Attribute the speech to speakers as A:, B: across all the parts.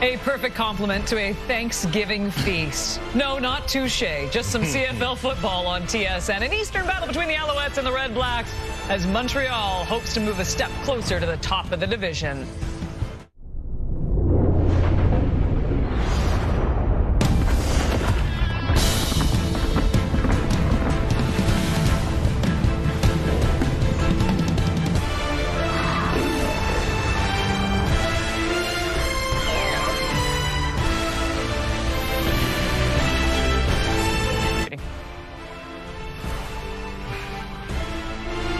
A: A perfect compliment to a Thanksgiving feast. No, not touche. Just some CFL football on TSN. An Eastern battle between the Alouettes and the Redblacks as Montreal hopes to move a step closer to the top of the division.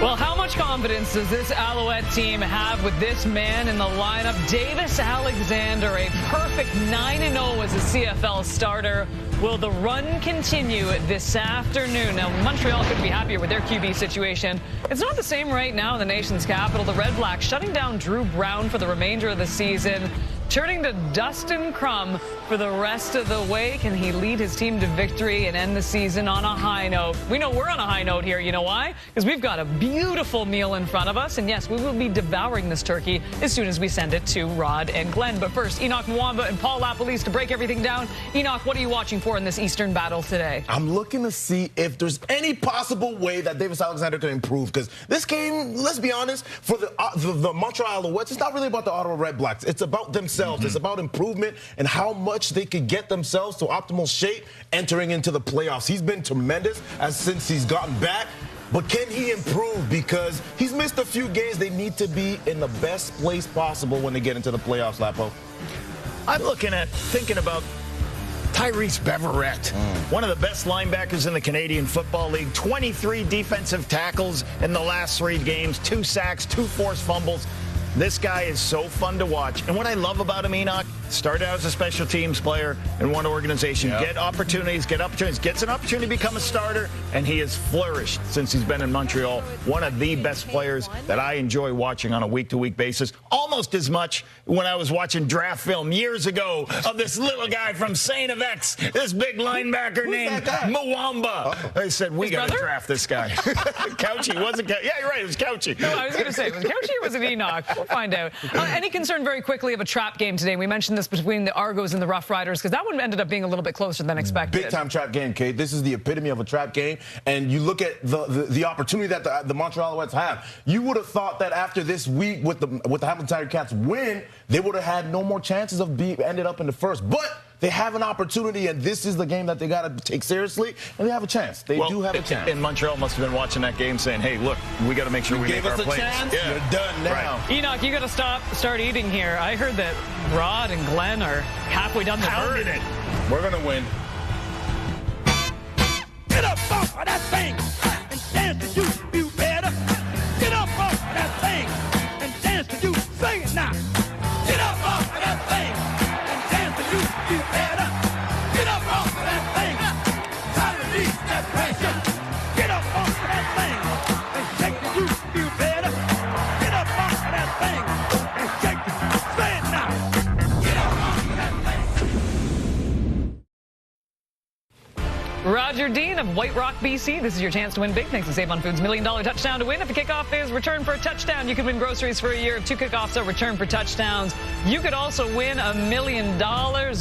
A: Well, how much confidence does this Alouette team have with this man in the lineup? Davis Alexander, a perfect 9-0 as a CFL starter. Will the run continue this afternoon? Now, Montreal couldn't be happier with their QB situation. It's not the same right now in the nation's capital. The Redblacks shutting down Drew Brown for the remainder of the season, turning to Dustin Crum for the rest of the way. Can he lead his team to victory and end the season on a high note? We know we're on a high note here. You know why? Because we've got a beautiful meal in front of us. And yes, we will be devouring this turkey as soon as we send it to Rod and Glenn. But first, Enoch Mwamba and Paul LaPolice to break everything down. Enoch, what are you watching for in this Eastern battle today?
B: I'm looking to see if there's any possible way that Davis Alexander can improve. Because this game, let's be honest, for the Montreal Alouettes, it's not really about the Ottawa Redblacks. It's about themselves. It's about improvement and how much they could get themselves to optimal shape entering into the playoffs. He's been tremendous since he's gotten back. But can he improve? Because he's missed a few games. They need to be in the best place possible when they get into the playoffs, Lapo.
C: I'm thinking about Tyrese Beverett, one of the best linebackers in the Canadian Football League. 23 defensive tackles in the last 3 games, 2 sacks, 2 forced fumbles. This guy is so fun to watch. And what I love about him, Enoch, started out as a special teams player in one organization, get opportunities, gets an opportunity to become a starter, and he has flourished since he's been in Montreal. One of the best players that I enjoy watching on a week-to-week basis, almost as much when I was watching draft film years ago of this little guy from St. X, this big linebacker named Mwamba. I said, we got to draft this guy. Couchy, wasn't Couchy? Yeah, you're right, it was Couchy.
A: No, I was going to say, was it Couchy or was it Enoch? We'll find out. Any concern very quickly of a trap game today? We mentioned this between the Argos and the Rough Riders because that one ended up being a little bit closer than expected.
B: Big-time trap game, Kate. This is the epitome of a trap game. And you look at the opportunity that the Montreal Alouettes have. You would have thought that after this week with the Hamilton Tiger Cats win, they would have had no more chances of ended up in the first. But they have an opportunity, and this is the game that they got to take seriously, and they have a chance. They do have a chance.
C: And Montreal must have been watching that game saying, hey, look, we got to make sure we make our plays.
B: Chance? Yeah. You're done now.
A: Right. Enoch, you got to start eating here. I heard that Rod and Glenn are halfway done the bird.
B: We're going to win.
D: Get up off of that thing and dance to you better. Get up off of that thing and dance to you. Sing it now. Get up off of that thing and dance to you better. Get up off of that thing. Try to release that pressure. Get up off of that thing and shake to you better. Get up off of that thing and shake to you. Say it now. Get up off of that thing.
A: Roger Dean of White Rock, BC. This is your chance to win big thanks to Save on Foods' $1 Million Touchdown to Win. If the kickoff is return for a touchdown, you could win groceries for a year. If 2 kickoffs are return for touchdowns, you could also win $1 million.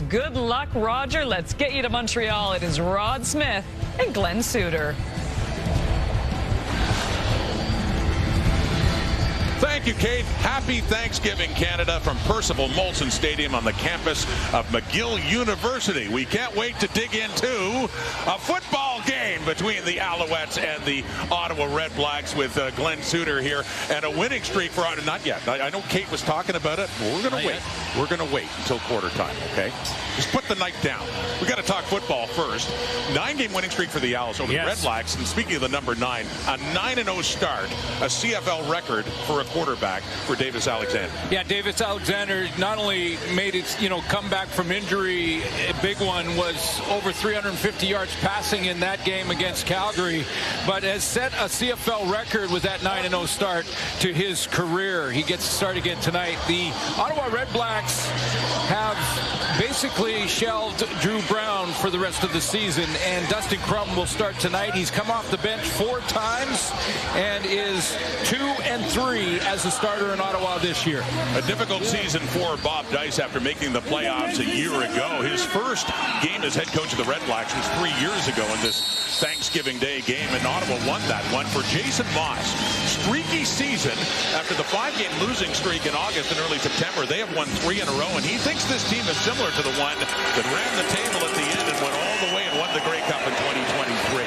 A: Good luck, Roger. Let's get you to Montreal. It is Rod Smith and Glenn Suter.
E: Thank you, Kate. Happy Thanksgiving, Canada, from Percival Molson Stadium on the campus of McGill University. We can't wait to dig into a football game between the Alouettes and the Ottawa Redblacks with Glenn Suter here, and a winning streak for Ottawa. Not yet. I know Kate was talking about it. But we're going to wait. We're going to wait until quarter time, okay? Just put the knife down. We got to talk football first. 9-game winning streak for the Owls over the Redblacks. And speaking of the number 9, a 9-0 start, a CFL record for a quarterback for Davis Alexander.
F: Yeah, Davis Alexander not only made his comeback from injury, a big one, was over 350 yards passing in that game against Calgary, but has set a CFL record with that 9-0 start to his career. He gets to start again tonight. The Ottawa Redblacks have basically shelved Drew Brown for the rest of the season, and Dustin Crum will start tonight. He's come off the bench 4 times and is 2-3 as a starter in Ottawa this year.
E: A difficult season for Bob Dice after making the playoffs a year ago. His first game as head coach of the Redblacks was 3 years ago in this Thanksgiving Day game, and Ottawa won that one. For Jason Moss, streaky season after the 5-game losing streak in August and early September. They have won 3 in a row, and he thinks this team is similar to the one that ran the table at the end and went all the way and won the Grey Cup in 2023.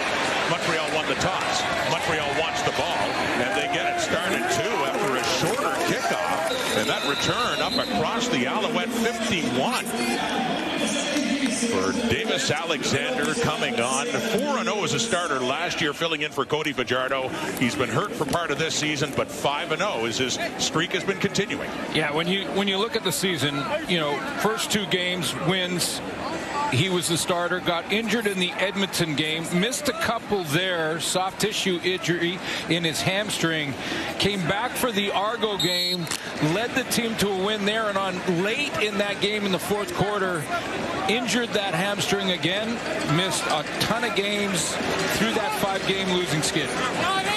E: Montreal won the toss. Montreal wants the ball, and they get it started too after a shorter kickoff, and that return up across the Alouette 51. For Davis Alexander coming on 4-0 as a starter last year, filling in for Cody Fajardo. He's been hurt for part of this season, but 5-0 as his streak has been continuing.
F: Yeah, when you look at the season, you know, first 2 games wins. He was the starter, got injured in the Edmonton game, missed a couple there, soft tissue injury in his hamstring, came back for the Argo game, led the team to a win there, and on late in that game in the 4th quarter, injured that hamstring again, missed a ton of games through that 5-game losing skid.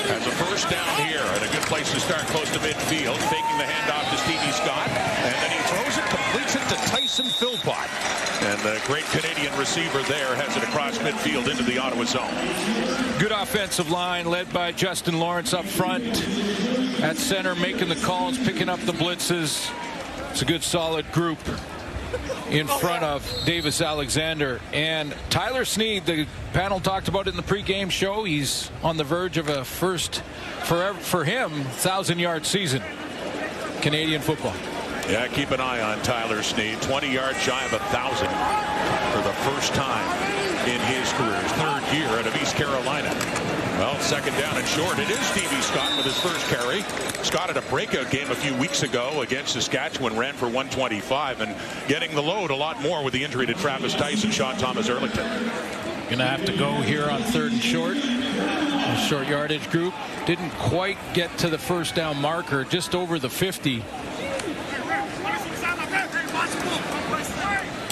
E: Has a first down here, and a good place to start, close to midfield, faking the handoff to Stevie Scott, and then he throws it, completes it to Tyson Philpott. And the great Canadian receiver there has it across midfield into the Ottawa zone.
F: Good offensive line led by Justin Lawrence up front. At center, making the calls, picking up the blitzes. It's a good, solid group in front of Davis Alexander. And Tyler Sneed, the panel talked about it in the pregame show. He's on the verge of a first, for him, 1,000-yard season. Canadian football.
E: Yeah, keep an eye on Tyler Sneed. 20 yards shy of 1,000 for the first time in his career. His 3rd year out of East Carolina. Well, 2nd down and short. It is Stevie Scott with his first carry. Scott had a breakout game a few weeks ago against Saskatchewan, ran for 125, and getting the load a lot more with the injury to Travis Tice and Sean Thomas Erlington.
F: Going to have to go here on 3rd and short. A short yardage group. Didn't quite get to the first down marker, just over the 50.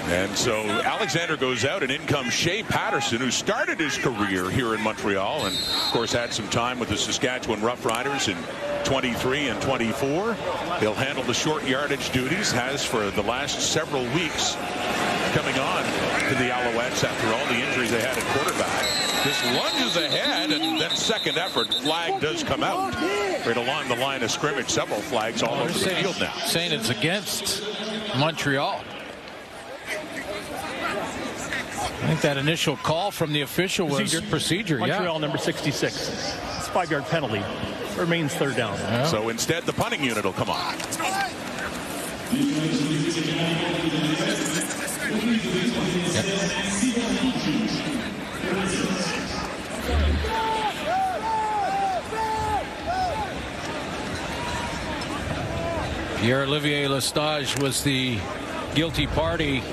E: And so Alexander goes out, and in comes Shea Patterson, who started his career here in Montreal and, of course, had some time with the Saskatchewan Roughriders in 23 and 24. He'll handle the short yardage duties, has for the last several weeks, coming on to the Alouettes after all the injuries they had at quarterback. This lunges ahead, and then second effort, flag does come out. Right along the line of scrimmage, several flags all over the field now.
F: Saying it's against Montreal. I think that initial call from the official was procedure.
G: Montreal number 66. It's a 5-yard penalty. Remains 3rd down.
F: Yeah.
E: So instead, the punting unit will come on.
F: Pierre-Olivier Lestage was the guilty party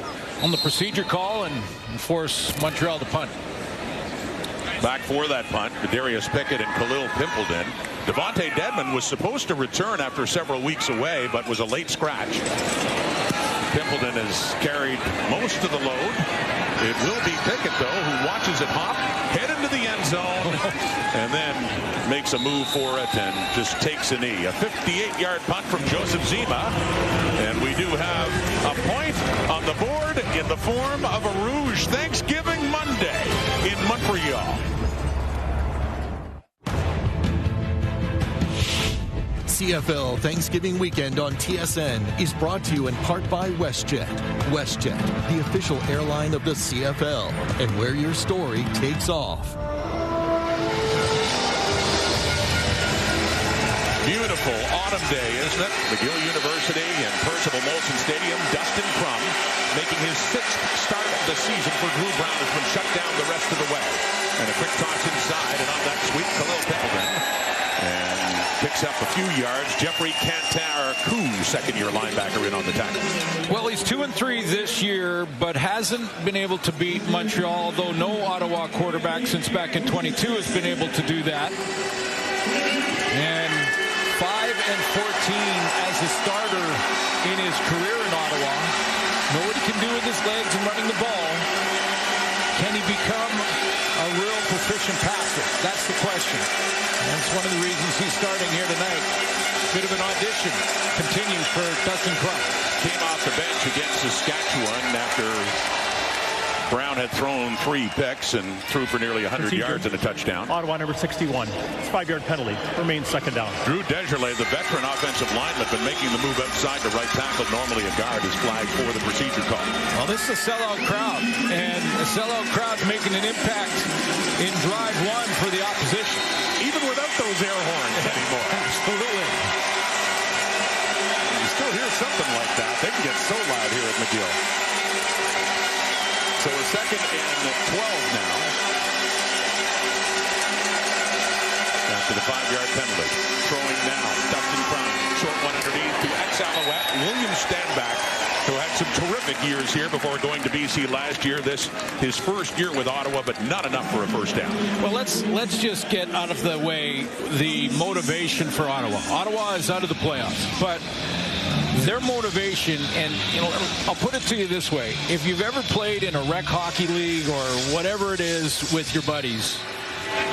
F: on the procedure call and force Montreal to punt.
E: Back for that punt, Darius Pickett and Khalil Pimpleton. Devontae Dedmon was supposed to return after several weeks away, but was a late scratch. Pimpleton has carried most of the load. It will be Pickett, though, who watches it hop, head into the end zone, and then makes a move for it and just takes a knee. A 58-yard punt from Joseph Zima. And we do have a point on the board in the form of a Rouge Thanksgiving Monday in Montreal.
H: CFL Thanksgiving Weekend on TSN is brought to you in part by WestJet. WestJet, the official airline of the CFL, and where your story takes off.
E: Beautiful autumn day, isn't it? McGill University and Percival Molson Stadium. Dustin Crum making his 6th start of the season for Drew Brown has been shut down the rest of the way. And a quick toss inside, and on that sweep, Khalil Pimpleton. And picks up a few yards. Jeffrey Cantar-Coup, second-year linebacker, in on the tackle.
F: Well, he's 2-3 this year, but hasn't been able to beat Montreal, though no Ottawa quarterback since back in 22 has been able to do that. And 5-14 as a starter in his career in Ottawa. know what he can do with his legs and running the ball. Can he become a real proficient passer? That's the question. That's one of the reasons he's starting here tonight. Bit of an audition continues for Dustin Crum.
E: Came off the bench against Saskatchewan after Brown had thrown 3 picks and threw for nearly 100 yards and a touchdown.
G: Ottawa number 61. It's 5-yard penalty. Remains second down.
E: Drew Desjardins, the veteran offensive lineman, been making the move outside to right tackle. Normally a guard is flagged for the procedure call.
F: Well, this is a sellout crowd, and a sellout crowd's making an impact in drive 1 for the opposition.
E: Even without those air horns anymore.
F: Absolutely.
E: You still hear something like that. They can get so loud here at McGill. So a second and 12 now. After the 5-yard penalty. Throwing now. Dustin Crum. Short one underneath to ex-Alouette William Stanback, who had some terrific years here before going to BC last year. This his first year with Ottawa, but not enough for a first down.
F: Well, let's just get out of the way the motivation for Ottawa. Ottawa is out of the playoffs, but their motivation, and I'll put it to you this way: if you've ever played in a rec hockey league or whatever it is with your buddies,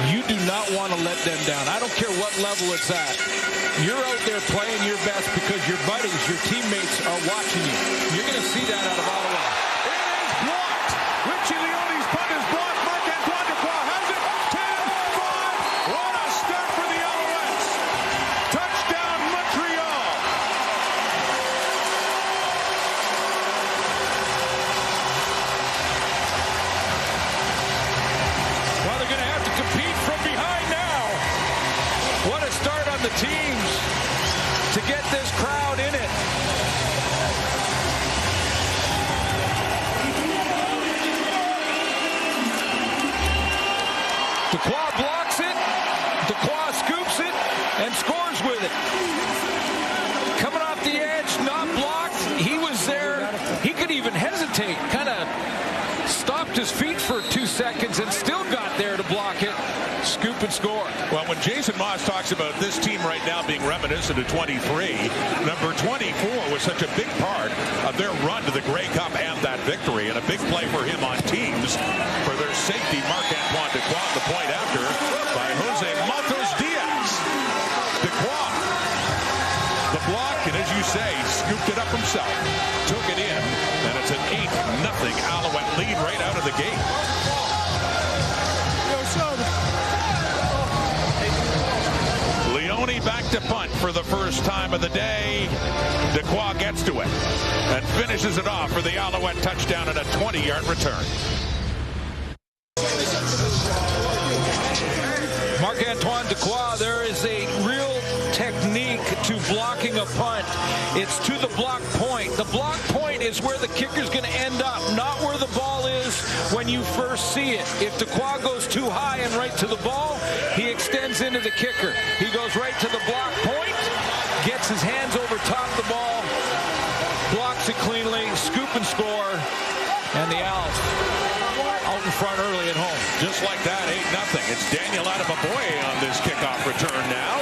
F: you do not want to let them down. I don't care what level it's at. You're out there playing your best because your buddies, your teammates are watching you. You're going to see that out of Ottawa.
E: It is blocked. Richie Leone's punt is blocked. Marc-Antoine Dequoy has it. 10-5. What a start for the Alouettes. Touchdown, Montreal.
F: Well, they're going to have to compete from behind now. What a start on the teams to get this crowd in it. Dequoy blocks it. Dequoy scoops it and scores with it. Coming off the edge, not blocked. He was there. He could even hesitate. Kind of stopped his feet for 2 seconds and still got there to block it. Scoop and score.
E: Well, when Jason Moss talks about this team right now being reminiscent of 23, number 24 was such a big part of their run to the Grey Cup and that victory, and a big play for him on teams for their safety, Marc-Antoine Dequoy, the point after by Jose Matos Diaz. Dequoy, the block, and as you say, scooped it up himself, took it in, and it's an 8-0 Alouette lead right out of the gate. Leone back to punt for the first time of the day. Dequoy gets to it and finishes it off for the Alouette touchdown and a 20-yard return.
F: Marc-Antoine Dequoy, there is a real technique to blocking a punt. It's to the block point. The block point is where the kicker's going to end up, not where the ball is when you first see it. If Dequoy goes too high and right to the ball, he extends into the kicker. He goes right to the block point, gets his hands over top the ball, blocks it cleanly, scoop and score, and the Owls out in front early at home.
E: Just like that, 8-0. It's Daniel Adeboboye on this kickoff return now.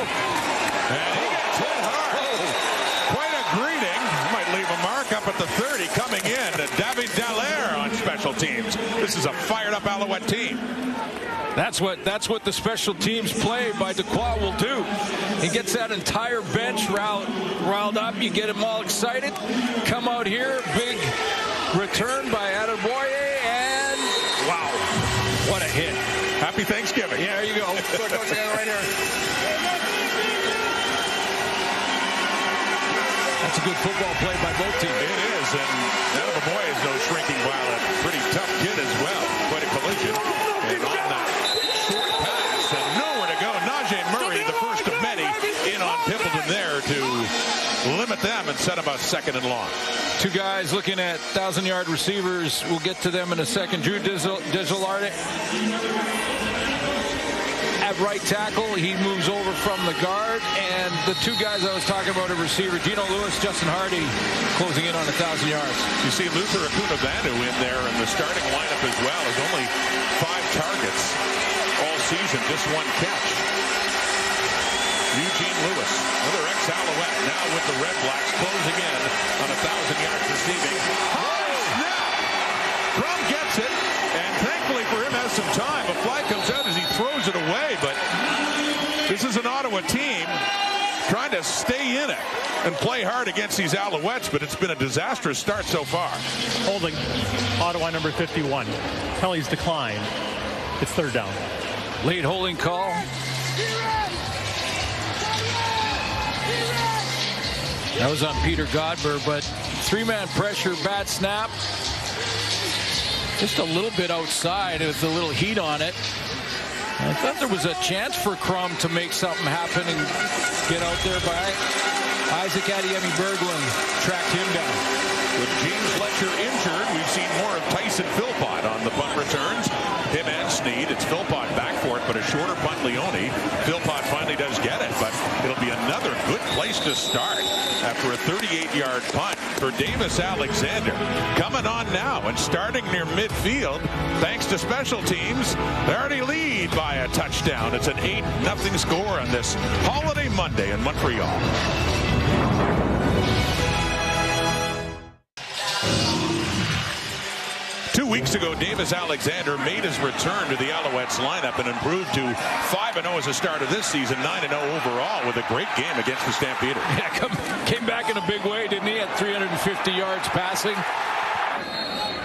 E: And he gets hit hard. Quite a greeting. Might leave a mark up at the 30 coming in. David Dallaire on special teams. This is a fired-up Alouette team.
F: That's what the special teams play by Dequoy will do. He gets that entire bench riled up. You get them all excited. Come out here, big return by Adeboboye, and wow, what a hit.
E: Happy Thanksgiving.
F: Yeah, there you go. Right here. That's a good football play by both teams.
E: It is, and Adeboboye is no shrinking violet. Pretty tough kid as well. Quite a collision. And on that short pass, and nowhere to go. Najee Murray, the first of many, in on Pimpleton there to limit them and set them a second and long.
F: Two guys looking at 1,000-yard receivers. We'll get to them in a second. Drew Desjardins at right tackle. He moves over from the guard. And the two guys I was talking about at receiver, Gino Lewis, Justin Hardy, closing in on 1,000 yards.
E: You see Luther Akunavanu in there in the starting lineup as well. Has only 5 targets all season, just 1 catch. Eugene Lewis, another ex-Alouette, now with the Redblacks, closing in on 1,000 yards receiving. and play hard against these Alouettes, but it's been a disastrous start so far.
G: Holding Ottawa number 51. Penalties decline. It's third down.
F: Late holding call. That was on Peter Godber, but three-man pressure, bad snap. Just a little bit outside with a little heat on it. I thought there was a chance for Crum to make something happen and get out there by Isaac Adiemi-Berglund. Tracked him down.
E: With James Fletcher injured, we've seen more of Tyson Philpott on the punt returns. Him and Snead. It's Philpott back for it, but a shorter punt Leone. Philpott finally does get it, but it'll be another good place to start after a 38-yard punt for Davis Alexander. Coming on now and starting near midfield, thanks to special teams. They already lead by a touchdown. It's an 8-0 score on this holiday Monday in Montreal. Two weeks ago, Davis Alexander made his return to the Alouettes lineup and improved to 5-0 as a start of this season, 9-0 overall with a great game against the Stampeders.
F: Yeah, came back in a big way, didn't he? At 350 yards passing.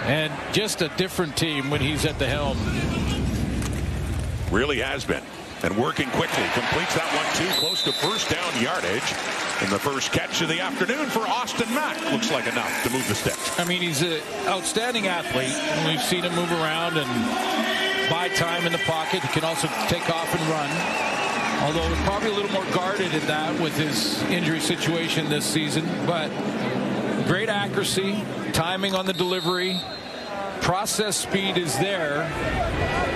F: And just a different team when he's at the helm.
E: Really has been. And working quickly, completes that one too, close to first down yardage. And the first catch of the afternoon for Austin Mack. Looks like enough to move the sticks.
F: I mean, he's an outstanding athlete. And we've seen him move around and buy time in the pocket. He can also take off and run. Although probably a little more guarded in that with his injury situation this season. But great accuracy, timing on the delivery. Process speed is there.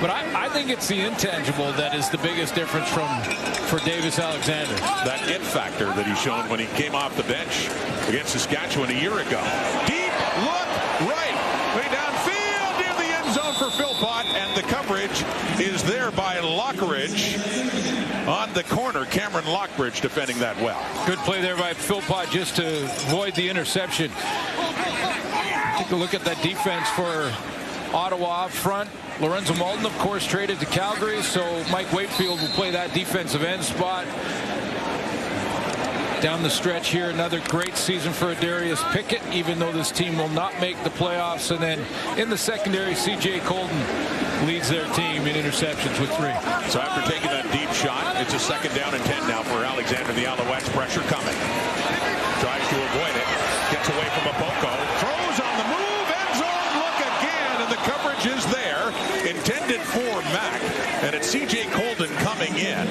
F: But I think it's the intangible that is the biggest difference for Davis Alexander.
E: That it factor that he's shown when he came off the bench against Saskatchewan a year ago. Deep look right, way downfield near the end zone for Philpott, and the coverage is there by Lockridge on the corner. Cameron Lockridge defending that well.
F: Good play there by Philpott just to avoid the interception. Take a look at that defense for Ottawa up front. Lorenzo Malton, of course, traded to Calgary, so Mike Wakefield will play that defensive end spot. Down the stretch here, another great season for Darius Pickett, even though this team will not make the playoffs. And then in the secondary, C.J. Colton leads their team in interceptions with 3.
E: So after taking that deep shot, it's a 2nd down and 10 now for Alexander. The Alouettes, pressure coming. Tries to avoid it. Gets away from Aboko. Throws on the move. End zone look again, and the coverage is there. Intended for Mack. And it's C.J. Colton coming in.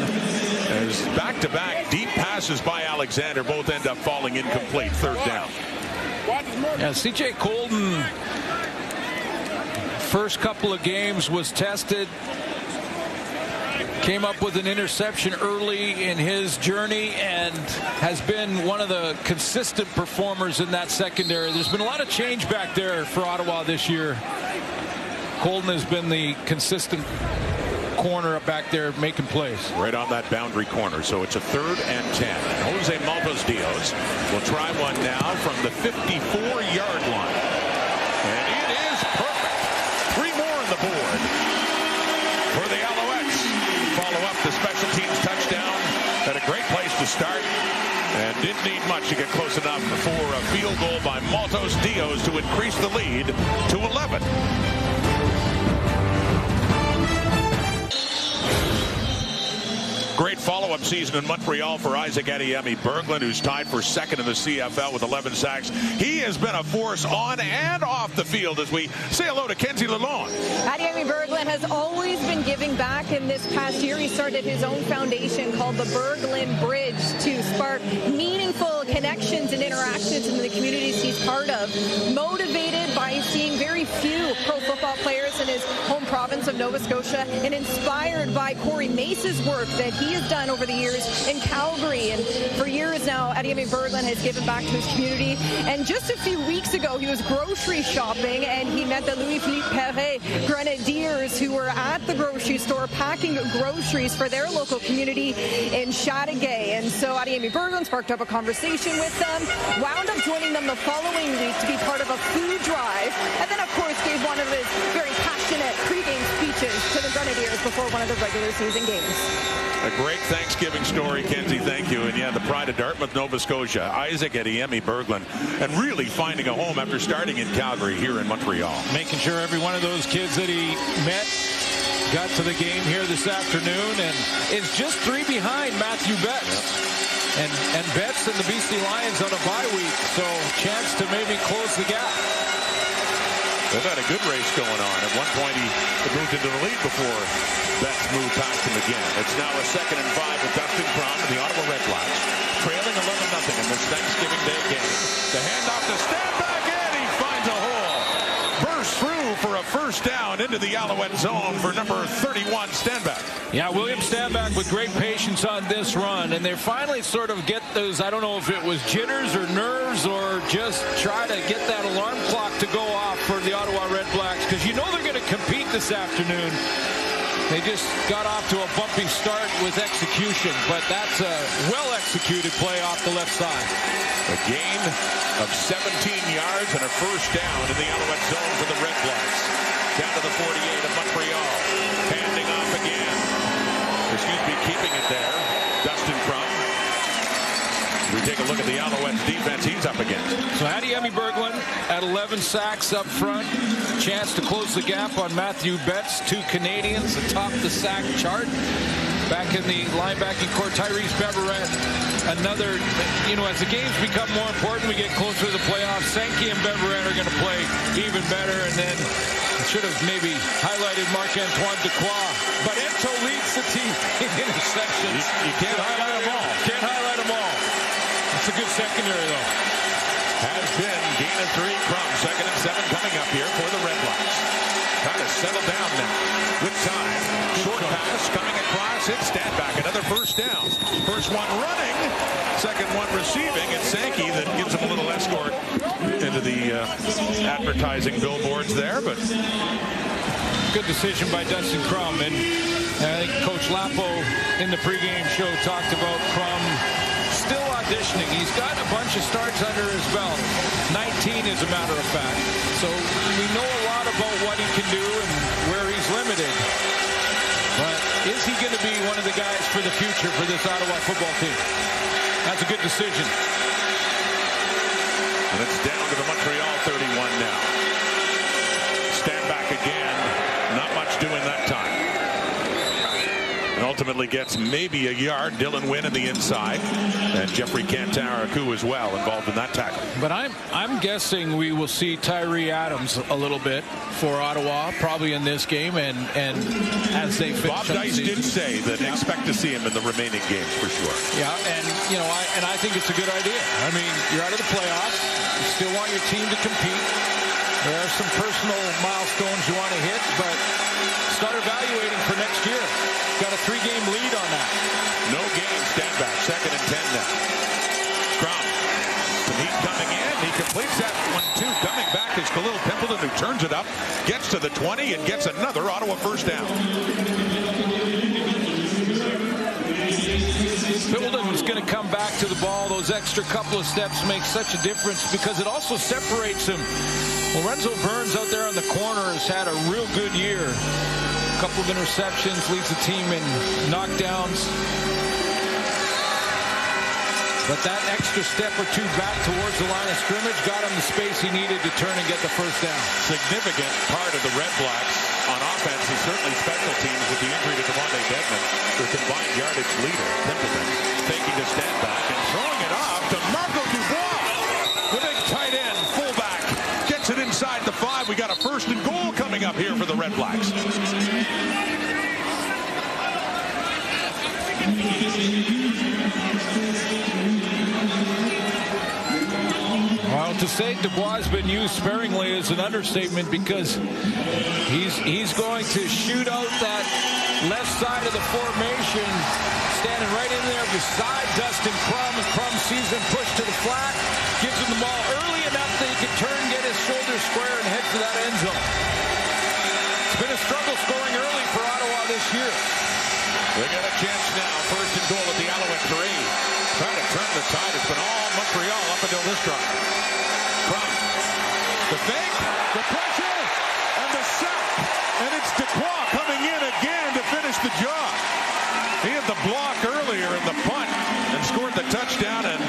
E: As back-to-back deep passes by Alexander both end up falling incomplete. 3rd down.
F: Yeah, C.J. Colton, first couple of games was tested. Came up with an interception early in his journey and has been one of the consistent performers in that secondary. There's been a lot of change back there for Ottawa this year. Colton has been the consistent corner up back there making plays.
E: Right on that boundary corner. So it's a 3rd and 10. Jose Maltos Dios will try one now from the 54-yard line. And it is perfect. 3 more on the board for the Alouettes. Follow up the special teams touchdown at a great place to start. And didn't need much to get close enough for a field goal by Maltos Dios to increase the lead to 11. Great follow-up season in Montreal for Isaac Adiemi-Berglund, who's tied for 2nd in the CFL with 11 sacks. He has been a force on and off the field as we say hello to Kenzie Lalonde.
I: Adiemi-Berglund has always been giving back. In this past year, he started his own foundation called the Berglund Bridge to spark meaningful connections and interactions in the communities he's part of. Motivated by seeing very few pro football players in his home province of Nova Scotia, and inspired by Corey Mace's work that he has done over the years in Calgary. And for years now, Adiemi-Berglund has given back to his community. And just a few weeks ago, he was grocery shopping and he met the Louis-Philippe Perret Grenadiers, who were at the grocery store packing groceries for their local community in Chateauguay. And so Adiemi-Berglund sparked up a conversation with them, wound up joining them the following week to be part of a food drive, and then of course gave one of his very passionate pregame speeches to the Grenadiers before before one of the regular season games.
E: A great Thanksgiving story, Kenzie. Thank you. And yeah, the pride of Dartmouth, Nova Scotia, Isaac Ediemi Berglund, and really finding a home after starting in Calgary here in Montreal.
F: Making sure every one of those kids that he met got to the game here this afternoon, and is just 3 behind Matthew Betts. Yep. And Betts and the BC Lions on a bye week, so chance to maybe close the gap.
E: They've had a good race going on. At one point, he moved into the lead before Betts moved past him again. It's now a 2nd and 5 with Dustin Crum and the Ottawa Redblacks, trailing 11-0 in this Thanksgiving Day game. The handoff to Stanback, and he finds a hole. Bursts through for a first down into the Alouette zone for number 31, Stanback.
F: Yeah, William Stanback with great patience on this run, and they finally sort of get those, I don't know if it was jitters or nerves or just try to get that alarm clock to go off for the Ottawa Redblacks, because you know they're going to compete this afternoon. They just got off to a bumpy start with execution, but that's a well-executed play off the left side.
E: A gain of 17 yards and a first down in the Alouette zone for the Redblacks. Down to the 48 of Montreal. Handing off again. Keeping it there. Dustin Crum. We take a look at the Alouettes defense he's up against.
F: So Ediemi Berglund at 11 sacks up front. Chance to close the gap on Matthew Betts. 2 Canadians atop the sack chart. Back in the linebacking core, Tyrese Beverett. Another, as the games become more important, we get closer to the playoffs. Sankey and Beverett are going to play even better. And then should have maybe highlighted Marc-Antoine Dequoy. But Ento leads the team in interceptions.
E: You can't highlight them all.
F: Can't highlight them all. It's a good secondary, though.
E: Has been gain of 3. Crum, 2nd and 7 coming up here for the Redblacks. Trying to settle down now with time. Short pass coming across. It's Stanback. Another first down. First one running. Second one receiving. It's Sankey that gives him a little escort into the advertising billboards there. But
F: good decision by Dustin Crum. And I think Coach Lapo in the pregame show talked about Crum still auditioning. He's got a bunch of starts under his belt. 19 as a matter of fact. So we know a lot about what he can do and where he's limited. But is he going to be one of the guys for the future for this Ottawa football team? That's a good decision.
E: And it's down to the Montreal 31 now. Stanback again. Not much doing that time. And ultimately gets maybe a yard. Dylan Wynn in the inside. And Jeffrey Cantaracu as well involved in that tackle.
F: But I'm guessing we will see Tyree Adams a little bit for Ottawa, probably in this game, and as they finish.
E: Bob Dice did say that expect to see him in the remaining games for sure.
F: Yeah, and I think it's a good idea. I mean, you're out of the playoffs. You still want your team to compete. There are some personal milestones you want to hit, but start evaluating for next year. Got a 3-game lead on that.
E: No game, Stanback, 2nd and 10 now. Crum, some heat coming in. He completes that one too. Coming back is Khalil Pimpleton, who turns it up, gets to the 20, and gets another Ottawa first down.
F: Pimpleton's going to come back to the ball. Those extra couple of steps make such a difference because it also separates him. Lorenzo Burns out there on the corner has had a real good year. A couple of interceptions, leads the team in knockdowns. But that extra step or 2 back towards the line of scrimmage got him the space he needed to turn and get the first down.
E: Significant part of the Redblacks on offense is certainly special teams with the injury to Devontae Dedmon, the combined yardage leader. Pimpleton taking the Stanback and throwing it off to Marco Dubois. The big tight end, fullback, gets it inside the 5. We got a 1st and goal coming up here for the Redblacks.
F: Well, to say Dubois has been used sparingly is an understatement because he's going to shoot out that left side of the formation, standing right in there beside Dustin Crum. And Crum sees him push to the flat, gives him the ball early enough that he can turn, get his shoulders square, and head for that end zone. It's been a struggle scoring early for Ottawa this year.
E: They got a chance now. 1st and goal at the Alouette 3. Trying to turn the tide. It's been all Montreal up until this drive. Crum. The fake, the pressure, and the sack. And it's Dequoy coming in again to finish block earlier in the punt and scored the touchdown, and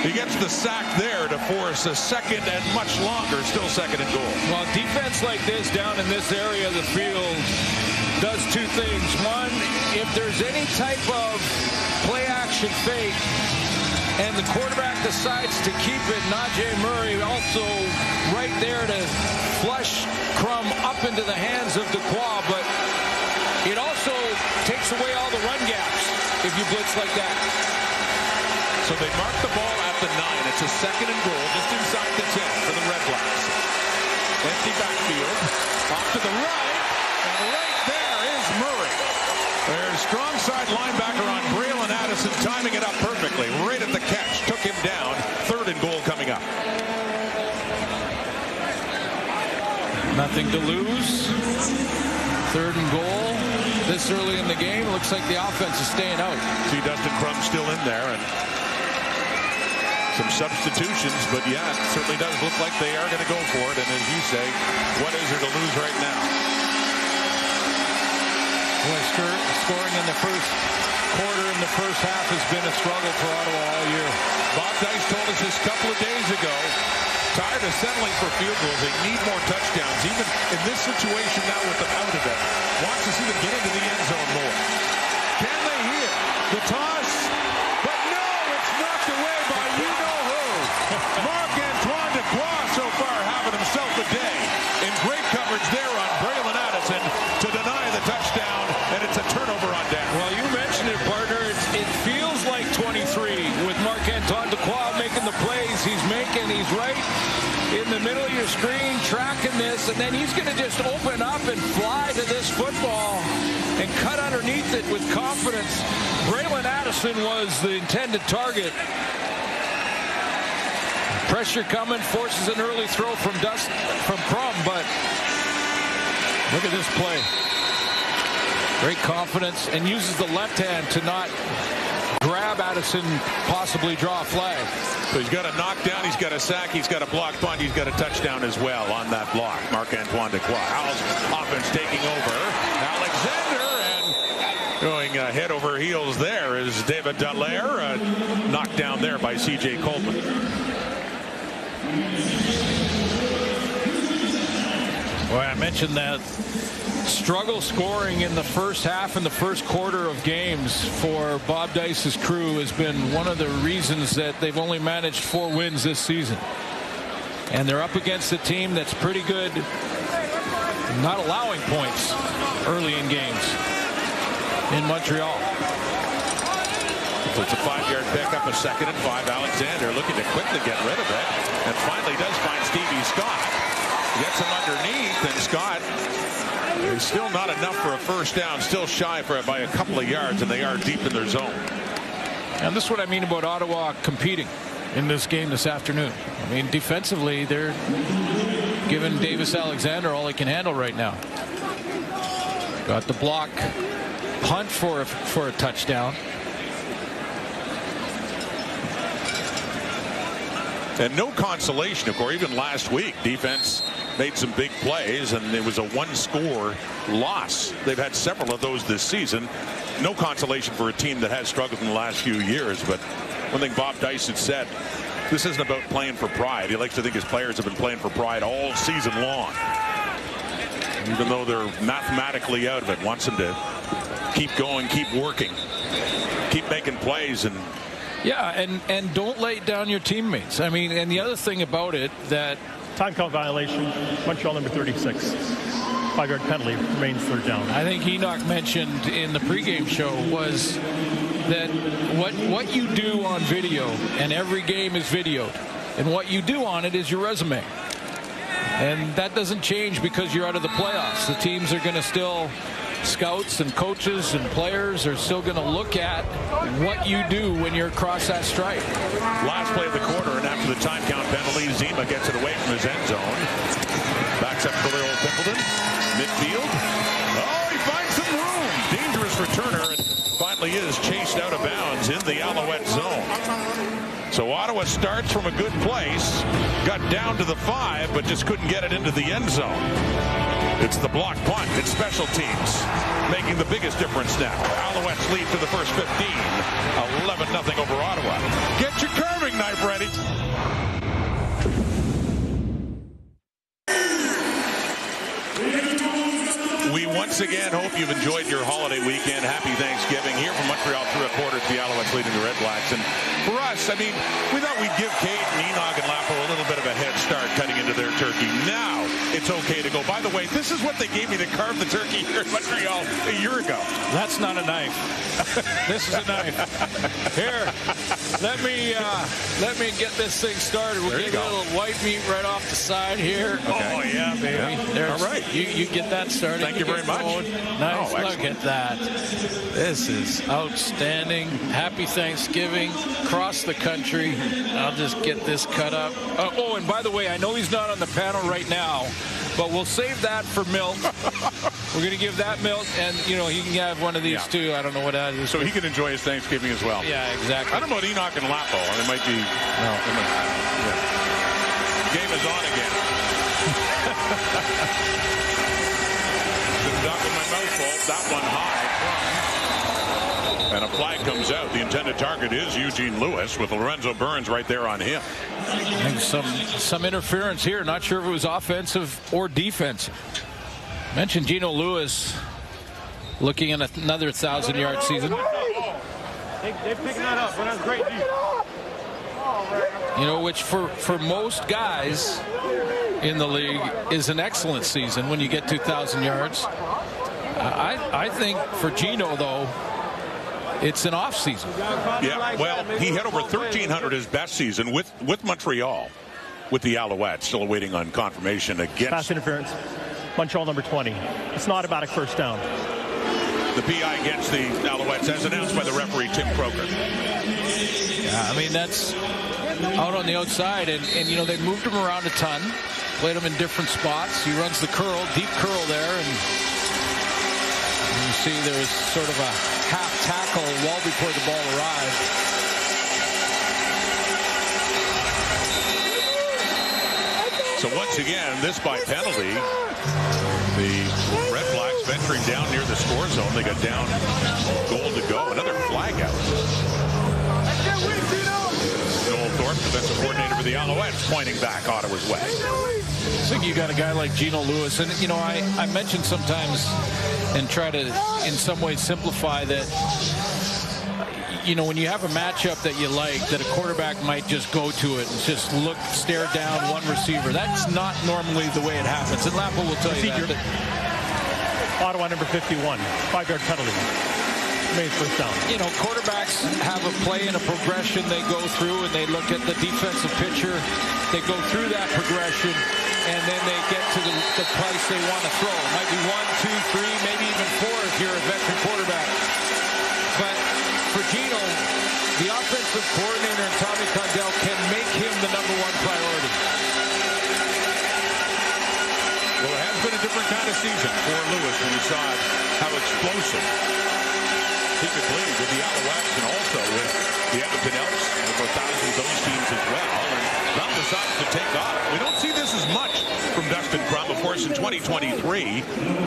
E: he gets the sack there to force a second and much longer, still second and goal.
F: Well, defense like this down in this area of the field does two things. One, if there's any type of play action fake and the quarterback decides to keep it, Najee Murray also right there to flush Crum up into the hands of Dequoy, but it also takes away all the run gaps if you blitz like that.
E: So they mark the ball at the 9. It's a second and goal just inside the 10 for the Redblacks. Empty backfield, off to the right, and right there is Murray. There's strong side linebacker on Braylon Addison, timing it up perfectly, right at the catch, took him down. Third and goal coming up.
F: Nothing to lose. Third and goal. This early in the game, looks like the offense is staying out.
E: See Dustin Crum still in there, and some substitutions, but yeah, it certainly does look like they are going to go for it. And as you say, what is there to lose right now?
F: Boy, scoring in the first quarter and the first half has been a struggle for Ottawa all year.
E: Bob Dice told us this a couple of days ago, tired of settling for field goals. They need more touchdowns. Even in this situation now with them out of it, wants to see them get into the end zone more. Can they hear the toss? But no, it's knocked away by you-know-who. Marc-Antoine Dequoy so far having himself a day. In great coverage there on Braylon Addison to deny the touchdown, and it's a turnover on down.
F: Well, you mentioned it, partner. It feels like 23 with Marc-Antoine Dequoy making the plays he's making. He's right in the middle of your screen tracking this, and then he's going to just open up and fly to this football and cut underneath it with confidence. Braylon Addison was the intended target. Pressure coming, forces an early throw from Crum, but look at this play. Great confidence, and uses the left hand to not grab Addison, possibly draw a flag.
E: So he's got a knockdown, he's got a sack, he's got a block punt, he's got a touchdown as well on that block. Marc-Antoine Dequoy. Owls offense taking over. Alexander, and going head over heels there is David Dallaire. Knocked down there by C.J. Coleman.
F: Boy, I mentioned that struggle scoring in the first half and the first quarter of games for Bob Dice's crew has been one of the reasons that they've only managed 4 wins this season. And they're up against a team that's pretty good, not allowing points early in games in Montreal.
E: So it's a 5-yard pickup, a 2nd and 5. Alexander looking to quickly get rid of it, and finally does find Stevie Scott. Gets him underneath, and Scott is still not enough for a first down, still shy by a couple of yards, and they are deep in their zone.
F: And this is what I mean about Ottawa competing in this game this afternoon. I mean, defensively, they're giving Davis Alexander all he can handle right now. Got the block punt for a touchdown.
E: And no consolation, of course. Even last week, defense made some big plays, and it was a 1-score loss. They've had several of those this season. No consolation for a team that has struggled in the last few years. But one thing Bob Dice had said, this isn't about playing for pride. He likes to think his players have been playing for pride all season long. Even though they're mathematically out of it, wants them to keep going, keep working, keep making plays, and
F: yeah, and don't lay down your teammates. I mean, and the other thing about it that
G: time count violation, Montreal number 36. 5-yard penalty, remains third down.
F: I think Enoch mentioned in the pregame show was that what you do on video, and every game is videoed, and what you do on it is your resume. And that doesn't change because you're out of the playoffs. The teams are going to still, scouts and coaches and players are still going to look at what you do when you're across that stripe.
E: Last play of the quarter, and after the time count penalty, Zima gets it away from his end zone. Backs up for little Pimpleton. Midfield. Oh, he finds some room. Dangerous returner, and finally is chased out of bounds in the Alouette zone. So Ottawa starts from a good place, got down to the 5, but just couldn't get it into the end zone. It's the block punt. It's special teams making the biggest difference now. Alouettes lead to the first 15. 11-0 over Ottawa. Get your carving knife ready. We once again hope you've enjoyed your holiday weekend. Happy Thanksgiving. Here from Montreal through a quarter, it's the Alouettes leading the Redblacks. And for us, I mean, we thought we'd give Kate and Enoch and Lapo a little bit of a head start cutting into their turkey. Now it's okay to go. By the way, this is what they gave me to carve the turkey here in Montreal a year ago.
F: That's not a knife. This is a knife. Here, let me get this thing started. We'll get a little white meat right off the side here.
E: Okay.
F: Oh yeah, baby.
E: Yeah. All right.
F: You get that started.
E: Thank you very much.
F: Nice.
E: Oh,
F: look at that. This is outstanding. Happy Thanksgiving across the country. I'll just get this cut up. Oh, and by the way, I know he's not on the panel right now, but we'll save that for Milt. We're going to give that Milt, and, you know, he can have one of these, too. I don't know what that is.
E: So he can enjoy his Thanksgiving as well.
F: Yeah, exactly.
E: I don't know about Enoch and Lapo. It might be... No. Game is on again. Didn't duck with my mouth full. That one high. And a flag comes out. The intended target is Eugene Lewis with Lorenzo Burns right there on him.
F: And some interference here. Not sure if it was offensive or defensive. Mentioned Geno Lewis looking at another 1,000-yard season.
G: They're picking that up. That's great.
F: You know, which for most guys in the league is an excellent season when you get 2,000 yards. I think for Geno, though, it's an off season.
E: Yeah, well, he had over 1,300 his best season with Montreal, with the Alouettes, still waiting on confirmation against...
G: Pass interference. Montreal number 20. It's not about a first down.
E: The PI against the Alouettes as announced by the referee, Tim Croker.
F: Yeah, I mean, that's out on the outside, and you know, they moved him around a ton, played him in different spots. He runs the curl, deep curl there, and you see there's sort of a half tackle well before the ball arrived.
E: So once again, this by penalty. The Redblacks venturing down near the score zone. They got down goal to go. Another flag out. Noel Thorpe, defensive coordinator for the Alouettes, pointing back Ottawa's way.
F: I think you got a guy like Geno Lewis, and you know, I mentioned sometimes and try to in some ways simplify that, you know, when you have a matchup that you like, that a quarterback might just go to it and just stare down one receiver. That's not normally the way it happens, and Lapo will tell you that.
G: Ottawa number 51, 5-yard penalty. Made first down.
F: You know, quarterbacks have a play and a progression they go through, and they look at the defensive picture. They go through that progression, and then they get to the place they want to throw. It might be 1, 2, 3, maybe even 4 if you're a veteran quarterback. But for Geno, the offensive coordinator and Tommy Condell can make him the #1 priority.
E: Well, it has been a different kind of season for Lewis when you saw how explosive he could bleed with the Alouettes and also with the Edmonton Elks and for thousands of those teams as well. And now decides to take off. We don't see this as much from Dustin Crum. Of course, in 2023,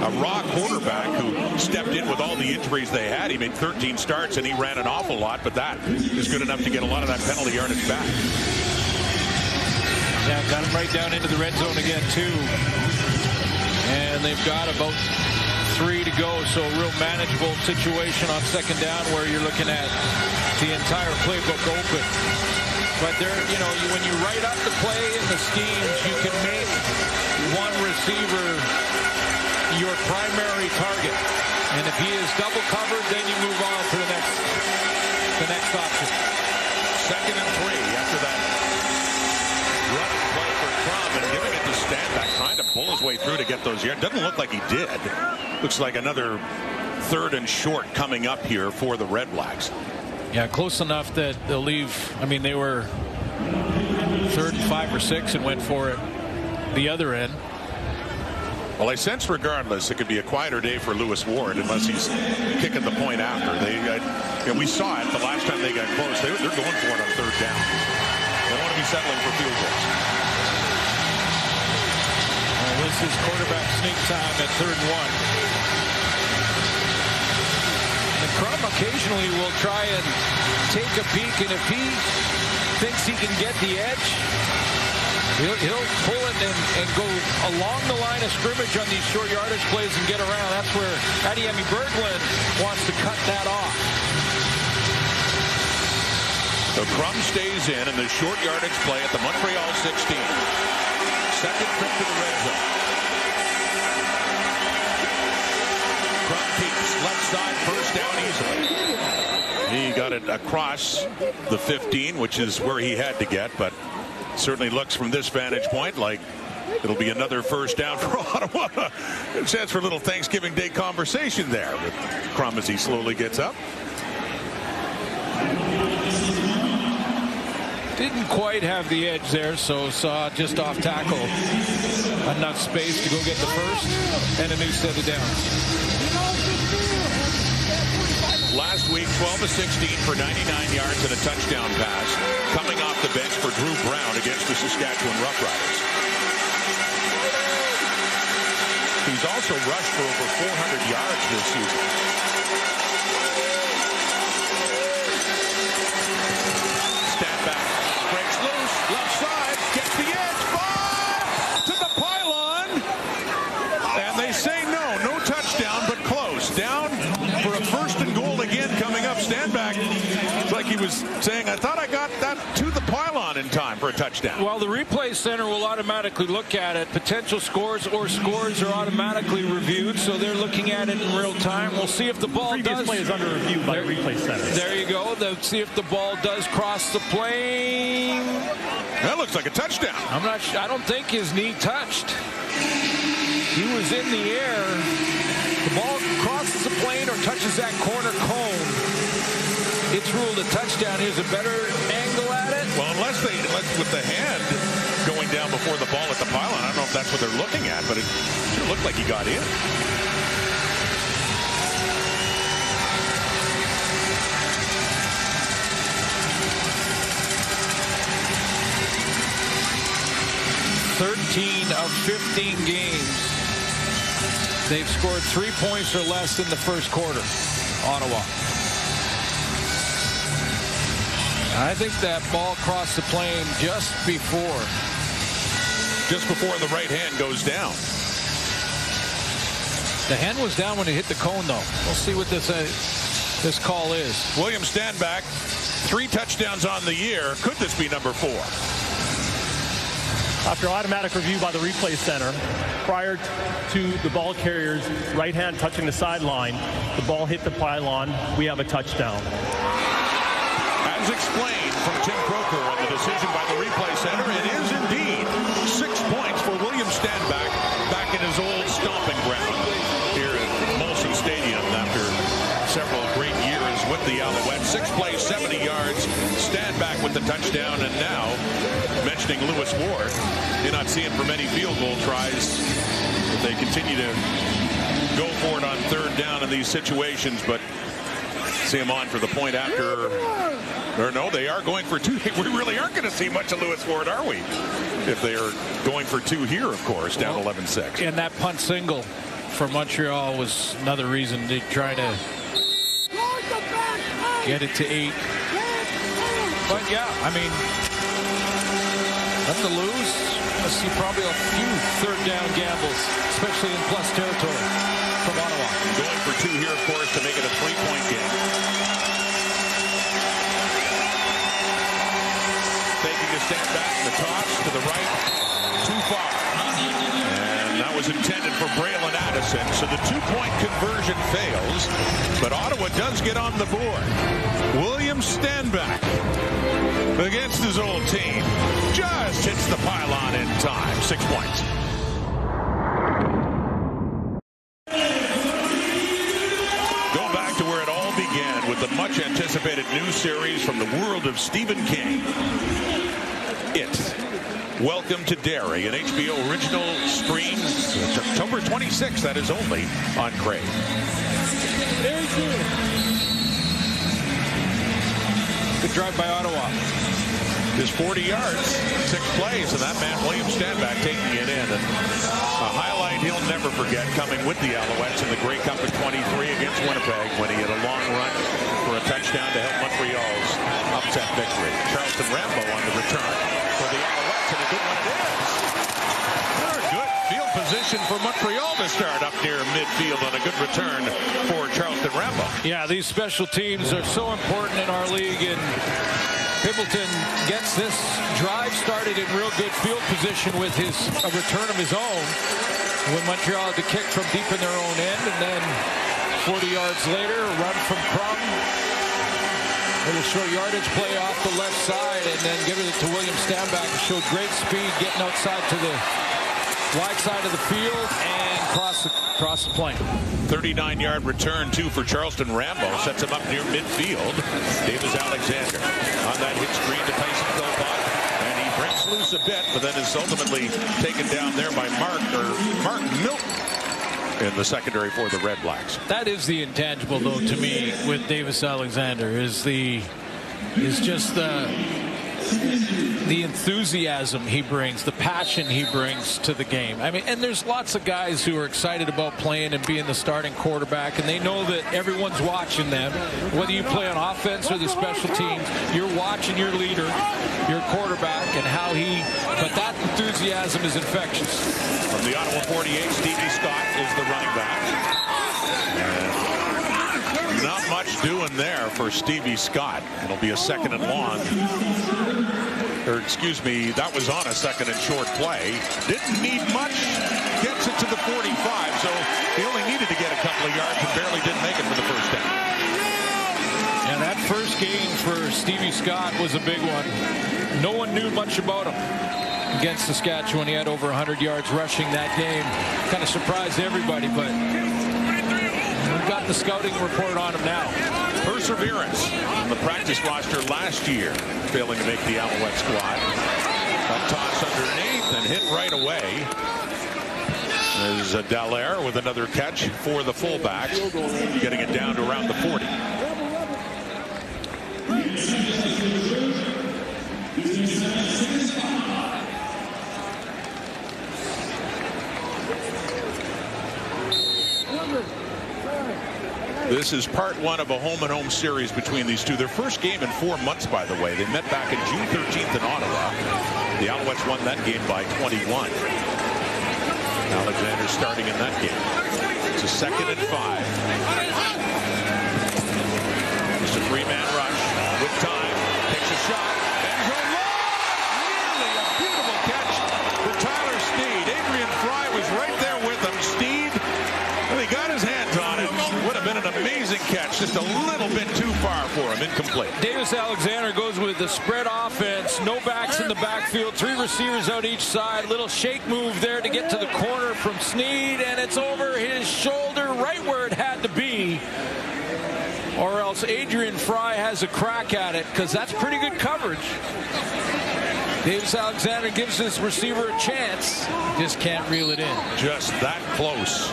E: a raw quarterback who stepped in with all the injuries they had. He made 13 starts and he ran an awful lot, but that is good enough to get a lot of that penalty yardage back.
F: Yeah, got him right down into the red zone again, too. And they've got about 3 to go, so a real manageable situation on second down where you're looking at the entire playbook open. But there, you know, when you write up the play and the schemes, you can make one receiver your primary target. And if he is double covered, then you move on to the next option.
E: 2nd and 3 after that run play for Crum and giving it to Stanback, trying to pull his way through to get those yards. Doesn't look like he did. Looks like another 3rd and short coming up here for the Redblacks.
F: Yeah, close enough that they'll leave. I mean, they were 3rd and 5 or 6 and went for it the other end.
E: Well, I sense regardless it could be a quieter day for Lewis Ward unless he's kicking the point after. We saw it the last time they got close. They're going for it on 3rd down. They don't want to be settling for field goals.
F: Well, this is quarterback sneak time at 3rd and 1. And Crum occasionally will try and take a peek, and if he thinks he can get the edge, he'll pull it and go along the line of scrimmage on these short yardage plays and get around. That's where Adiemi Berglund wants to cut that off.
E: So Crum stays in the short yardage play at the Montreal 16. Second trip to the red zone. Crum keeps left side, first down easily. He got it across the 15, which is where he had to get, but certainly looks from this vantage point like it'll be another first down for Ottawa. A chance for a little Thanksgiving Day conversation there with Crum as he slowly gets up.
F: Didn't quite have the edge there, so saw just off tackle enough space to go get the first and a new set of downs.
E: Last week, 12 of 16 for 99 yards and a touchdown pass, coming off the bench for Drew Brown against the Saskatchewan Roughriders. He's also rushed for over 400 yards this season. Stand back, breaks loose, left side, gets the edge, fire to the pylon, and they say no touchdown, but close. Down for a first and goal again coming up. Stand back. It's like he was saying, I thought I got that to the pylon in time for a touchdown.
F: Well, the replay center will automatically look at it. Potential scores or scores are automatically reviewed, so they're looking at it in real time. We'll see if the ball
G: Previous play is under review by the replay center.
F: There you go. They'll see if the ball does cross the plane.
E: That looks like a touchdown.
F: I don't think his knee touched. He was in the air. The ball crosses the plane or touches that corner cone. It's ruled a touchdown. Here's a better angle at it.
E: Well, unless with the hand going down before the ball at the pylon, I don't know if that's what they're looking at, but it sure looked like he got in.
F: Of 15 games, they've scored 3 points or less in the first quarter. Ottawa. I think that ball crossed the plane just before
E: the right hand goes down.
F: The hand was down when it hit the cone, though. We'll see what this call is.
E: William Stanback, 3 touchdowns on the year. Could this be number 4?
G: After automatic review by the replay center, prior to the ball carrier's right hand touching the sideline, the ball hit the pylon. We have a touchdown.
E: As explained from Tim Croker on the decision by the replay center, it is indeed 6 points for William Stanback back in his old stomping ground here at Molson Stadium after several great years with the Alouettes. 6 plays, 70 yards. Stanback with the touchdown, and now mentioning Lewis Ward, you're not seeing for many field goal tries. They continue to go for it on 3rd down in these situations, but see him on for the point after. Or no, they are going for 2. We really aren't going to see much of Lewis Ward, are we? If they are going for 2 here, of course, down 11-6.
F: And that punt single for Montreal was another reason to try to get it to 8. But yeah, I mean, to lose, I see probably a few 3rd down gambles, especially in plus territory from Ottawa.
E: Going for 2 here, of course, to make it a 3-point game. Taking a step back, the toss to the right, too far. And that was intended for Braylon Addison, so the 2-point conversion fails, but Ottawa does get on the board. William Stanback against his old team just hits the pylon in time. 6 points. Go back to where it all began with the much anticipated new series from the world of Stephen King. It. Welcome to Derry, an HBO original stream. It's October 26th, that is only on Crave.
F: Very good. Good drive by Ottawa.
E: Just 40 yards, 6 plays, and that man, William Stanback, taking it in. And a highlight he'll never forget coming with the Alouettes in the Grey Cup in 23 against Winnipeg when he had a long run for a touchdown to help Montreal's upset victory. Charleston Rambo on the return for the Alouettes, and a good one it is. Good field position for Montreal to start up near midfield on a good return for Charleston Rambo.
F: Yeah, these special teams are so important in our league, and Pimpleton gets this drive started in real good field position with a return of his own when Montreal had to kick from deep in their own end, and then 40 yards later, a run from Crum. Little short yardage play off the left side, and then giving it to William Stanback, who showed great speed getting outside to the wide side of the field and cross the plane.
E: 39-yard return, too, for Charleston Rambo. Sets him up near midfield. Davis Alexander on that hit screen to Tyson Philpott. And he breaks loose a bit, but then is ultimately taken down there by Mark Milton in the secondary for the Redblacks.
F: That is the intangible, though, to me, with Davis Alexander, is just the enthusiasm he brings, the passion he brings to the game. I mean, and there's lots of guys who are excited about playing and being the starting quarterback, and they know that everyone's watching them. Whether you play on offense or the special teams, you're watching your leader, your quarterback, and how but that enthusiasm is infectious.
E: From the Ottawa 48, Stevie Scott is the running back. Not much doing there for Stevie Scott. It'll be a second and long. Or excuse me, that was on a second and short play. Didn't need much. Gets it to the 45, so he only needed to get a couple of yards and barely didn't make it for the first down.
F: And that first game for Stevie Scott was a big one. No one knew much about him against Saskatchewan. He had over 100 yards rushing that game. Kind of surprised everybody, but we've got the scouting report on him now.
E: Perseverance on the practice roster last year, failing to make the Alouette squad. That toss underneath and hit right away. There's Dallaire with another catch for the fullbacks, getting it down to around the 40. This is part one of a home-and-home series between these two. Their first game in 4 months, by the way. They met back in June 13th in Ottawa. The Alouettes won that game by 21. Alexander starting in that game. It's a 2nd and 5. Just a 3-man rush with time. Takes a shot. And goes long! Nearly a beautiful catch for Tyler Sneed. Adrian Fry was right there with him. Sneed, well, he got his hands on it. Would have been an amazing catch. Just a little bit too far for him. Incomplete.
F: Davis Alexander goes with the spread offense. No backs in the backfield. 3 receivers out each side. Little shake move there to get to the corner from Sneed, and it's over his shoulder right where it had to be. Or else Adrian Fry has a crack at it, because that's pretty good coverage. Davis Alexander gives his receiver a chance. Just can't reel it in.
E: Just that close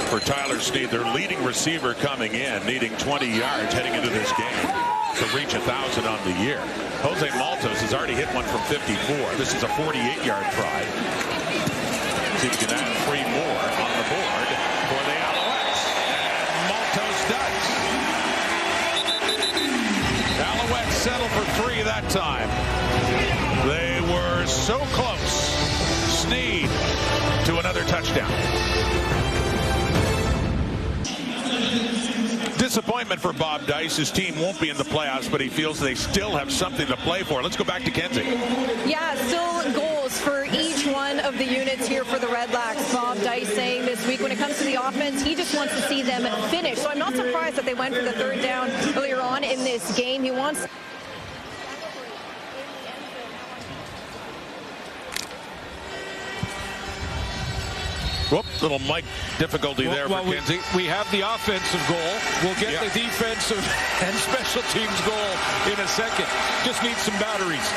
E: for Tyler Sneed, their leading receiver coming in, needing 20 yards heading into this game to reach 1,000 on the year. Jose Maltos has already hit one from 54. This is a 48-yard try. See if he can add 3 more on the board for the Alouettes. And Maltos does. Alouettes settle for 3 that time. They were so close. Sneed to another touchdown. Disappointment for Bob Dice. His team won't be in the playoffs, but he feels they still have something to play for. Let's go back to Kenzie.
I: Yeah, still goals for each one of the units here for the Redblacks. Bob Dice saying this week when it comes to the offense, he just wants to see them finish. So I'm not surprised that they went for the 3rd down earlier on in this game. He wants...
E: Whoop, little mic difficulty there for Kenzie.
F: We have the offensive goal. We'll get the defensive and special teams goal in a second. Just need some batteries.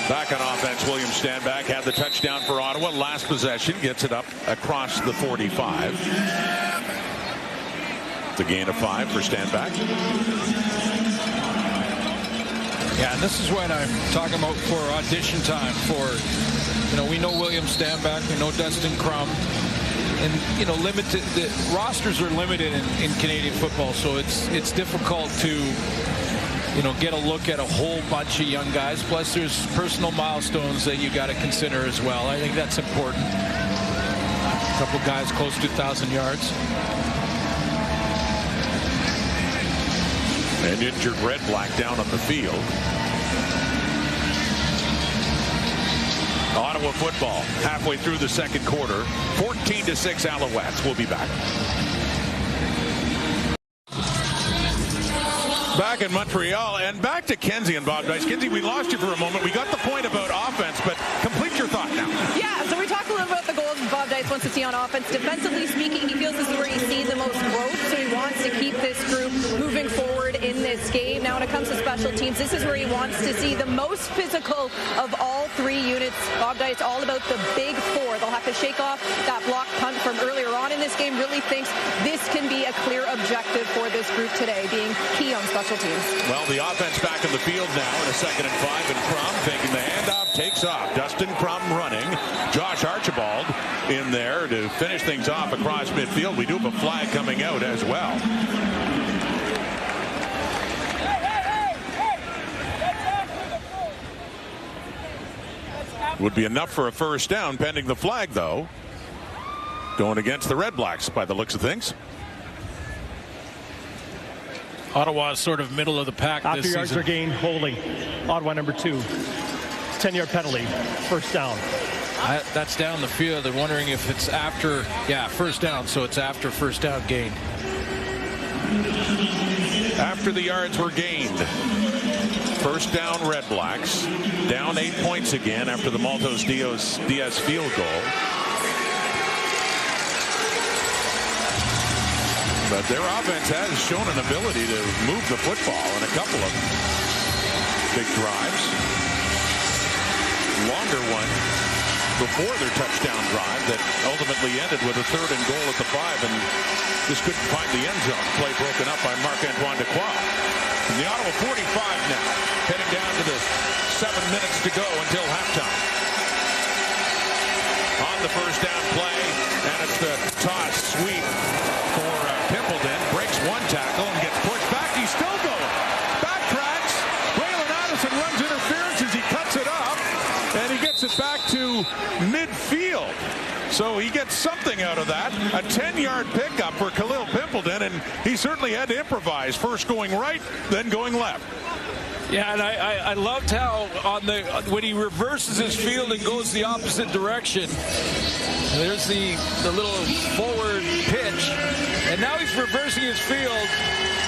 E: Back on offense, William Stanback had the touchdown for Ottawa. Last possession, gets it up across the 45. It's a gain of 5 for Stanback.
F: Yeah, and this is when I'm talking about for audition time for, we know William Stanback, we know Dustin Crum, and, limited, the rosters are limited in Canadian football, so it's difficult to, get a look at a whole bunch of young guys. Plus, there's personal milestones that you got to consider as well. I think that's important. A couple guys close to 1,000 yards.
E: An injured Redblack down on the field. Ottawa football halfway through the second quarter. 14-6 Alouettes. We'll be back. Back in Montreal and back to Kenzie and Bob Dice. Kenzie, we lost you for a moment. We got the point about offense, but complete your thought now.
I: Yeah, so we talked a little about the goals Bob Dice wants to see on offense. Defensively speaking, he feels this is where he sees the most growth, so he wants to keep this group moving forward in this game. Now, when it comes to special teams, this is where he wants to see the most physical of all three units. Bob Dice all about the big four. They'll have to shake off that block punt from earlier on in this game. Really thinks this can be a clear objective for this group today, being key on special teams.
E: Well, the offense back in the field now in a 2nd and 5, and Crum taking the handoff, takes off. Dustin Crum running. Josh Archibald in there to finish things off across midfield. We do have a flag coming out as well. Would be enough for a first down pending the flag, though. Going against the Redblacks by the looks of things.
F: Ottawa is sort of middle of the pack
G: after
F: this
G: yards
F: season.
G: are gained, holding. Ottawa number 2. 10-yard penalty. First down.
F: That's down the field. They're wondering if it's after, first down. So it's after first down gained.
E: After the yards were gained. First down Redblacks. Down 8 points again after the Maltos Diaz field goal. But their offense has shown an ability to move the football in a couple of big drives. Longer one before their touchdown drive that ultimately ended with a 3rd and goal at the 5, and just couldn't find the end zone. Play broken up by Marc-Antoine Dequoy. And the Ottawa 45 now, heading down to the 7 minutes to go until halftime. On the first down play, and it's the toss sweep for Pimpleton. Breaks one tackle and gets pushed back. He's still going. Backtracks. Braylon Addison runs interference as he cuts it off, and he gets it back to midfield. So he gets something out of that. A 10-yard pickup for Khalil Pimpleton, and he certainly had to improvise. First going right, then going left.
F: Yeah, and I loved how when he reverses his field and goes the opposite direction, there's the little forward pitch, and now he's reversing his field,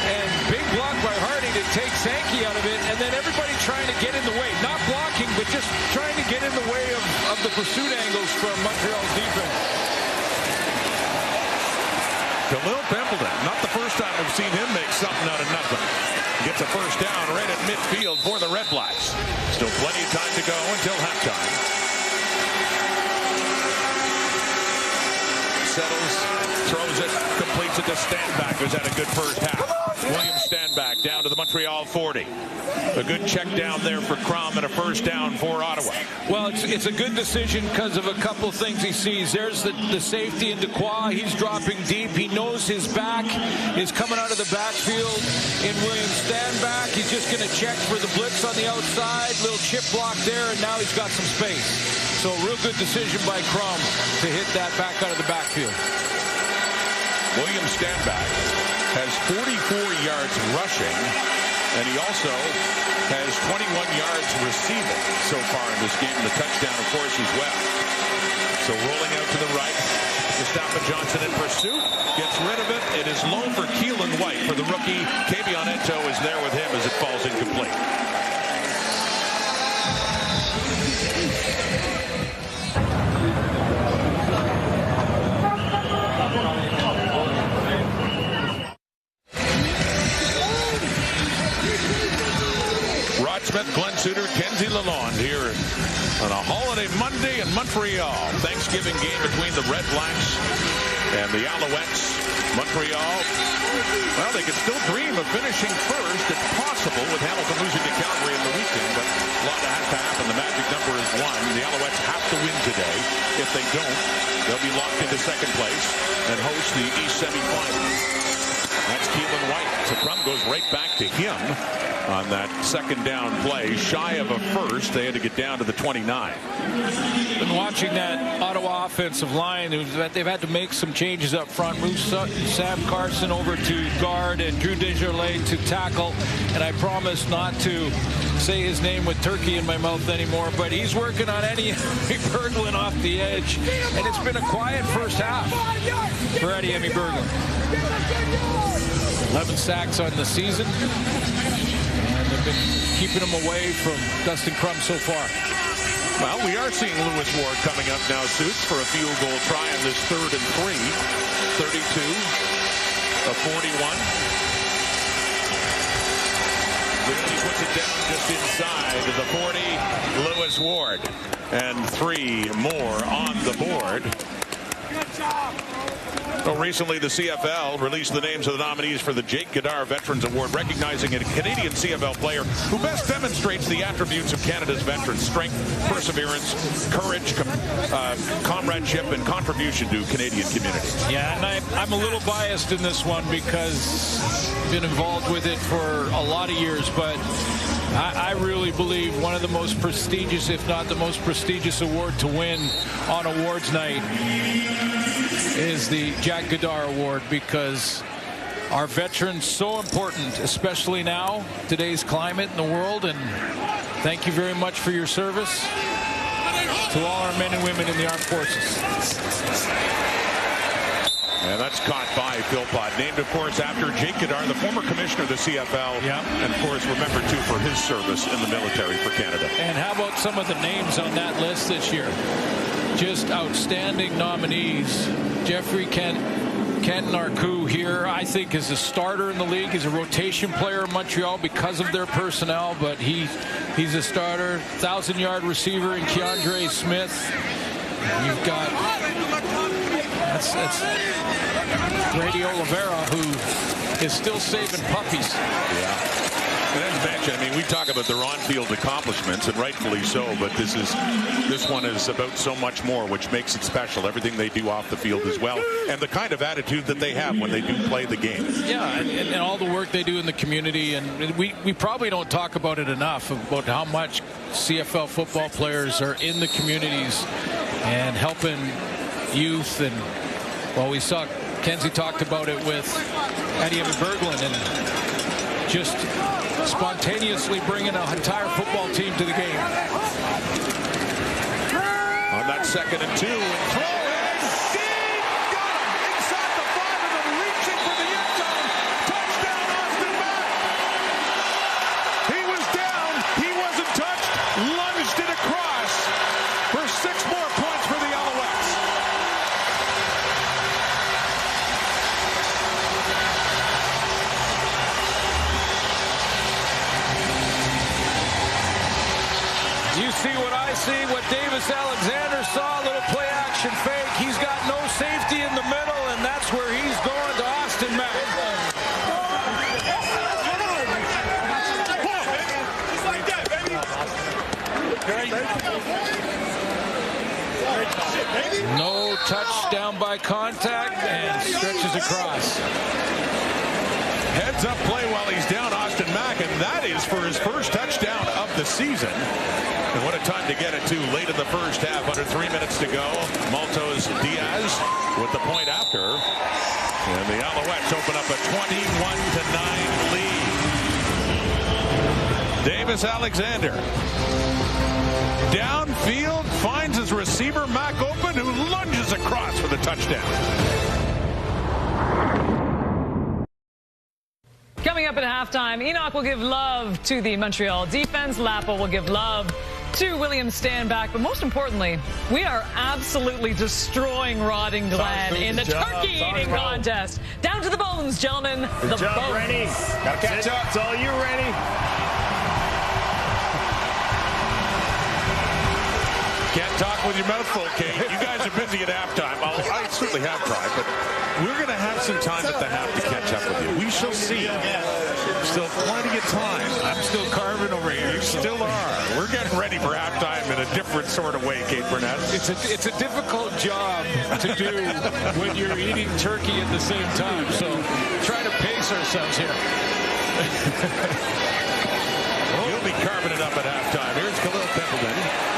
F: and big block by Hardy to take Sankey out of it, and then everybody trying to get in the way, not blocking, but just trying to get in the way of the pursuit angles from Montreal's defense.
E: Khalil Pimpleton, not the first time we've seen him make something out of nothing. Gets a first down right at midfield for the Redblacks. Still plenty of time to go until halftime. Settles, throws it, completes it to Stanback, who's had a good first half. William Stanback down to the Montreal 40. A good check down there for Crum and a first down for Ottawa.
F: Well, it's a good decision because of a couple things he sees. There's the safety in Dequoy. He's dropping deep. He knows his back is coming out of the backfield in William Stanback. He's just going to check for the blitz on the outside. Little chip block there, and now he's got some space. So a real good decision by Crum to hit that back out of the backfield.
E: William Stanback has 44 yards rushing, and he also has 21 yards receiving so far in this game. The touchdown, of course, as well. So rolling out to the right, Mustafa Johnson in pursuit, gets rid of it. It is low for Keelan White for the rookie. Kavion Ento is there with him as it falls incomplete. Smith, Glenn Suter, Ken Kenzie Lalonde here on a holiday Monday in Montreal. Thanksgiving game between the Redblacks and the Alouettes. Montreal, well, they could still dream of finishing first. It's possible with Hamilton losing to Calgary in the weekend, but a lot has to happen. The magic number is 1. The Alouettes have to win today. If they don't, they'll be locked into second place and host the East semifinal. That's Keelan White. So Crum goes right back to him on that second down play. Shy of a first, they had to get down to the 29.
F: Been watching that Ottawa offensive line. They've had to make some changes up front. Move Sam Carson over to guard and Drew Desjardins to tackle. And I promise not to say his name with turkey in my mouth anymore, but he's working on Eddie Berglund off the edge. And it's been a quiet first half for Eddie Berglund. 11 sacks on the season. And they've been keeping him away from Dustin Crum so far.
E: Well, we are seeing Lewis Ward coming up now, Suits, for a field goal try on this 3rd and 3. 32, a 41. He puts it down just inside the 40. Lewis Ward. And 3 more on the board. Well, recently, the CFL released the names of the nominees for the Jake Goddard Veterans Award, recognizing a Canadian CFL player who best demonstrates the attributes of Canada's veterans: strength, perseverance, courage, comradeship, and contribution to Canadian community.
F: Yeah, and I'm a little biased in this one because I've been involved with it for a lot of years, but I really believe one of the most prestigious, if not the most prestigious award to win on awards night is the Jack Goddard Award, because our veterans so important, especially now, today's climate in the world. And thank you very much for your service to all our men and women in the armed forces.
E: And that's caught by Philpott. Named, of course, after Jake Goddard, the former commissioner of the CFL.
F: Yeah.
E: And, of course, remembered, too, for his service in the military for Canada.
F: And how about some of the names on that list this year? Just outstanding nominees. Jeffrey Canton-Arcou here, I think, is a starter in the league. He's a rotation player in Montreal because of their personnel, but he's a starter. 1,000-yard receiver in Keandre Smith. You've got that's Grady Oliveira, who is still saving puppies.
E: Yeah. And as mentioned, I mean, we talk about their on-field accomplishments, and rightfully so, but this one is about so much more, which makes it special. Everything they do off the field as well, and the kind of attitude that they have when they do play the game.
F: Yeah, and all the work they do in the community, and we probably don't talk about it enough, about how much CFL football players are in the communities and helping youth. And, well, we saw Kenzie talked about it with Eddie Berglund, and just spontaneously bringing an entire football team to the game.
E: On that 2nd and 2, and throw it, deep, got him inside the 5, and then reaching for the end zone. Touchdown, Austin Mack. He was down, he wasn't touched, lunged it across for 6 more points for the Alouettes.
F: You see what I see, what Davis Alexander saw, a little play action fake. He's got no safety in the middle, and that's where he's going to Austin Mack. No touchdown by contact, and stretches across.
E: Heads up play while he's down, Austin Mack, and that is for his first touchdown of the season. And what a time to get it to late in the first half. Under 3 minutes to go. Maltos Diaz with the point after. And the Alouettes open up a 21-9 lead. Davis Alexander. Downfield, finds his receiver, Mack open, who lunges across for the touchdown.
A: Coming up at halftime, Enoch will give love to the Montreal defense. Lapo will give love to William Stanback. But most importantly, we are absolutely destroying Rotting Glen in the turkey-eating contest. Down to the bones, gentlemen.
C: Good job,
A: bones.
C: Rennie. Gotta catch up. It's all you, Rennie.
E: Can't talk with your mouth full, Kate. You guys are busy at halftime. I certainly have tried, but we're going to have some time at the half to catch up with you. We shall see. Still plenty of time.
F: I'm still carving over here.
E: You still are. We're getting ready for halftime in a different sort of way, Kate Burnett.
F: It's a difficult job to do when you're eating turkey at the same time. So try to pace ourselves here.
E: You'll be carving it up at halftime. Here's Khalil Templeton.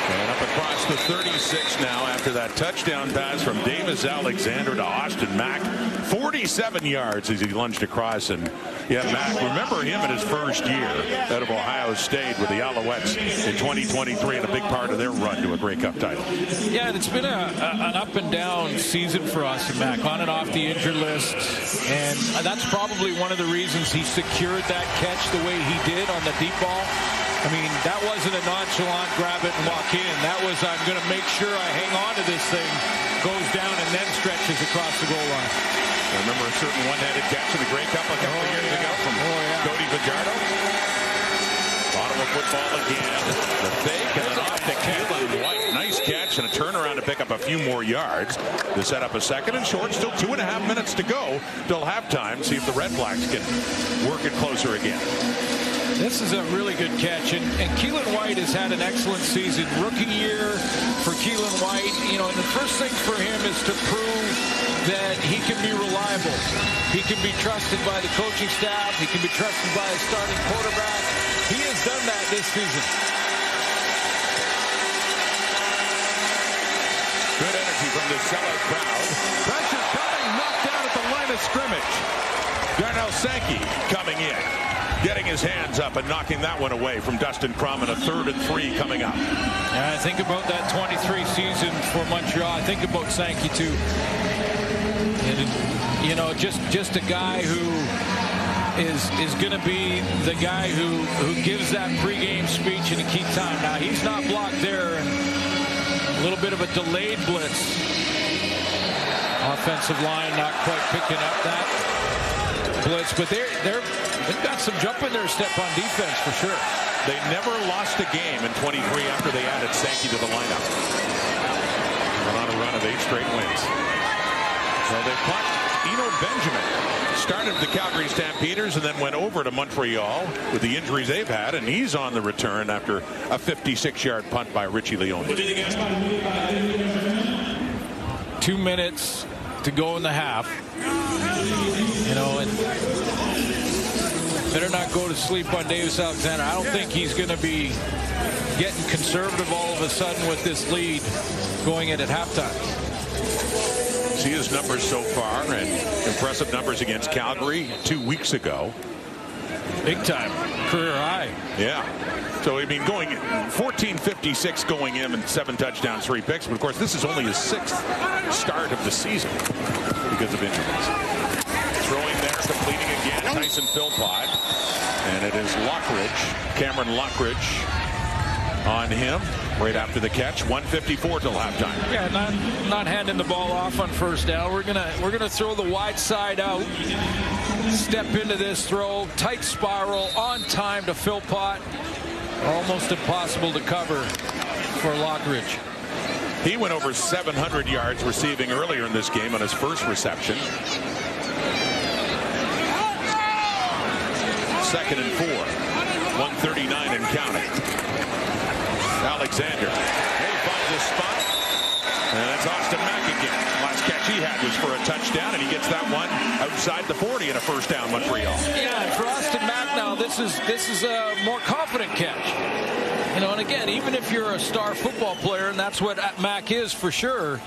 E: And up across the 36 now after that touchdown pass from Davis Alexander to Austin Mack. 47 yards as he lunged across. And yeah, Mack, remember him in his first year out of Ohio State with the Alouettes in 2023 and a big part of their run to a Grey Cup title.
F: Yeah, it's been an up and down season for Austin Mack, on and off the injured list. And that's probably one of the reasons he secured that catch the way he did on the deep ball. I mean, that wasn't a nonchalant grab it and walk in. That was, I'm going to make sure I hang on to this thing, goes down and then stretches across the goal line.
E: I remember a certain one-handed catch in the Grey Cup a couple of years ago from Cody Fajardo. Ottawa football again. The fake and then off to Keelan White. Nice catch and a turnaround to pick up a few more yards to set up a second and short. Still 2.5 minutes to go till halftime. See if the Redblacks can work it closer again.
F: This is a really good catch, and Keelan White has had an excellent season. Rookie year for Keelan White, you know, and the first thing for him is to prove that he can be reliable. He can be trusted by the coaching staff. He can be trusted by a starting quarterback. He has done that this season.
E: Good energy from the sellout crowd. Pressure coming, knocked down at the line of scrimmage. Darnell Sankey coming in, getting his hands up and knocking that one away from Dustin Crum, and a 3rd and 3 coming up.
F: I think about that 23 season for Montreal. I think about Sankey too. And, you know, just a guy who is going to be the guy who gives that pregame speech in a key time. Now he's not blocked there, and a little bit of a delayed blitz. Offensive line not quite picking up that blitz, but they've got some jump in their step on defense for sure.
E: They never lost a game in 23 after they added Sankey to the lineup. Went on a run of 8 straight wins. So they punt. Eno Benjamin started the Calgary Stampeders and then went over to Montreal with the injuries they've had, and he's on the return after a 56-yard punt by Richie Leone.
F: 2 minutes to go in the half. You know, and better not go to sleep on Davis Alexander. I don't think he's going to be getting conservative all of a sudden with this lead going in at halftime.
E: See his numbers so far, and impressive numbers against Calgary 2 weeks ago.
F: Big time, career high.
E: Yeah. So, I mean, going 14-56 going in and 7 touchdowns, 3 picks. But, of course, this is only his 6th start of the season because of injuries. Throwing there, completing again, Tyson Philpott. And it is Lockridge, Cameron Lockridge on him right after the catch. 1:54 till halftime.
F: Yeah, not handing the ball off on first down. We're gonna throw the wide side out. Step into this throw, tight spiral, on time to Philpott. Almost impossible to cover for Lockridge.
E: He went over 700 yards receiving earlier in this game on his first reception. 2nd and 4. 139 and counting. Alexander. He finds his spot. And it's Austin Mack again. Last catch he had was for a touchdown, and he gets that one outside the 40 and a first down, Montreal.
F: Yeah, and for Austin Mack now, this is a more confident catch. You know, and again, even if you're a star football player, and that's what Mack is for sure,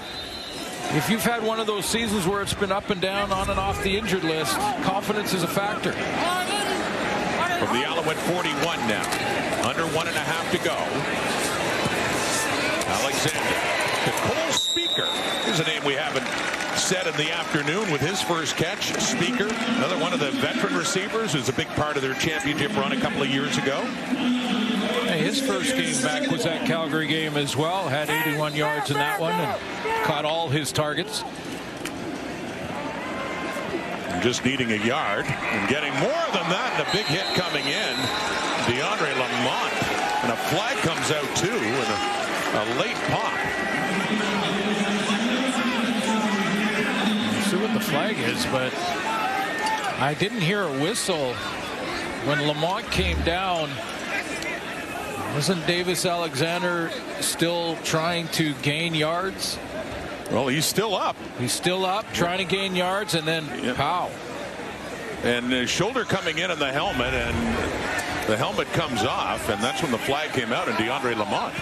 F: if you've had one of those seasons where it's been up and down, on and off the injured list, confidence is a factor.
E: From the Alouette 41 now. Under 1.5 to go. Alexander. Cole Speaker is a name we haven't said in the afternoon with his first catch. Speaker, another one of the veteran receivers, who's a big part of their championship run a couple of years ago.
F: Hey, his first game back was that Calgary game as well. Had 81 yards in that one and caught all his targets.
E: Just needing a yard and getting more than that, and a big hit coming in. DeAndre Lamont, and a flag comes out too, and a A late pop.
F: See what the flag is, but I didn't hear a whistle when Lamont came down. Wasn't Davis Alexander still trying to gain yards?
E: Well, he's still up.
F: He's still up, trying to gain yards, and then pow.
E: And his shoulder coming in on the helmet, and the helmet comes off, and that's when the flag came out, and DeAndre Lamont.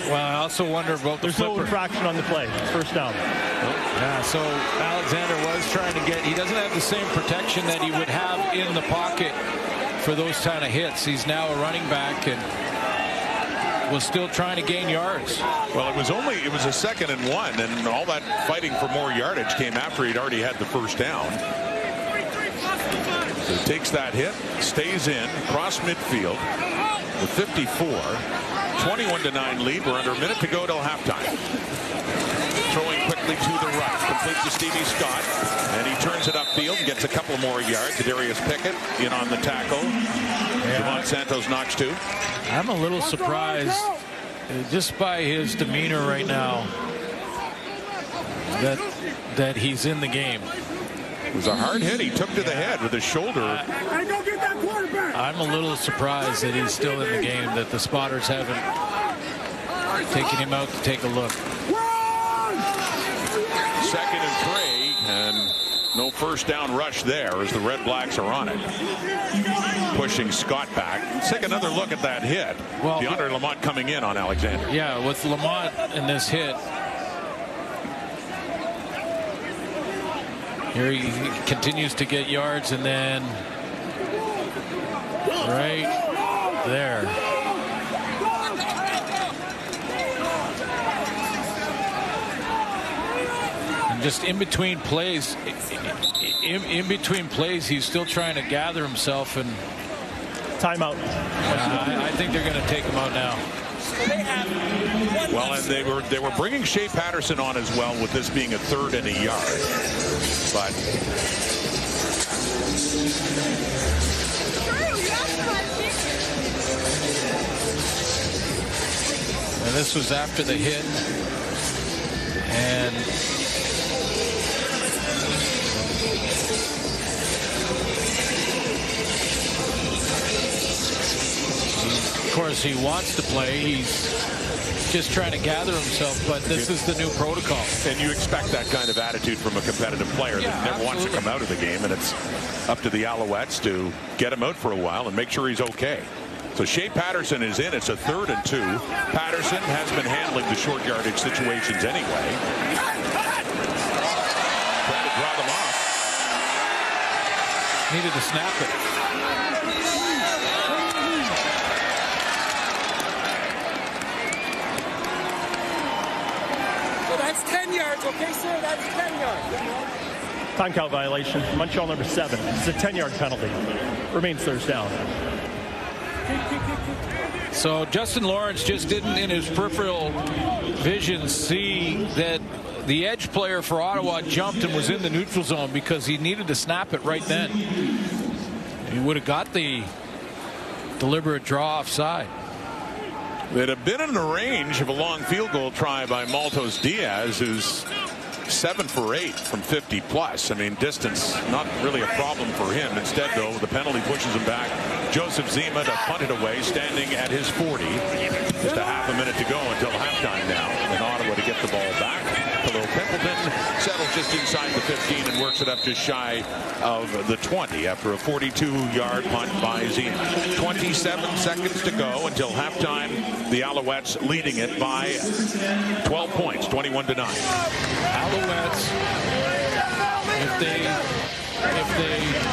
F: Well, I also wonder about
G: There's no infraction on the play. First down.
F: Yeah, so Alexander was trying to get, he doesn't have the same protection that he would have in the pocket for those kind of hits. He's now a running back and was still trying to gain yards.
E: Well, it was a 2nd and 1, and all that fighting for more yardage came after he'd already had the first down. So he takes that hit, stays in, cross midfield, the 54, 21-9 lead. We're under a minute to go till halftime. Throwing quickly to the right, complete to Stevie Scott, and he turns it upfield and gets a couple more yards. Darius Pickett in on the tackle. Javon Santos knocks 2.
F: I'm a little surprised just by his demeanor right now that he's in the game.
E: It was a hard hit he took to the head with his shoulder.
F: I'm a little surprised that he's still in the game, that the spotters haven't taken him out to take a look.
E: 2nd and 3, and no first down rush there as the Redblacks are on it. Pushing Scott back. Let's take another look at that hit.
F: Well,
E: DeAndre Lamont coming in on Alexander.
F: Yeah, with Lamont in this hit, here he continues to get yards, and then right there. And just in between plays, he's still trying to gather himself. And
G: timeout.
F: I think they're going to take him out now.
E: Well, and they were bringing Shea Patterson on as well, with this being a 3rd and a yard. But
F: and this was after the hit, and of course he wants to play. He's just trying to gather himself, but this is the new protocol.
E: And you expect that kind of attitude from a competitive player that never wants to come out of the game, and it's up to the Alouettes to get him out for a while and make sure he's okay. So Shea Patterson is in. It's a 3rd and 2. Patterson has been handling the short yardage situations anyway. Trying to draw them off.
F: Needed to snap it.
J: That's 10 yards, okay, sir? That's 10 yards.
G: Time count violation. Montreal number 7. It's a 10-yard penalty. Remains third down.
F: So Justin Lawrence just didn't, in his peripheral vision, see that the edge player for Ottawa jumped and was in the neutral zone because he needed to snap it right then. He would have got the deliberate draw offside.
E: They'd have been in the range of a long field goal try by Maltos Diaz, who's 7 for 8 from 50 plus. I mean, distance not really a problem for him. Instead, though, the penalty pushes him back. Joseph Zima to punt it away, standing at his 40. Just a half a minute to go until halftime now. And Ottawa to get the ball back. Hello, Pimpleton settles just inside the 15 and works it up just shy of the 20 after a 42-yard punt by Zima. 27 seconds to go until halftime. The Alouettes leading it by 12 points, 21-9.
F: Alouettes, if they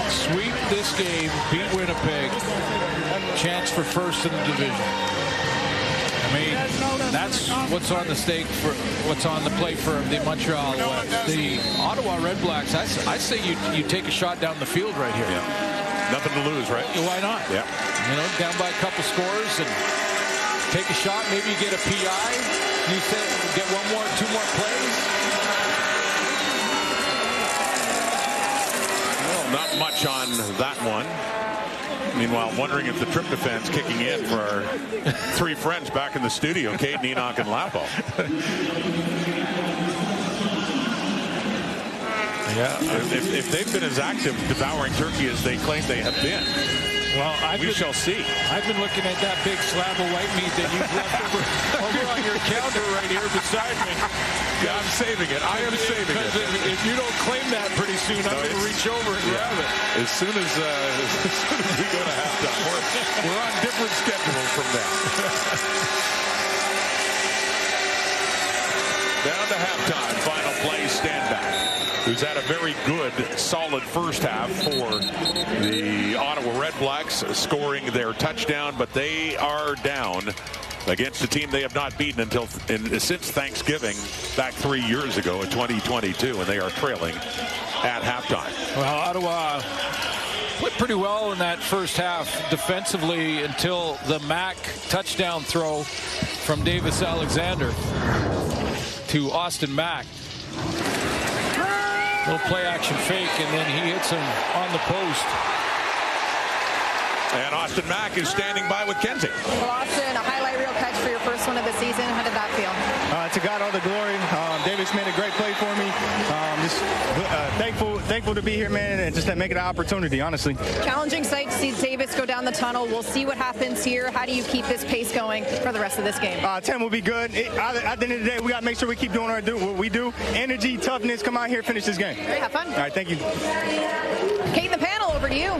F: sweep this game, beat Winnipeg, chance for first in the division. I mean, that's what's on the stake for what's on the plate for the Montreal Alouettes. The Ottawa Redblacks, I say you take a shot down the field right here.
E: Yeah. Nothing to lose, right?
F: Why not?
E: Yeah.
F: You know, down by a couple scores and take a shot. Maybe you get a PI. You get 2 more plays.
E: Well, not much on that one. Meanwhile, wondering if the tryptophan's kicking in for our three friends back in the studio, Caden, Enoch, and Lapo. Yeah, if they've been as active devouring turkey as they claim they have been, well, we shall see.
F: I've been looking at that big slab of white meat that you've left over on your counter right here beside me.
E: Yeah, I'm saving it. I am saving it.
F: If you don't claim that pretty soon, I'm going to reach over and grab it.
E: As soon as we go to halftime, we're on different schedules from that. Down to halftime, final play, stand back. Who's had a very good, solid first half for the Ottawa Redblacks, scoring their touchdown, but they are down against a team they have not beaten since Thanksgiving back 3 years ago in 2022, and they are trailing at halftime.
F: Well, Ottawa played pretty well in that first half defensively until the Mack touchdown throw from Davis Alexander to Austin Mack. Little play action fake, and then he hits him on the post.
E: And Austin Mack is standing by with Kenzie.
I: Well, Austin, a highlight reel catch for your first one of the season. How did that feel?
K: To God all the glory. Davis made a great play for me. Just thankful to be here, man, and just to make it an opportunity, honestly.
I: Challenging sight to see Davis go down the tunnel. We'll see what happens here. How do you keep this pace going for the rest of this game?
K: 10 will be good. At the end of the day, we got to make sure we keep doing what we do. Energy, toughness, come out here, finish this game.
I: All right, have fun.
K: All right, thank you.
I: Kate, the panel, over to you.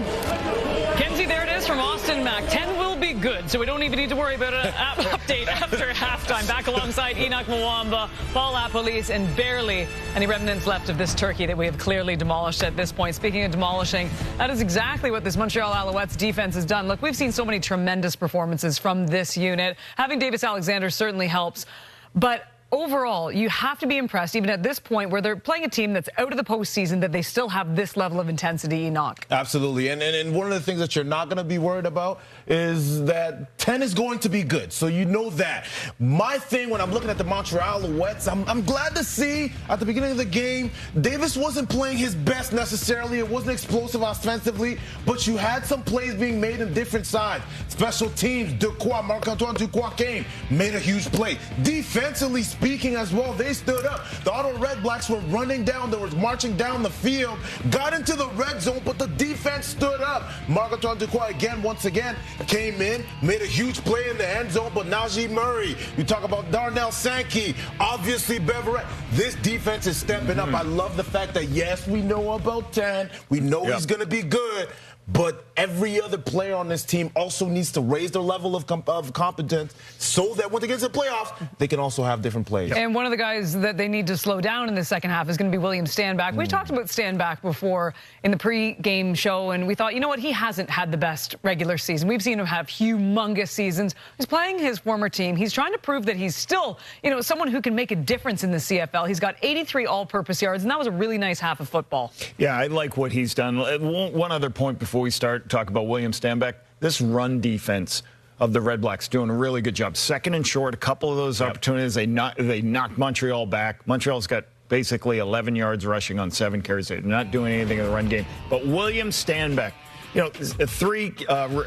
A: Kenzie, there it is from Austin Mack. 10 will be good, so we don't even need to worry about an update after halftime. Back alongside Enoch Mwamba, Paul Apolice, and barely any remnants left of this turkey that we have clearly demolished at this point. Speaking of demolishing, that is exactly what this Montreal Alouettes defense has done. Look, we've seen so many tremendous performances from this unit. Having Davis Alexander certainly helps, but overall, you have to be impressed, even at this point where they're playing a team that's out of the postseason, that they still have this level of intensity, Enoch.
B: Absolutely. And one of the things that you're not going to be worried about is that 10 is going to be good. So you know that. My thing when I'm looking at the Montreal Alouettes, I'm glad to see at the beginning of the game, Davis wasn't playing his best necessarily. It wasn't explosive offensively, but you had some plays being made in different sides. Special teams, Marc-Antoine Duquois came, made a huge play. Defensively speaking as well, they stood up. The Ottawa Redblacks were running down, they were marching down the field, got into the red zone, but the defense stood up. Marc-Antoine Duquois once again came in, made a huge play in the end zone, but Najee Murray, you talk about Darnell Sankey, obviously Beverett. This defense is stepping up. I love the fact that, yes, we know about 10. We know he's going to be good. But every other player on this team also needs to raise their level of competence so that when they get to the playoffs, they can also have different plays.
A: And one of the guys that they need to slow down in the second half is going to be William Stanback. We talked about Stanback before in the pre-game show, and we thought, you know what, he hasn't had the best regular season. We've seen him have humongous seasons. He's playing his former team. He's trying to prove that he's still, someone who can make a difference in the CFL. He's got 83 all-purpose yards, and that was a really nice half of football.
C: Yeah, I like what he's done. One other point before we start talk about William Stanback. This run defense of the Redblacks doing a really good job. Second and short, a couple of those opportunities, they knocked Montreal back. Montreal's got basically 11 yards rushing on 7 carries. They're not doing anything in the run game. But William Stanback, 3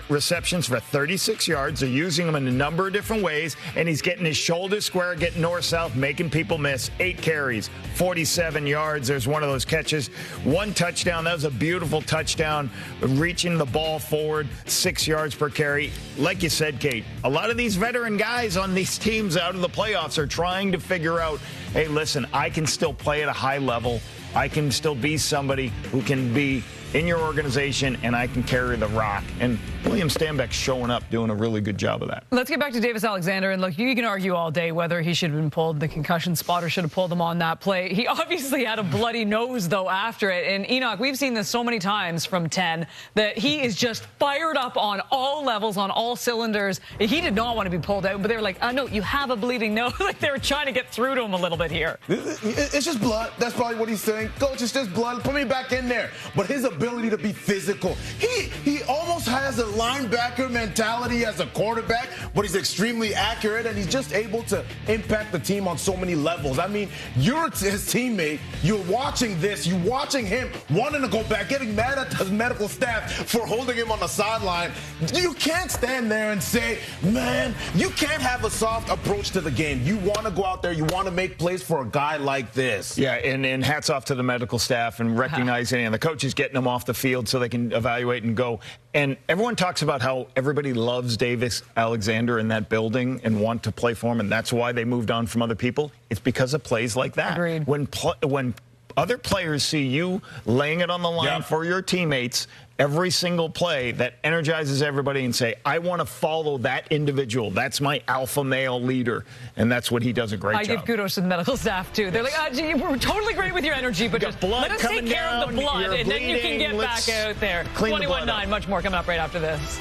C: receptions for 36 yards. They're using him in a number of different ways, and he's getting his shoulders square, getting north-south, making people miss. 8 carries, 47 yards. There's one of those catches. 1 touchdown. That was a beautiful touchdown, reaching the ball forward, 6 yards per carry. Like you said, Kate, a lot of these veteran guys on these teams out of the playoffs are trying to figure out, hey, listen, I can still play at a high level. I can still be somebody who can be in your organization, and I can carry the rock. And William Stanback's showing up, doing a really good job of that.
A: Let's get back to Davis Alexander. And look, you can argue all day whether he should have been pulled. The concussion spotter should have pulled him on that play. He obviously had a bloody nose, though, after it. And Enoch, we've seen this so many times from 10 that he is just fired up on all levels, on all cylinders. He did not want to be pulled out, but they were like, oh, no, you have a bleeding nose. Like they were trying to get through to him a little bit here.
B: It's just blood. That's probably what he's saying. Coach, it's just blood. Put me back in there. But his ability ability to be physical. He almost has a linebacker mentality as a quarterback, but he's extremely accurate, and he's just able to impact the team on so many levels. I mean, you're his teammate. You're watching this. You're watching him wanting to go back, getting mad at the medical staff for holding him on the sideline. You can't stand there and say, man, you can't have a soft approach to the game. You want to go out there. You want to make plays for a guy like this.
C: Yeah, and hats off to the medical staff and recognizing and the coaches getting them off the field so they can evaluate and go. And everyone talks about how everybody loves Davis Alexander in that building and want to play for him, and that's why they moved on from other people. It's because of plays like that.
A: Agreed.
C: When other players see you laying it on the line for your teammates every single play, that energizes everybody and say, I want to follow that individual. That's my alpha male leader. And that's what he does a great job.
A: I give kudos to the medical staff, too. They're like, gee, we're totally great with your energy, but just let us take care of the blood, and then you can get back out there. 21-9, much more coming up right after this.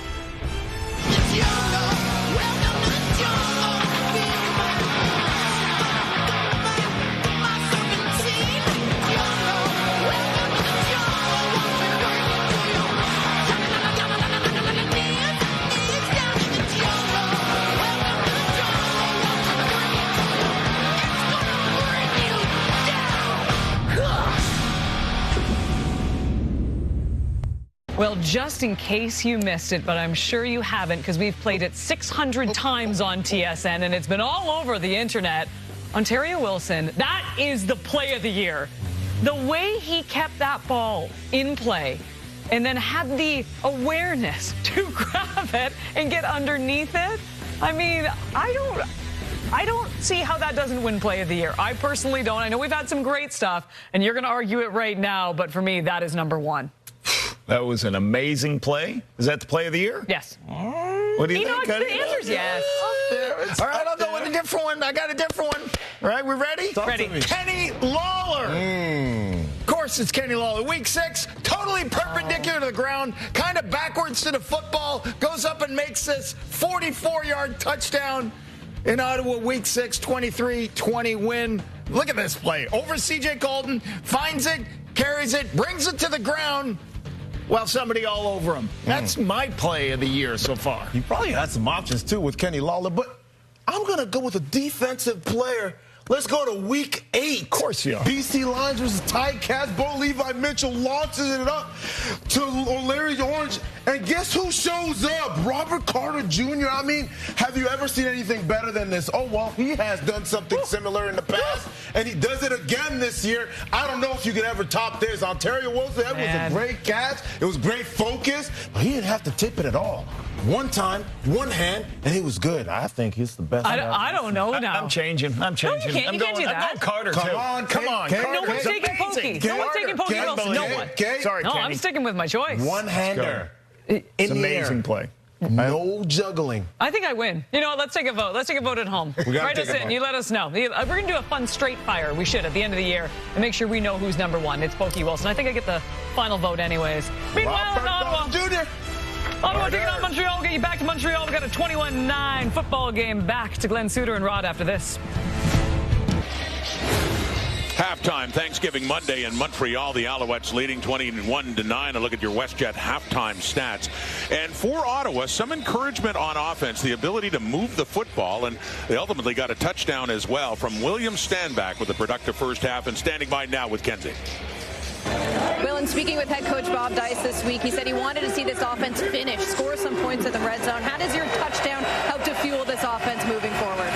A: Well, just in case you missed it, but I'm sure you haven't because we've played it 600 times on TSN, and it's been all over the internet. Ontario Wilson, that is the play of the year. The way he kept that ball in play and then had the awareness to grab it and get underneath it. I mean, I don't see how that doesn't win play of the year. I personally don't. I know we've had some great stuff, and you're going to argue it right now, but for me, that is number one.
C: That was an amazing play. Is that the play of the year?
A: Yes.
C: What do you think?
A: The answer's yes.
C: All right, I'll go with a different one. I got a different one. All right, we ready?
A: Ready.
C: Kenny Lawler. Of course, it's Kenny Lawler. Week 6, totally perpendicular to the ground, kind of backwards to the football, goes up and makes this 44-yard touchdown in Ottawa. Week 6, 23-20 win. Look at this play. Over C.J. Colton, finds it, carries it, brings it to the ground, while somebody all over him. That's my play of the year so far.
B: You probably had some options, too, with Kenny Lawler, but I'm going to go with a defensive player. Let's go to week 8.
C: Of course you are.
B: BC Lions versus Ticats. Bo Levi Mitchell launches it up to Larry Orange. And guess who shows up? Robert Carter Jr. I mean, have you ever seen anything better than this? Oh, well, he has done something similar in the past, and he does it again this year. I don't know if you could ever top this. Ontario Wilson, that was a great catch. It was great focus, but he didn't have to tip it at all. One time, one hand, and he was good. I think he's the best.
A: I don't know now.
C: I'm changing.
A: No, you can't. You can't do that.
C: I'm going Carter, too. Come on.
A: No one's taking Pokey. No one's taking Pokey Wilson. No one.
C: Sorry,
A: no,
C: Kenny.
A: I'm sticking with my choice.
B: One-hander.
C: It's amazing play.
B: No juggling.
A: I think I win. You know what? Let's take a vote. Let's take a vote at home. Write us in. You let us know. We're going to do a fun straight fire. We should at the end of the year and make sure we know who's number one. It's Pokey Wilson. I think I get the final vote anyways. Meanwhile, in Ottawa.
B: Jr.
A: Ottawa taking on Montreal. We'll get you back to Montreal. We've got a 21-9 football game. Back to Glenn Suter and Rod after this.
E: Halftime Thanksgiving Monday in Montreal. The Alouettes leading 21-9. A look at your WestJet halftime stats. And for Ottawa, some encouragement on offense, the ability to move the football, and they ultimately got a touchdown as well from William Stanback with a productive first half. And standing by now with Kenzie.
I: Will, and speaking with head coach Bob Dice this week, he said he wanted to see this offense finish, score some points in the red zone. How does your touchdown help to fuel this offense moving forward?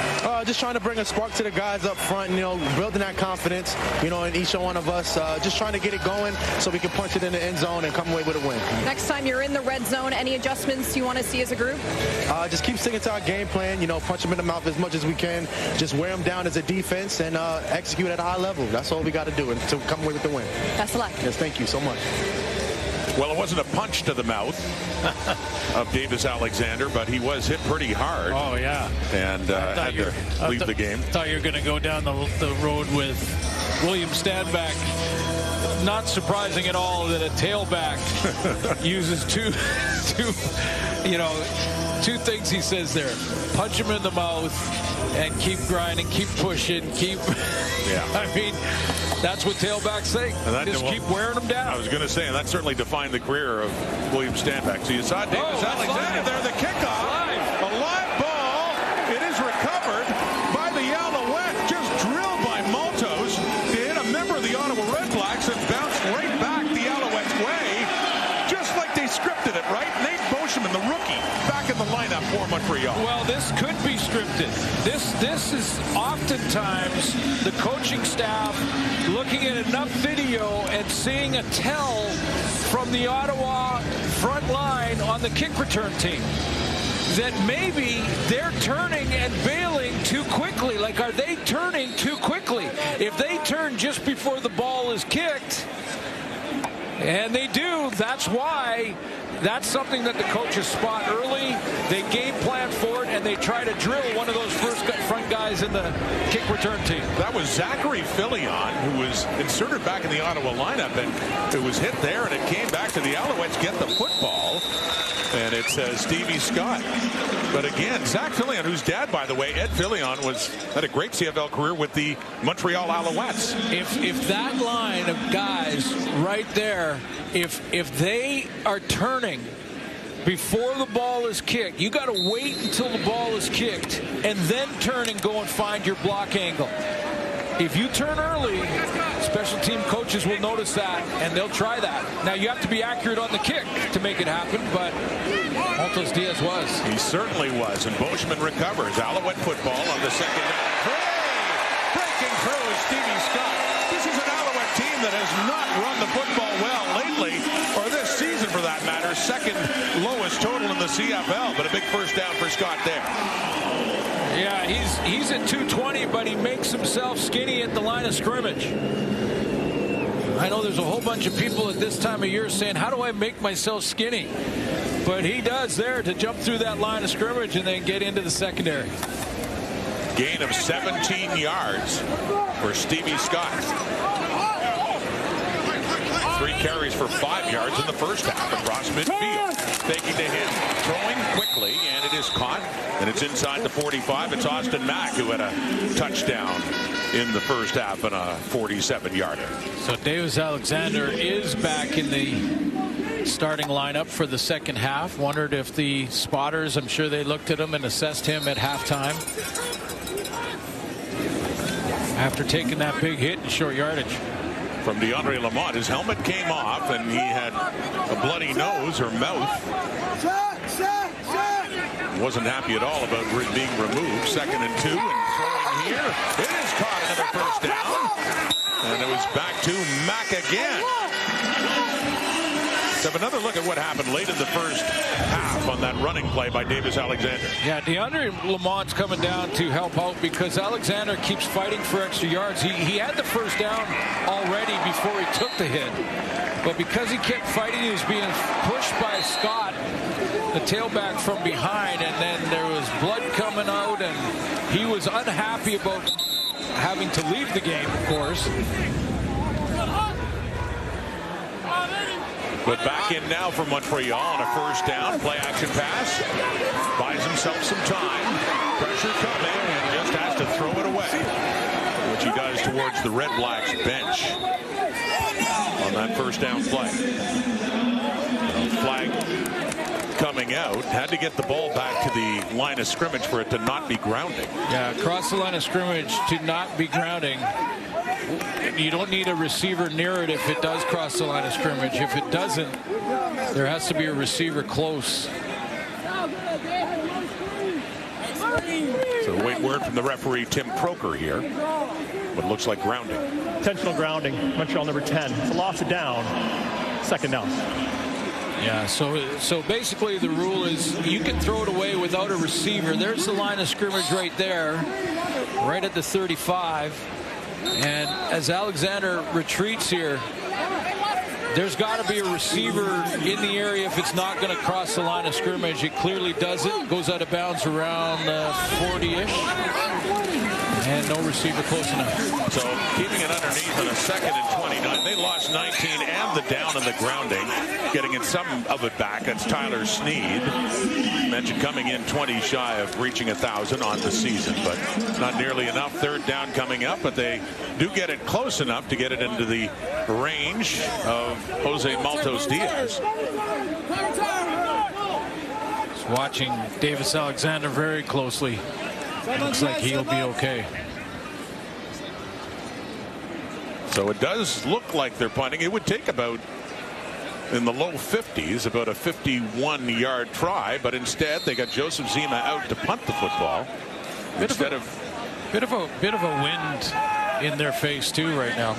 K: Just trying to bring a spark to the guys up front, building that confidence, in each one of us. Just trying to get it going so we can punch it in the end zone and come away with a win.
I: Next time you're in the red zone, any adjustments you want to see as a group?
K: Just keep sticking to our game plan, punch them in the mouth as much as we can, just wear them down as a defense and execute at a high level. That's all we got to do to come away with the win.
I: Best of luck.
K: Yes, thank you so much.
E: Well, it wasn't a punch to the mouth of Davis Alexander, but he was hit pretty hard.
F: Oh, yeah.
E: And had to leave the game.
F: I thought you were going to go down the road with William Stanback. Not surprising at all that a tailback uses two things he says there. Punch him in the mouth and keep grinding, keep pushing, keep...
E: Yeah.
F: I mean... That's what tailbacks think. Just keep wearing them down.
E: I was going to say, and that certainly defined the career of William Stanback. So you saw Davis Alexander there, the kickoff. A live ball. It is recovered by the Alouettes. Just drilled by Maltos to hit a member of the Ottawa Redblacks and bounced right back the Alouettes' way. Just like they scripted it, right? Nate Boschman, the rookie, back in the lineup for Montreal.
F: Well, this could be scripted. This is oftentimes the coaching staff looking at enough video and seeing a tell from the Ottawa front line on the kick return team that maybe they're turning and bailing too quickly. Like, are they turning too quickly? If they turn just before the ball is kicked, and they do, that's why. That's something that the coaches spot early. They game plan for it, and they try to drill one of those first front guys in the kick return team.
E: That was Zachary Fillion, who was inserted back in the Ottawa lineup, and it was hit there, and it came back to the Alouettes get the football. And it's Stevie Scott. But again, Zach Fillion, whose dad, by the way, Ed Fillion, had a great CFL career with the Montreal Alouettes.
F: If that line of guys right there, if they are turning before the ball is kicked, you got to wait until the ball is kicked and then turn and go and find your block angle. If you turn early, special team coaches will notice that, and they'll try that. Now, you have to be accurate on the kick to make it happen, but Maltos Diaz was.
E: He certainly was, and Boschman recovers. Alouette football on the second down. Breaking through is Stevie Scott. This is an Alouette team that has not run the football well lately, or this season for that matter. Second lowest total in the CFL, but a big first down for Scott there.
F: Yeah, he's at 220, but he makes himself skinny at the line of scrimmage. I know there's a whole bunch of people at this time of year saying, how do I make myself skinny? But he does there to jump through that line of scrimmage and then get into the secondary.
E: Gain of 17 yards for Stevie Scott. 3 carries for 5 yards in the first half across midfield. Taking the hit, throwing quickly, and it is caught, and it's inside the 45. It's Austin Mack who had a touchdown in the first half and a 47-yarder.
F: So Davis Alexander is back in the starting lineup for the second half. Wondered if the spotters, I'm sure they looked at him and assessed him at halftime after taking that big hit in short yardage.
E: From DeAndre Lamont, his helmet came off and he had a bloody nose or mouth. Wasn't happy at all about being removed. 2nd and 2 and throwing here. It is caught, another first down. And it was back to Mack again. Let's have another look at what happened late in the first half on that running play by Davis Alexander.
F: Yeah, DeAndre Lamont's coming down to help out because Alexander keeps fighting for extra yards. He had the first down already before he took the hit. But because he kept fighting, he was being pushed by Scott, the tailback from behind, and then there was blood coming out, and he was unhappy about having to leave the game, of course.
E: But back in now for Montreal on a first down. Play action pass. Buys himself some time. Pressure coming and just has to throw it away. Which he does towards the Redblacks bench on that first down play. Flag coming out. Had to get the ball back to the line of scrimmage for it to not be grounding.
F: Yeah, across the line of scrimmage to not be grounding. You don't need a receiver near it if it does cross the line of scrimmage. If it doesn't, there has to be a receiver close.
E: So wait word from the referee, Tim Croker, here. What looks like grounding.
G: Intentional grounding. Montreal number 10. It's a loss of down. 2nd down.
F: Yeah, so basically the rule is you can throw it away without a receiver. There's the line of scrimmage right there, right at the 35. And as Alexander retreats here, there's got to be a receiver in the area if it's not going to cross the line of scrimmage. It clearly doesn't. Goes out of bounds around 40-ish. And no receiver close enough.
E: So keeping it underneath on a 2nd and 29. They lost 19 and the down and the grounding. Getting in some of it back. That's Tyler Sneed. Mentioned coming in 20 shy of reaching 1,000 on the season, but not nearly enough. 3rd down coming up, but they do get it close enough to get it into the range of Jose Maltos Diaz.
F: Just watching Davis Alexander very closely. Looks like he'll be okay.
E: So it does look like they're punting. It would take about in the low 50s, about a 51-yard try, but instead they got Joseph Zima out to punt the football. Bit of a wind in their face too right now.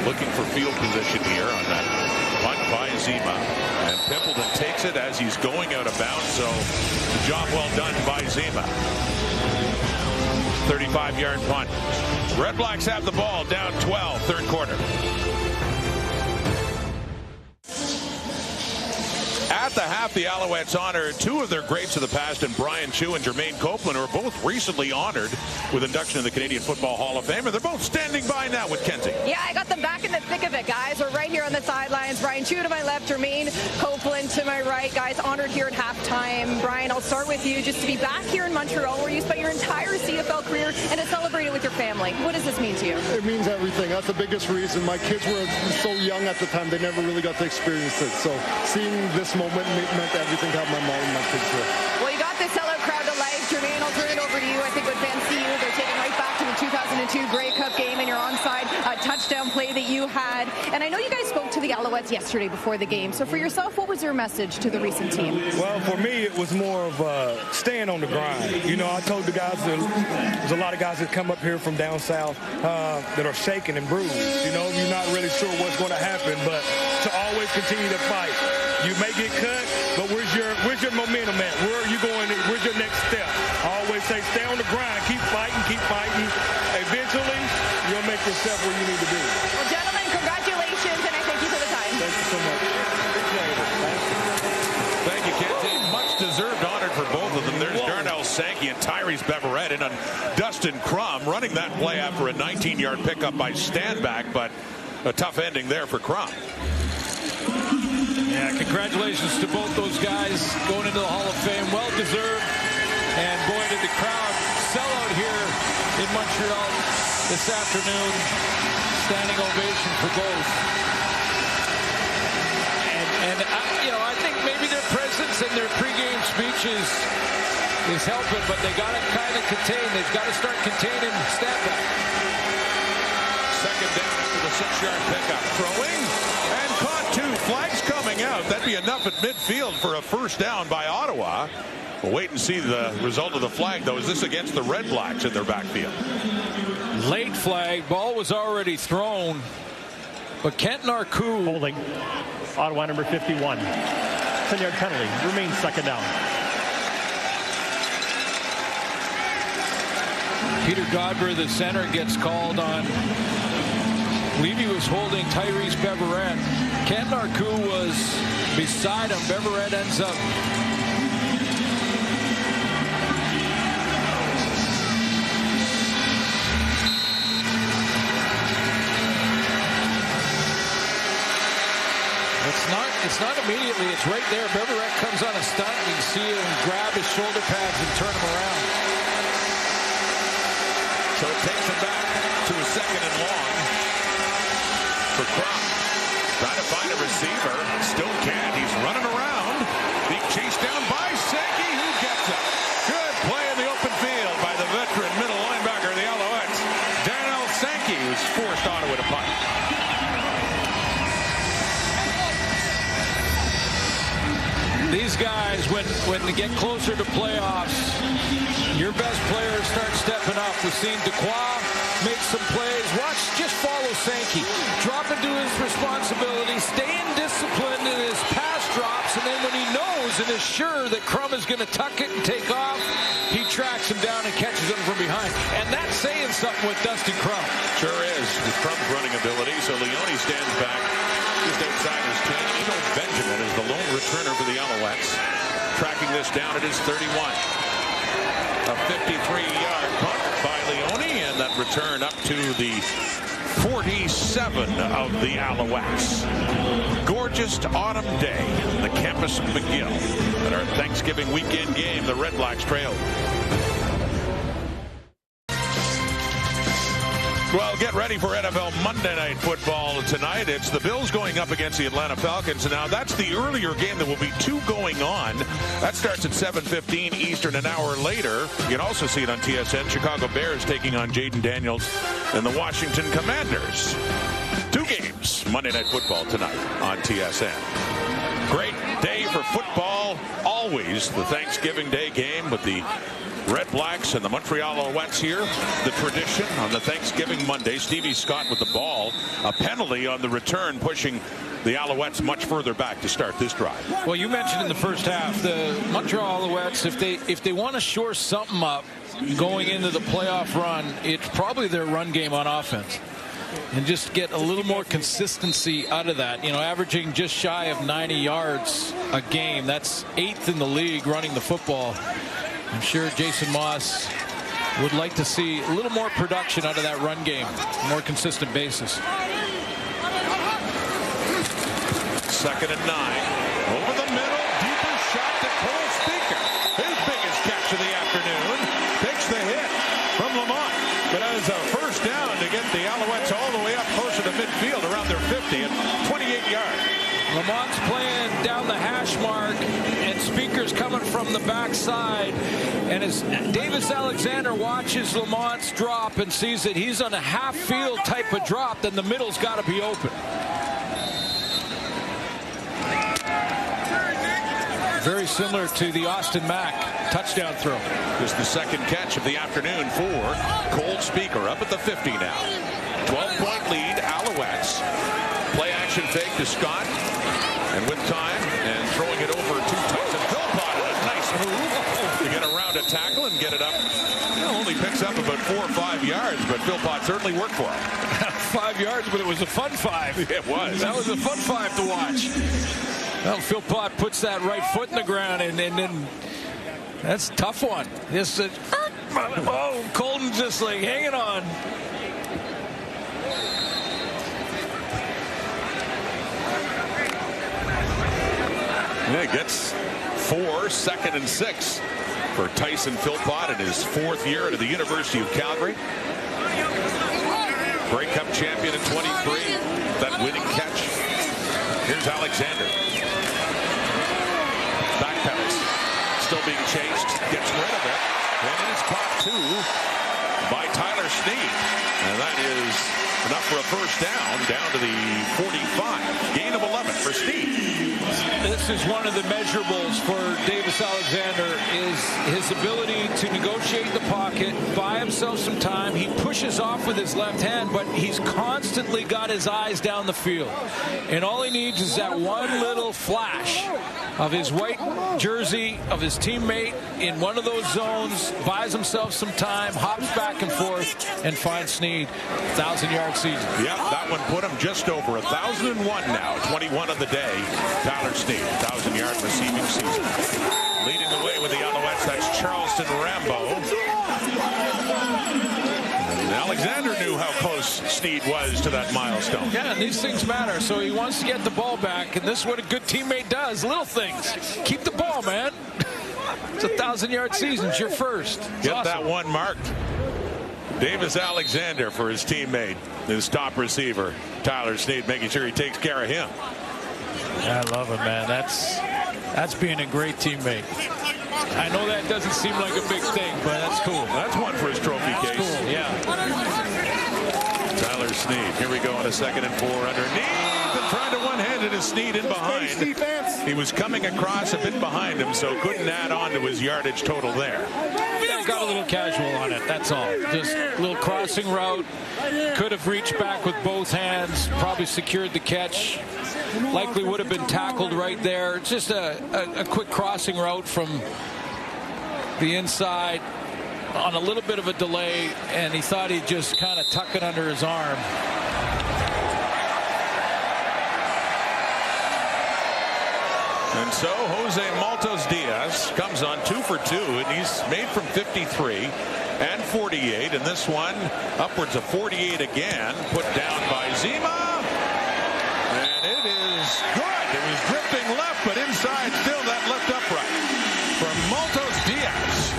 E: Looking for field position here on that punt by Zima, and Pimpleton takes it as he's going out of bounds. So job well done by Zima. 35-yard punt. Redblacks have the ball, down 12, 3rd quarter. At the half, the Alouettes honor 2 of their greats of the past, and Brian Chew and Jermaine Copeland, who are both recently honored with induction in the Canadian Football Hall of Fame, and they're both standing by now with Kenzie.
I: Yeah, I got them back in the thick of it, guys. We're right here on the sidelines. Brian Chew to my left, Jermaine Copeland to my right. Guys, honored here at halftime. Brian, I'll start with you. Just to be back here in Montreal, where you spent your entire CFL career, and to celebrate it with your family. What does this mean to you?
L: It means everything. That's the biggest reason. My kids were so young at the time, they never really got to experience it. So seeing this moment meant everything to have my mom and my kids here.
I: Well, you got this sellout crowd to life. Jermaine, I'll turn it over to you. I think when fans see you, they're taken right back to the 2002 Grey Cup game and your onside touchdown play that you had. And I know you guys spoke to the Alouettes yesterday before the game. So for yourself, what was your message to the recent team?
M: Well, for me, it was more of staying on the grind. You know, I told the guys there's a lot of guys that come up here from down south that are shaken and bruised. You know, you're not really sure what's going to happen, but to always continue to fight. You may get cut, but where's your momentum at? Where are you going? Where's your next step? I always say stay on the grind. Keep fighting, keep fighting. Eventually, you'll make yourself where you need to be.
I: Well, gentlemen, congratulations, and I thank you for the time.
M: Thank you so much.
E: Thank you, Kenzie. Much deserved honor for both of them. There's Darnell Sankey and Tyrese Beverette in on Dustin Crum, running that play after a 19-yard pickup by Standback, but a tough ending there for Crum.
F: Yeah, congratulations to both those guys going into the Hall of Fame. Well deserved. And boy, did the crowd sell out here in Montreal this afternoon. Standing ovation for both. And you know, I think maybe their presence and their pregame speeches is helping, but they got to kind of contain. They've got to start containing Standback.
E: 2nd down after the 6-yard pickup. Throwing and caught 2. Flags coming out. That'd be enough at midfield for a 1st down by Ottawa. We'll wait and see the result of the flag, though. Is this against the Redblacks in their backfield?
F: Late flag. Ball was already thrown. But Kent Narku
G: holding. Ottawa number 51. 10-yard penalty. Remains 2nd down.
F: Peter Godber, the center, gets called on. Levy was holding Tyrese Beverette. Kent Narku was beside him. Beverette ends up. It's not immediately. It's right there. Beverette comes on a stunt. You can see him grab his shoulder pads and turn him around.
E: So it takes him back to a 2nd and long for Crum. Trying to find a receiver. Still can't. He's running around. Being chased down by Sankey, who gets it. Good play in the open field by the veteran middle linebacker of the Alouettes, Darnell Sankey, who's forced Ottawa to punt.
F: These guys, when they get closer to playoffs, your best players start stepping up. We've seen Dequoy make some plays. Watch, just follow Sankey. Drop into his responsibility, staying disciplined in his pass drops, and then when he knows and is sure that Crum is going to tuck it and take off, he tracks him down and catches him from behind. And that's saying something with Dustin Crum.
E: Sure is. With Crum's running ability, so Leone stands back just outside his 10. Benjamin is the lone returner for the Alouettes. tracking this down at his 31. A 53-yard punt by Leone, and that return up to the 47 of the Alouettes. Gorgeous autumn day on the campus of McGill. At our Thanksgiving weekend game, the Redblacks trail. Well, get ready for NFL Monday Night Football tonight. It's the Bills going up against the Atlanta Falcons. Now, that's the earlier game. There will be two going on. That starts at 7:15 Eastern, an hour later. You can also see it on TSN. Chicago Bears taking on Jaden Daniels and the Washington Commanders. Two games, Monday Night Football tonight on TSN. Great day for football. Always the Thanksgiving Day game with the Redblacks and the Montreal Alouettes here. The tradition on the Thanksgiving Monday. Stevie Scott with the ball. A penalty on the return, pushing the Alouettes much further back to start this drive.
F: Well, you mentioned in the first half, the Montreal Alouettes, if they want to shore something up going into the playoff run, it's probably their run game on offense. And just get a little more consistency out of that. You know, averaging just shy of 90 yards a game. That's 8th in the league running the football. I'm sure Jason Moss would like to see a little more production out of that run game, more consistent basis.
E: 2nd and 9. Over the middle, deeper shot to Cole Speaker. His biggest catch of the afternoon. Takes the hit from Lamont. But as a first down to get the Alouettes all the way up closer to midfield around their 50 at 28 yards.
F: Lamont's playing down the hash mark, and Speaker's coming from the backside. And as Davis Alexander watches Lamont's drop and sees that he's on a half-field type of drop, then the middle's got to be open. Very similar to the Austin Mack touchdown throw.
E: Just the second catch of the afternoon for Cole Speaker up at the 50 now. 12-point lead, Alouettes. Play action fake to Scott. And with time, and throwing it over to Tyson Philpott, and a nice move to get around a tackle and get it up. Only picks up about 4 or 5 yards, but Philpott certainly worked for him.
F: 5 yards, but it was a fun 5.
E: It was.
F: That was a fun 5 to watch. Well, Philpott puts that right foot in the ground, and then that's a tough one. This, oh, Colton just like hanging on.
E: Yeah, he gets 4, 2nd and 6 for Tyson Philpott in his 4th year at the University of Calgary. Grey Cup champion in 23. That winning catch. Here's Alexander. Backpedals. Still being chased. Gets rid of it. And it is caught too by Tyler Snead. And that is enough for a first down to the 45. Gain of 11 for Snead.
F: This is one of the measurables for Davis Alexander, is his ability to negotiate the pocket, buy himself some time. He pushes off with his left hand, but he's constantly got his eyes down the field. And all he needs is that one little flash of his white jersey, of his teammate in one of those zones, buys himself some time, hops back and forth, and finds Snead. 1,000-yard season.
E: Yeah, that one put him just over 1,001 now. 21 of the day. Tyler Snead, 1,000-yard receiving season. Leading the way with the Alouettes, that's Charleston Rambo. And Alexander knew how close Snead was to that milestone.
F: Yeah, and these things matter, so he wants to get the ball back, and this is what a good teammate does. Little things. Keep the ball, man. It's a 1,000-yard season. It's your first. It's
E: Get
F: awesome.
E: that one marked. Davis Alexander for his teammate, his top receiver, Tyler Snead, making sure he takes care of him.
F: I love it, man. That's being a great teammate. I know that doesn't seem like a big thing, but that's cool.
E: That's one for his trophy case.
F: Cool, yeah.
E: Tyler Snead. Here we go on a 2nd and 4 underneath. And trying to one-handed his Snead in behind. He was coming across a bit behind him, so couldn't add on to his yardage total there.
F: Yeah, got a little casual on it, that's all. Just a little crossing route. Could have reached back with both hands, probably secured the catch. Likely would have been tackled right there. It's just a quick crossing route from the inside on a little bit of a delay, and he thought he'd just kind of tuck it under his arm.
E: And so Jose Maltos Diaz comes on 2 for 2, and he's made from 53 and 48, and this one upwards of 48 again, put down by Zima, and it is good. It was drifting left, but inside still that left upright from Maltos Diaz.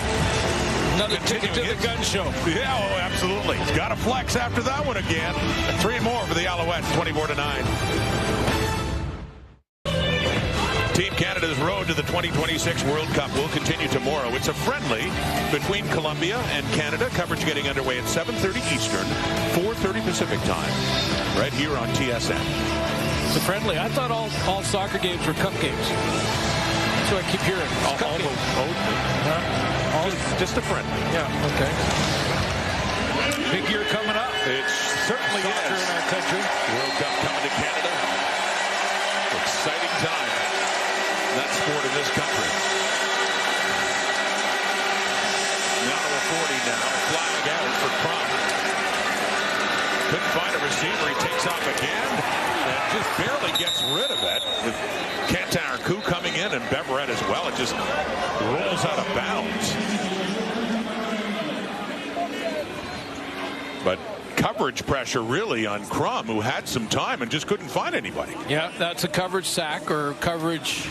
F: Another ticket to the gun show.
E: Yeah, oh, absolutely. He's got a flex after that one again. 3 more for the Alouettes, 24-9. Team Canada's road to the 2026 World Cup will continue tomorrow. It's a friendly between Colombia and Canada. Coverage getting underway at 7:30 Eastern, 4:30 Pacific time, right here on TSN.
F: It's a friendly. I thought all soccer games were cup games. That's what I keep hearing.
E: Just a friendly.
F: Yeah, okay. Big year coming up.
E: It certainly
F: soccer
E: is.
F: In our country.
E: World Cup coming to Canada. Exciting time. That sport in this country. Now to a 40 now. Flying out for Crum. Couldn't find a receiver. He takes off again and just barely gets rid of it. With Cantaracou coming in and Beverett as well. It just rolls out of bounds. But coverage pressure really on Crum, who had some time and just couldn't find anybody.
F: Yeah, that's a coverage sack, or coverage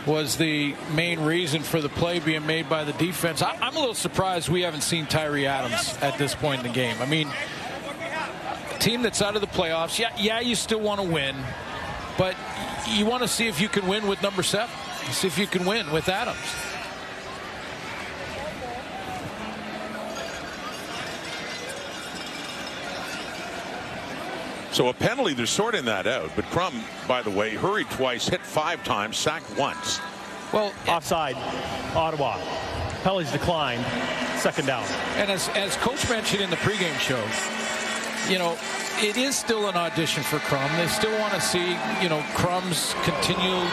F: was the main reason for the play being made by the defense. I'm a little surprised we haven't seen Tyree Adams at this point in the game. I mean, a team that's out of the playoffs, yeah, you still want to win, but you want to see if you can win with number 7. See if you can win with Adams.
E: So a penalty, they're sorting that out. But Crum, by the way, hurried twice, hit 5 times, sacked once.
G: Well, offside, Ottawa. Penalties declined, 2nd down.
F: And as Coach mentioned in the pregame show, you know, it is still an audition for Crum. They still want to see, you know, Crum's continuing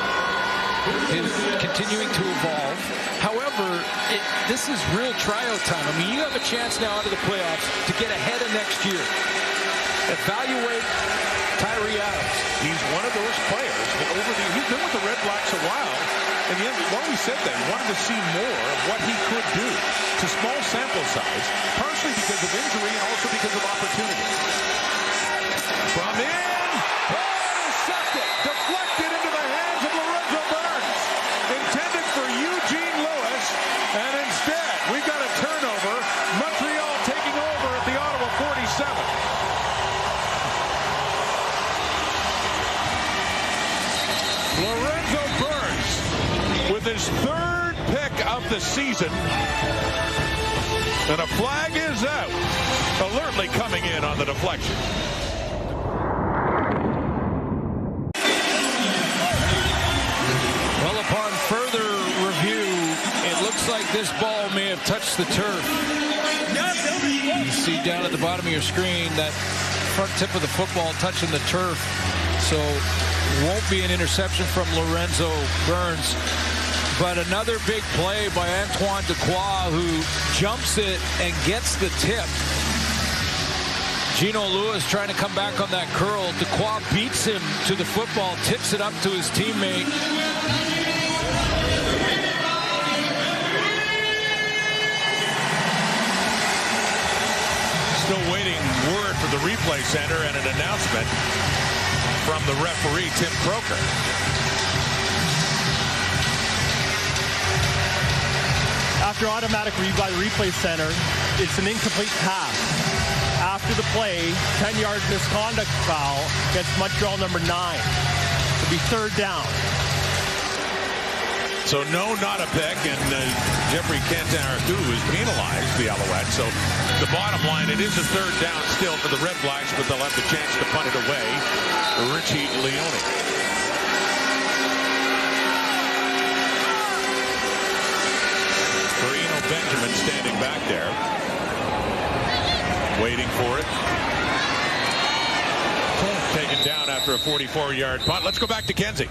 F: to evolve. However, this is real tryout time. I mean, you have a chance now out of the playoffs to get ahead of next year. Evaluate Tyree Adams.
E: He's one of those players that he's been with the Redblacks a while, and yet what we said then, wanted to see more of what he could do. It's a small sample size, partially because of injury and also because of opportunity. From in, intercepted, deflected into the hands of Lorenzo Burns. Intended for Eugene Lewis, and instead we got a turnover. Montreal taking over at the Ottawa 47. Lorenzo Burns with his 3rd pick of the season. And a flag is out. Alertly coming in on the deflection.
F: Well, upon further review, it looks like this ball may have touched the turf. You see down at the bottom of your screen that front tip of the football touching the turf. So won't be an interception from Lorenzo Burns. But another big play by Antoine Dequoy, who jumps it and gets the tip. Gino Lewis trying to come back on that curl. Dequoy beats him to the football, tips it up to his teammate.
E: Still waiting word from the replay center and an announcement from the referee, Tim Croker.
G: After automatic review by the replay center, it's an incomplete pass. After the play, 10-yard misconduct foul against Montreal number 9. It'll be 3rd down.
E: So no, not a pick, and Jeffrey Cantaracou is penalized, the Alouettes. So the bottom line, it is a 3rd down still for the Redblacks, but they'll have the chance to punt it away. Richie Leone. Carino Benjamin standing back there, waiting for it. Taken down after a 44-yard punt. Let's go back to Kenzie.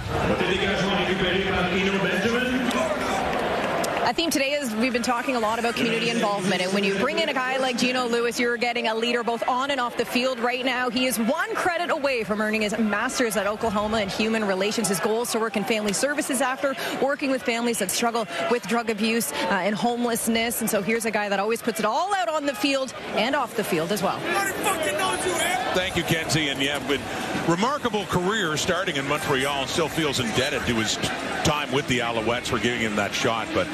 I: A theme today is we've been talking a lot about community involvement, and when you bring in a guy like Geno Lewis, you're getting a leader both on and off the field. Right now, he is one credit away from earning his master's at Oklahoma in human relations. His goal is to work in family services after working with families that struggle with drug abuse and homelessness. And so here's a guy that always puts it all out on the field and off the field as well.
E: Thank you, Kenzie. And yeah, but remarkable career starting in Montreal. Still feels indebted to his time with the Alouettes for giving him that shot, but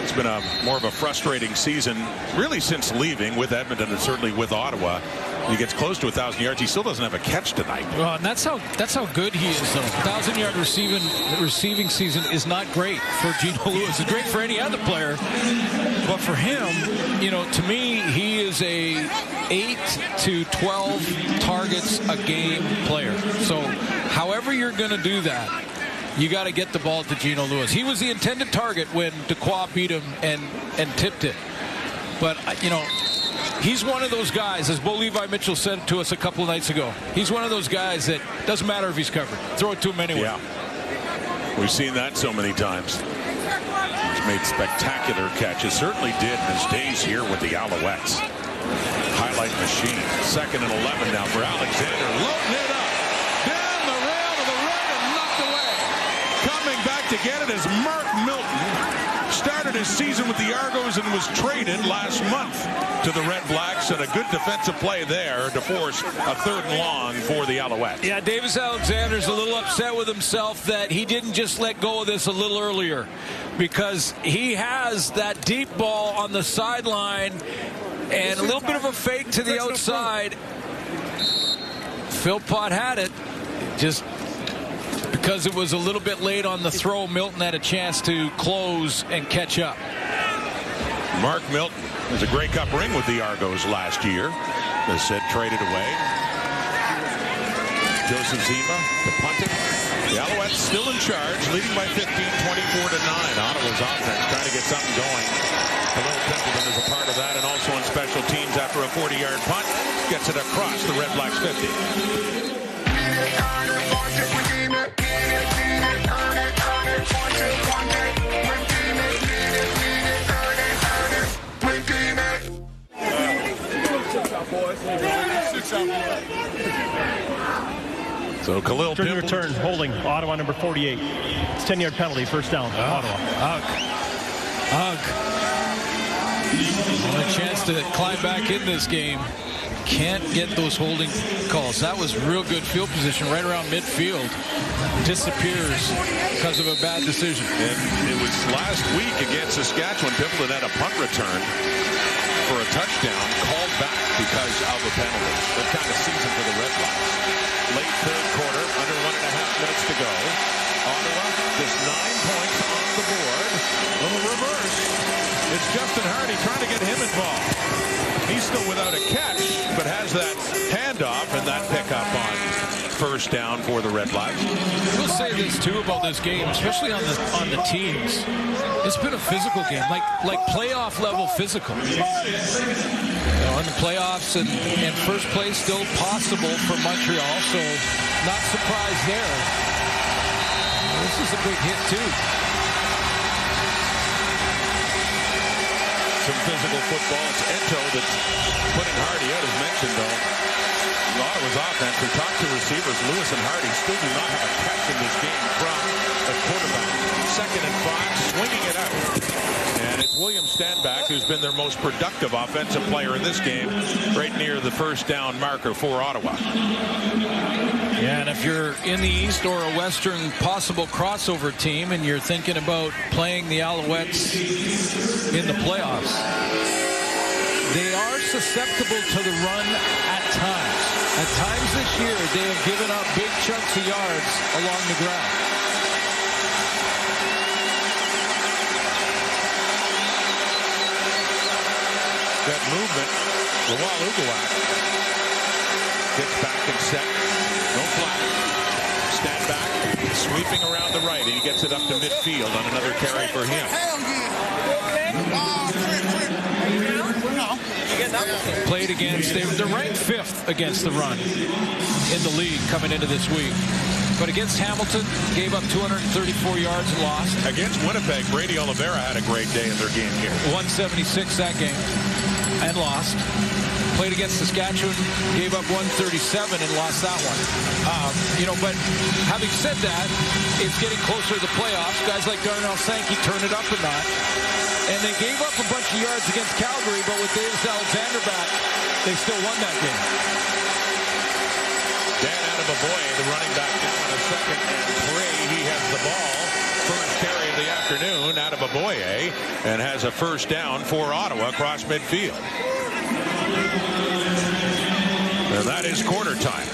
E: it's been more of a frustrating season really since leaving with Edmonton and certainly with Ottawa. He gets close to 1,000 yards. He still doesn't have a catch tonight.
F: Well, and that's how good he is, though. 1,000-yard receiving season is not great for Geno Lewis. It's great for any other player, but for him, to me, he is a 8 to 12 targets a game player. So, however you're going to do that, you got to get the ball to Geno Lewis. He was the intended target when Dequoy beat him and tipped it, but he's one of those guys, as Bo Levi Mitchell said to us a couple of nights ago, he's one of those guys that doesn't matter if he's covered. Throw it to him anyway.
E: Yeah. We've seen that so many times. He's made spectacular catches. Certainly did in his days here with the Alouettes. Highlight machine. 2nd and 11 now for Alexander. Loading it up. Down the rail to the right and knocked away. Coming back to get it is Mark Milton. Started his season with the Argos and was traded last month to the Redblacks, and a good defensive play there to force a 3rd and long for the Alouettes.
F: Yeah, Davis Alexander's a little upset with himself that he didn't just let go of this a little earlier, because he has that deep ball on the sideline and a little bit of a fake to the outside. Philpott had it, just because it was a little bit late on the throw. Milton had a chance to close and catch up.
E: Mark Milton has a Grey Cup ring with the Argos last year. As said, traded away. Joseph Zima to punt it. The Alouettes still in charge, leading by 15, 24-9. Ottawa's offense trying to get something going. Hello, Pendleton is a part of that, and also on special teams after a 40-yard punt. Gets it across the Redblacks 50. So Khalil
G: During
E: Pimble.
G: return, holding Ottawa number 48. It's 10-yard penalty, first down, Ottawa.
F: A chance to climb back in this game. Can't get those holding calls. That was real good field position right around midfield. Disappears because of a bad decision.
E: And it was last week against Saskatchewan. Pimble had a punt return for a touchdown called back because of a penalty. What kind of season for the Redblacks? Late 3rd quarter, under 1.5 minutes to go. Ottawa just 9 points on the board. Little reverse. It's Justin Hardy trying to get him involved. He's still without a catch, but has that handoff and that pickup on first down for the Redblacks.
F: We'll say this too about this game, especially on the teams. It's been a physical game, like playoff level physical. In the playoffs and first place still possible for Montreal, so not surprised there. This is a big hit too.
E: Some physical football. It's Ento that's putting Hardy out, as mentioned, though. Ottawa's offense, we talked to receivers. Lewis and Hardy still do not have a catch in this game from the quarterback. 2nd and 5, swinging it out. And it's William Stanback who's been their most productive offensive player in this game, right near the first down marker for Ottawa.
F: Yeah, and if you're in the East or a Western possible crossover team and you're thinking about playing the Alouettes in the playoffs, they are susceptible to the run at times. At times this year, they have given up big chunks of yards along the ground.
E: That movement, Lawal Uguak gets back and set. No flag. Stand back, sweeping around the right, and he gets it up to midfield on another carry for him.
F: Played against, they're ranked 5th against the run in the league coming into this week. But against Hamilton, gave up 234 yards and lost.
E: Against Winnipeg, Brady Oliveira had a great day in their game here.
F: 176 that game and lost. Played against Saskatchewan, gave up 137 and lost that one. But having said that, it's getting closer to the playoffs. Guys like Darnell Sankey turn it up a notch. And they gave up a bunch of yards against Calgary, but with Davis Alexander back, they still won that game.
E: Dan Adebaboye, the running back, now in a 2nd and 3. He has the ball. First carry of the afternoon, Adebaboye, and has a first down for Ottawa across midfield. And that is quarter time.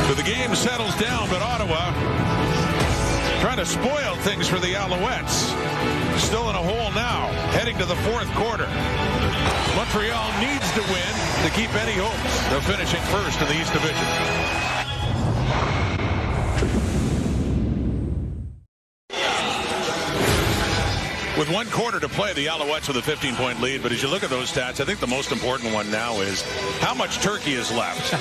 E: So the game settles down, but Ottawa trying to spoil things for the Alouettes. Still in a hole now, heading to the 4th quarter. Montreal needs to win to keep any hopes of finishing first in the East Division. With 1 quarter to play, the Alouettes with a 15-point lead. But as you look at those stats, I think the most important one now is how much turkey is left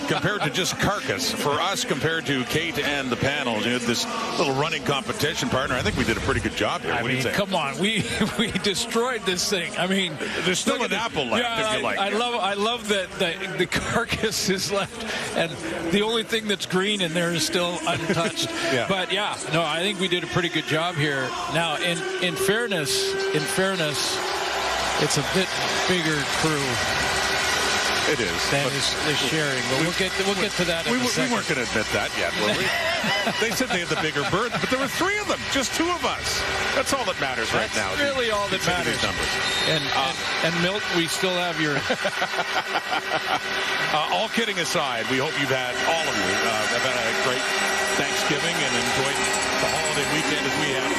E: compared to just carcass. For us, compared to Kate and the panels, this little running competition, partner, I think we did a pretty good job here.
F: I mean, come on, we destroyed this thing. I mean,
E: there's still an apple left, if you like.
F: I love that the carcass is left, and the only thing that's green in there is still untouched.
E: Yeah.
F: But yeah, no, I think we did a pretty good job here. Now, in fairness, it's a bit bigger crew.
E: It is.
F: Than is sharing, but we'll get to that in a second.
E: We weren't going to admit that yet, were we? They said they had the bigger bird, but there were 3 of them, just 2 of us. That's all that matters right now.
F: That's really all that matters. And Milt, we still have your...
E: all kidding aside, we hope you've had, all of you, have had a great Thanksgiving and enjoyed the holiday weekend as we have.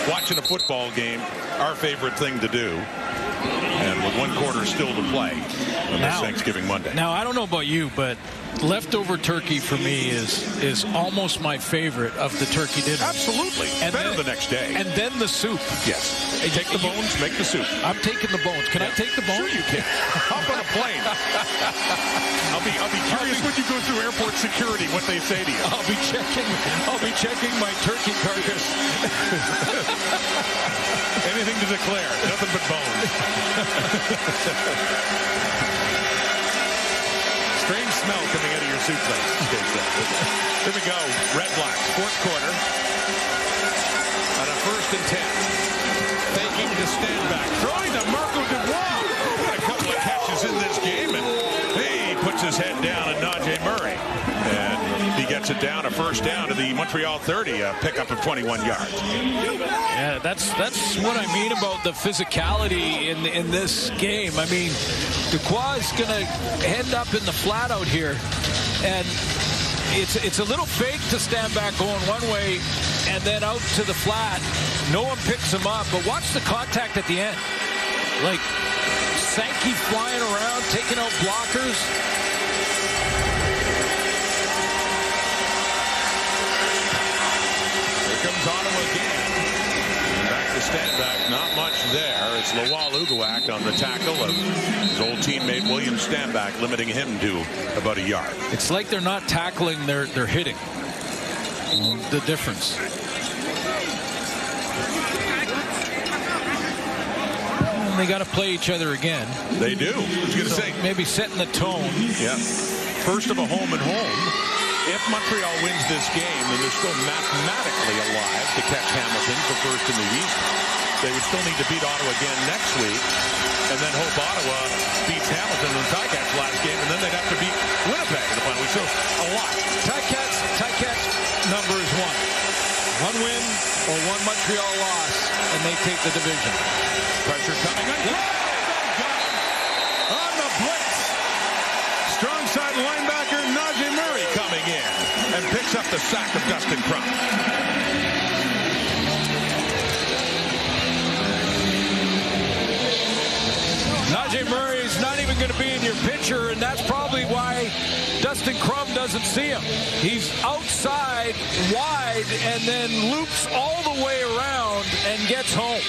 E: Watching a football game, our favorite thing to do. And with 1 quarter still to play on this Thanksgiving Monday.
F: Now, I don't know about you, but leftover turkey for me is almost my favorite of the turkey dinner.
E: Absolutely. And better the next day.
F: And then the soup.
E: Yes. Take the bones, make the soup.
F: I'm taking the bones. Can I take the bones?
E: Sure you can. Hop on a plane. I'll be curious when you go through airport security what they say to you.
F: I'll be checking my turkey carcass.
E: Anything to declare. Nothing but bones. Strange smell coming out of your soup plate. Here we go. Redblacks, 4th quarter. On a 1st and 10. Faking to stand back. Throwing to Marco Dubois. Got a couple of catches in this game. And he puts his head down at Najee Murray. And he gets it down, a first down to the Montreal 30, a pickup of 21 yards.
F: Yeah, that's what I mean about the physicality in this game. I mean, Dubois is going to end up in the flat out here, and it's a little fake to stand back going one way and then out to the flat. No one picks him up, but watch the contact at the end. Like Sankey flying around, taking out blockers.
E: Comes Ottawa again. Back to stand back, not much there. It's Lawal Uguak on the tackle of his old teammate William Stanback, limiting him to about a yard.
F: It's like they're not tackling, they're hitting. The difference. And they got to play each other again.
E: They do. I was going to say.
F: Maybe setting the tone.
E: Yeah. First of a home and home. If Montreal wins this game, then they're still mathematically alive to catch Hamilton for first in the East. They would still need to beat Ottawa again next week, and then hope Ottawa beats Hamilton in the Ticats last game, and then they'd have to beat Winnipeg in the final week. So a lot.
F: Ticats number is 1. 1 win or 1 Montreal loss, and they take the division.
E: Pressure coming on. On the blitz. Strong side linebacker Najee Murray coming in and picks up the sack of Dustin Crump.
F: Najee Murray is not even going to be in your picture, and that's probably why Dustin Crump doesn't see him. He's outside, wide, and then loops all the way around and gets home.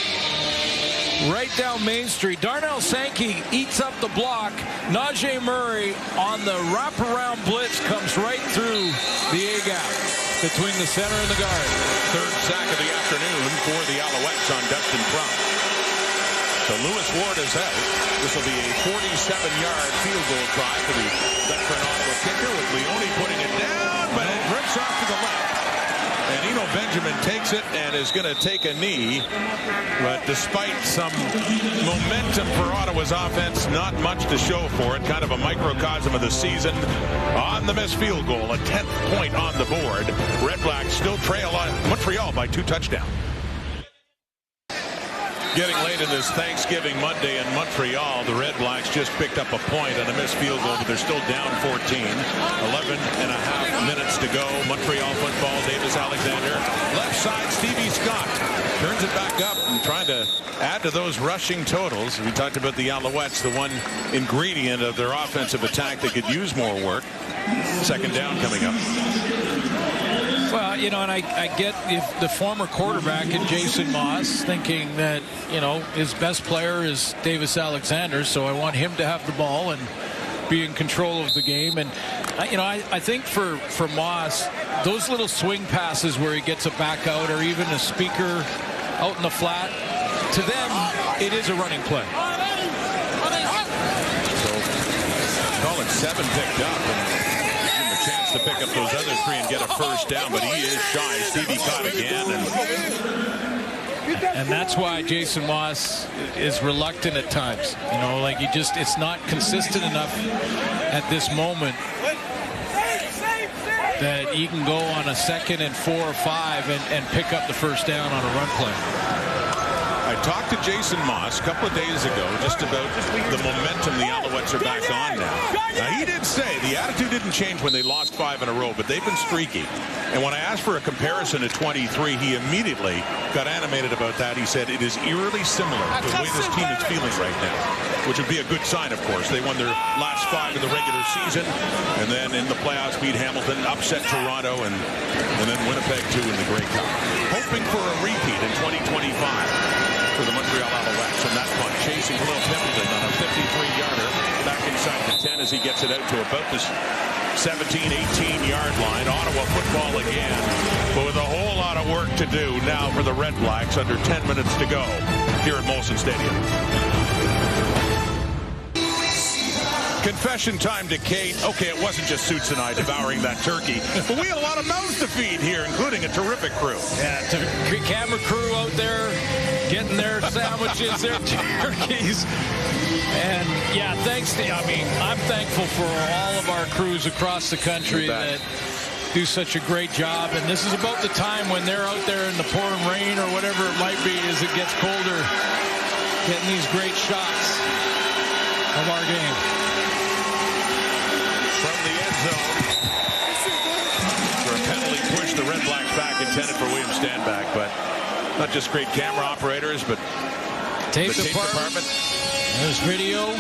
F: right down Main Street. Darnell Sankey eats up the block. Najee Murray on the wraparound blitz comes right through the A-gap between the center and the guard.
E: Third sack of the afternoon for the Alouettes on Dustin Crum. So Lewis Ward is out. This will be a 47-yard field goal try for the veteran Ottawa kicker, with Leone putting it down, but it rips off to the left. And Eno Benjamin takes it and is going to take a knee. But despite some momentum for Ottawa's offense, not much to show for it. Kind of a microcosm of the season. On the missed field goal, a 10th point on the board. Redblacks still trail on Montreal by 2 touchdowns. Getting late in this Thanksgiving Monday in Montreal, the Redblacks just picked up a point on a missed field goal, but they're still down 14. 11.5 minutes to go. Montreal football, Davis Alexander. Left side, Stevie Scott turns it back up and trying to add to those rushing totals. We talked about the Alouettes, the one ingredient of their offensive attack that could use more work. Second down coming up.
F: Well, you know, and I get if the former quarterback in Jason Moss thinking that, you know, his best player is Davis Alexander, so I want him to have the ball and be in control of the game. And, you know, I think for Moss, those little swing passes where he gets it back out, or even a speaker out in the flat, to them, it is a running play.
E: So, call it 7 picked up. And chance to pick up those other 3 and get a first down, but he is shy. Stevie caught again.
F: And that's why Jason Moss is reluctant at times. You know, like it's not consistent enough at this moment that he can go on a 2nd and 4 or 5 and pick up the first down on a run play.
E: I talked to Jason Moss a couple of days ago just about the momentum the Alouettes are back on now. Now, he did say the attitude didn't change when they lost 5 in a row, but they've been streaky. And when I asked for a comparison to 23, he immediately got animated about that. He said it is eerily similar to the way this team is feeling right now, which would be a good sign, of course. They won their last 5 in the regular season, and then in the playoffs beat Hamilton, upset Toronto, and then Winnipeg, too, in the Grey Cup. Hoping for a repeat in 2025. For the Montreal Alouettes on that punt, chasing Khalil Pimpleton on a 53-yarder back inside the 10 as he gets it out to about this 17, 18-yard line. Ottawa football again, but with a whole lot of work to do now for the Redblacks. Under 10 minutes to go here at Molson Stadium. Confession time to Kate. Okay, it wasn't just Suits and I devouring that turkey, but we had a lot of mouths to feed here, including a terrific crew.
F: Yeah, camera crew out there getting their sandwiches, their turkeys. And, yeah, I'm thankful for all of our crews across the country that do such a great job. And this is about the time when they're out there in the pouring rain or whatever it might be as it gets colder, getting these great shots of our game.
E: From the end zone. For a penalty push, the Redblacks back, intended for William Stanback, but not just great camera operators, but
F: tape
E: the tape department.
F: There's video.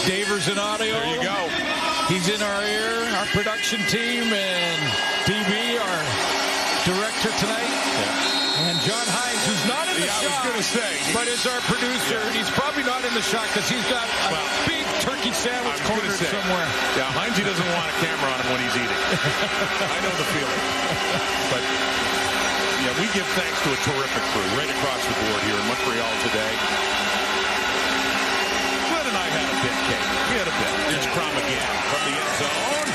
F: Davers and audio.
E: There you go.
F: He's in our ear, our production team, and DB, our director tonight.
E: Yeah.
F: And John Hines, who's not in the shot,
E: I was going to say,
F: but is our producer. Yeah. He's probably not in the shot because he's got a big turkey sandwich cornered somewhere.
E: Yeah, Hines, he doesn't want a camera on him when he's eating. I know the feeling. But, yeah, we give thanks to a terrific crew right across the board here in Montreal today. Glenn and I had a bit, Kate. We had a bit. Here's Crum again from the end zone. And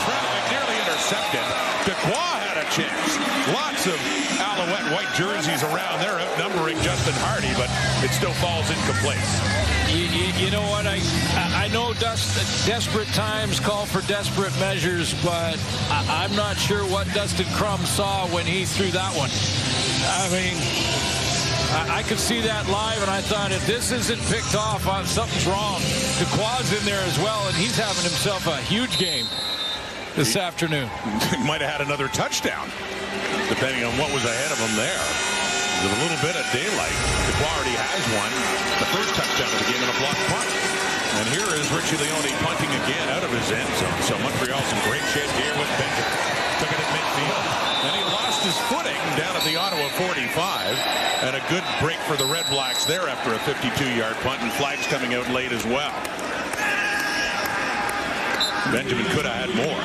E: traffic nearly intercepted. Dequoy had a chance. Lots of Alouette white jerseys around. They're outnumbering Justin Hardy, but it still falls incomplete.
F: You know what? I know desperate times call for desperate measures, but I'm not sure what Dustin Crum saw when he threw that one. I mean, I could see that live, and I thought, if this isn't picked off, something's wrong. Dequoy's in there as well, and he's having himself a huge game this afternoon.
E: He might have had another touchdown, depending on what was ahead of him there. With a little bit of daylight, Dequoy already has one. The first touchdown of the game in a blocked punt. And here is Richie Leone punting again out of his end zone. So Montreal's in great shape here with Benjamin. Took it at midfield. And he lost his footing down at the Ottawa 45. And a good break for the Redblacks there after a 52-yard punt, and flags coming out late as well. Benjamin could have had more.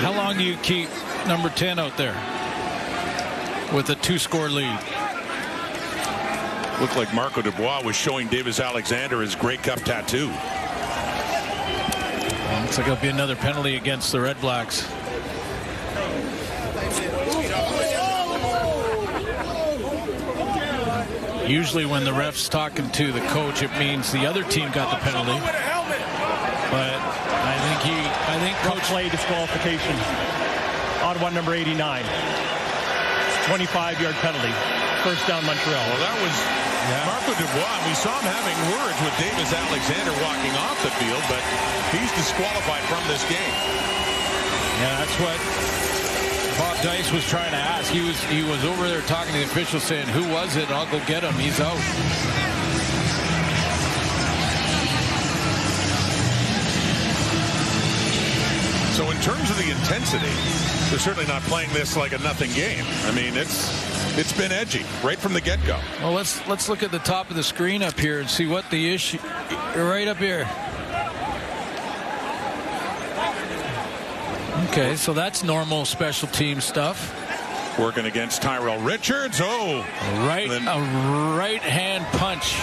F: How long do you keep number 10 out there with a 2-score lead?
E: Looked like Marco Dubois was showing Davis Alexander his Grey Cup tattoo.
F: Looks like it'll be another penalty against the Redblacks. Usually when the ref's talking to the coach, it means the other team got the penalty. But I think
G: coach play disqualification. Ottawa number 89. 25-yard penalty. First down Montreal.
E: Well, that was Marco Dubois. We saw him having words with Davis Alexander walking off the field, but he's disqualified from this game.
F: Yeah, that's what Bob Dice was trying to ask. He was over there talking to the official saying, who was it? I'll go get him. He's out.
E: So in terms of the intensity, they're certainly not playing this like a nothing game. I mean, it's been edgy right from the get-go.
F: Well, let's look at the top of the screen up here and see what the issue right up here. Okay, so that's normal special team stuff.
E: Working against Tyrell Richards. Oh,
F: a right hand punch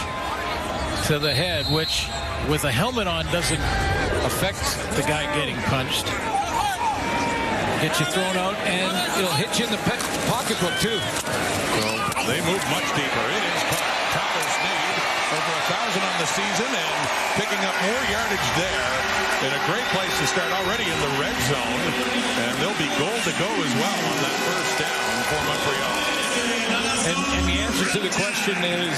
F: to the head, which with a helmet on doesn't affect the guy getting punched. Get you thrown out, and it'll hit you in the pocketbook too.
E: So they move much deeper. It is Tyler Sneed, over 1,000 on the season, and picking up more yardage there. In a great place to start already in the red zone, and there'll be goal to go as well on that first down for Montreal.
F: And the answer to the question is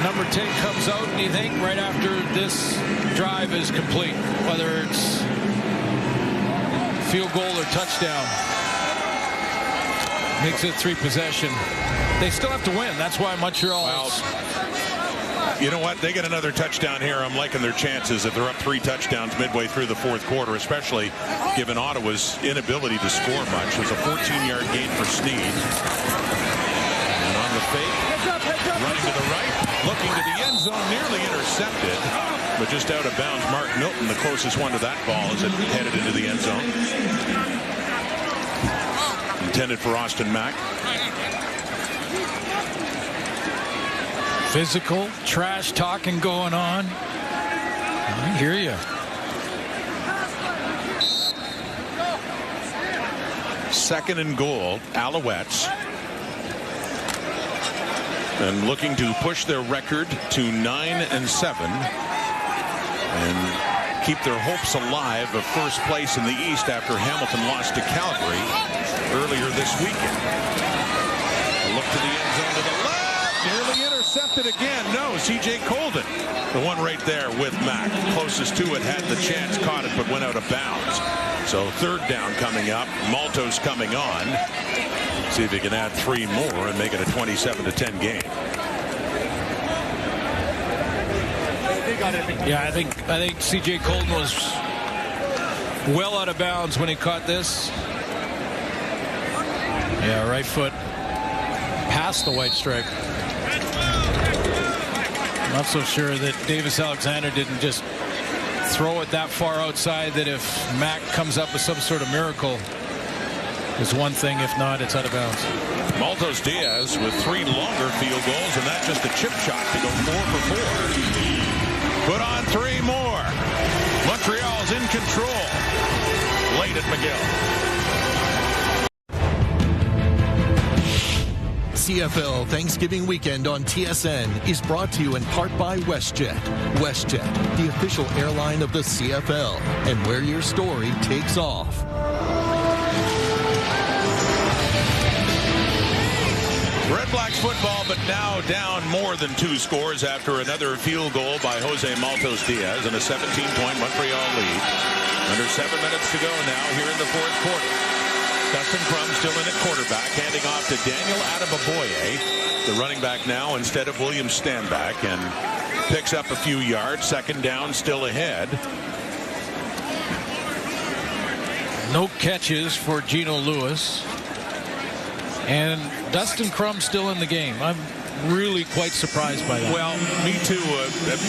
F: number 10 comes out, and you think right after this drive is complete, whether it's field goal or touchdown, makes it 3 possession. They still have to win. That's why Montreal.
E: You know what? They get another touchdown here. I'm liking their chances if they're up 3 touchdowns midway through the fourth quarter, especially given Ottawa's inability to score much. It was a 14-yard gain for Sneed. And on the fake, running to the right, looking to the end zone, nearly intercepted, but just out of bounds. Mark Milton, the closest one to that ball as it headed into the end zone. Intended for Austin Mack.
F: Physical, trash talking going on. I hear you.
E: Second and goal, Alouettes. And looking to push their record to 9-7. And keep their hopes alive of first place in the East after Hamilton lost to Calgary earlier this weekend. A look to the end zone to the left. Nearly intercepted again. No, C.J. Colden, the one right there with Mack. Closest to it, had the chance, caught it, but went out of bounds. So third down coming up. Maltos coming on. See if he can add 3 more and make it a 27-10 game.
F: Yeah, I think C.J. Colden was well out of bounds when he caught this. Yeah, right foot past the white stripe. Not so sure that Davis Alexander didn't just throw it that far outside that if Mack comes up with some sort of miracle, is one thing. If not, it's out of bounds.
E: Maltos Diaz with 3 longer field goals, and that's just a chip shot to go 4 for 4. Put on 3 more. Montreal's in control. Late at McGill.
H: CFL Thanksgiving Weekend on TSN is brought to you in part by WestJet. WestJet, the official airline of the CFL, and where your story takes off.
E: Redblacks football, but now down more than 2 scores after another field goal by Jose Maltos Diaz and a 17-point Montreal lead. Under 7 minutes to go now here in the fourth quarter. Dustin Crum still in at quarterback, handing off to Daniel Adeboboye, the running back now instead of William Stanback, and picks up a few yards. Second down, still ahead.
F: No catches for Geno Lewis. And Dustin Crum still in the game. I'm really quite surprised by that.
E: Well, me too.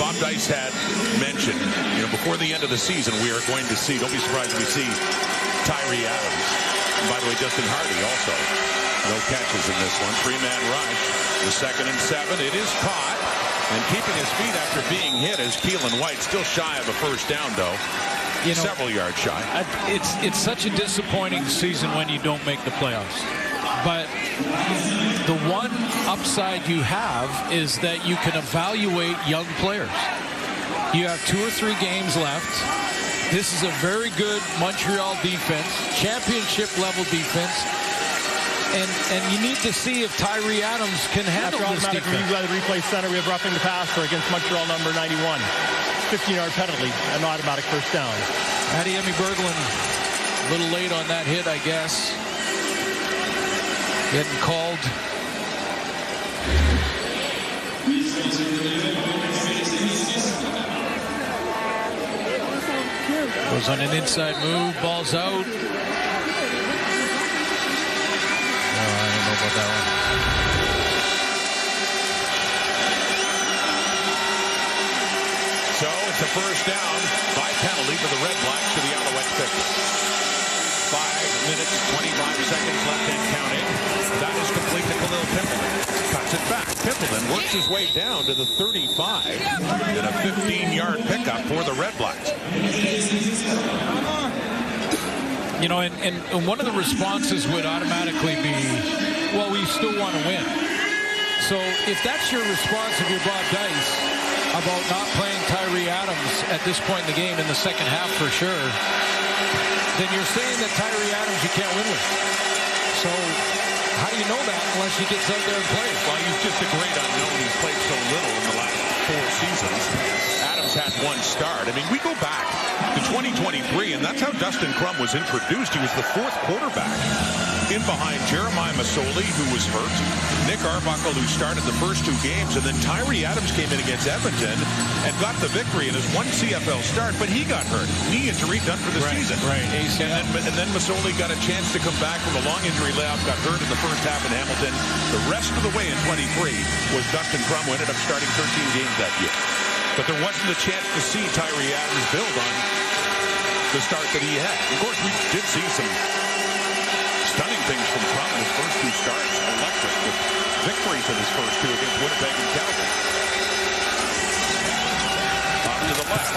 E: Bob Dice had mentioned, before the end of the season, we are going to see, don't be surprised if we see Tyree Adams. And by the way, Justin Hardy also. No catches in this one. 3-man rush. The 2nd and 7. It is caught. And keeping his feet after being hit is Keelan White. Still shy of a first down, though. Several yards shy.
F: It's such a disappointing season when you don't make the playoffs. But the one upside you have is that you can evaluate young players. You have 2 or 3 games left. This is a very good Montreal defense, championship level defense. And you need to see if Tyree Adams can handle this defense.
G: After automatic review by the replay center, we have roughing the passer against Montreal number 91. 15-yard penalty, an automatic first down.
F: Adiemi Berglund, a little late on that hit, I guess. Getting called. Goes on an inside move, ball's out. I don't know about that one.
E: So it's a first down by penalty for the Redblacks to the Alouettes 50. 5 minutes, 25 seconds left and counting. That is complete to Khalil Pimpleton. Cuts it back. Pimpleton works his way down to the 35. And a 15-yard pickup for the Redblacks.
F: And one of the responses would automatically be, well, we still want to win. So if that's your response, if you're Bob Dice, about not playing Tyree Adams at this point in the game, in the second half for sure, then you're saying that Tyree Adams you can't win with. So how do you know that unless he gets out there and plays?
E: Well, he's just a great unknown. He's played so little in the last 4 seasons. Adams had 1 start. I mean, we go back to 2023, and that's how Dustin Crum was introduced. He was the 4th quarterback in behind Jeremiah Masoli, who was hurt, Nick Arbuckle, who started the first 2 games, and then Tyree Adams came in against Edmonton and got the victory in his 1 CFL start, but he got hurt. Knee injury done for the season.
F: Right.
E: And then Masoli got a chance to come back from a long injury layoff, got hurt in the first half in Hamilton. The rest of the way in 23 was Dustin Crum, who ended up starting 13 games that year. But there wasn't a chance to see Tyree Adams build on the start that he had. Of course, we did see some stunning things from Crum in his first 2 starts. Electric with victories in his first 2 against Winnipeg and Calgary. Off to the left.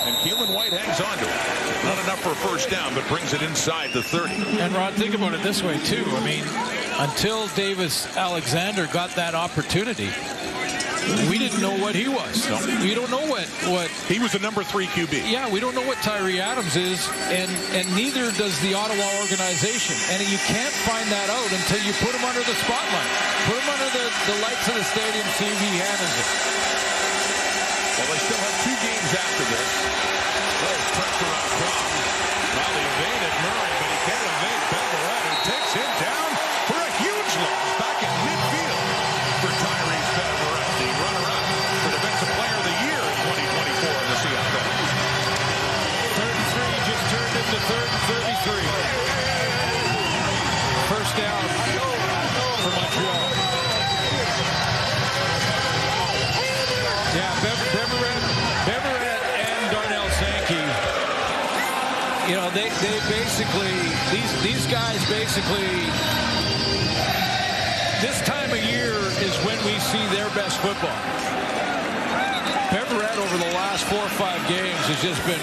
E: And Keelan White hangs on to it. Not enough for a first down, but brings it inside the 30.
F: And Rod, think about it this way, too. I mean, until Davis Alexander got that opportunity, we didn't know what he was.
E: No.
F: We don't know what
E: he was a number 3 QB.
F: Yeah, we don't know what Tyree Adams is, and neither does the Ottawa organization. And you can't find that out until you put him under the spotlight. Put him under the lights of the stadium, see if he handles it.
E: Well, they still have 2 games after this. There's pressure on Crum. Well, he evaded Murray, but he can't evade Beverett, who takes him down for a huge loss back in midfield for Tyrese Beverett, the runner-up for Defensive Player of the Year in 2024 in the CFL.
F: 3rd and 3 just turned into 3rd and 33. First down for Montreal. Yeah, Beverett and Darnell Sankey, they basically, these guys basically, this time of year is when we see their best football. Beverett over the last 4 or 5 games has just been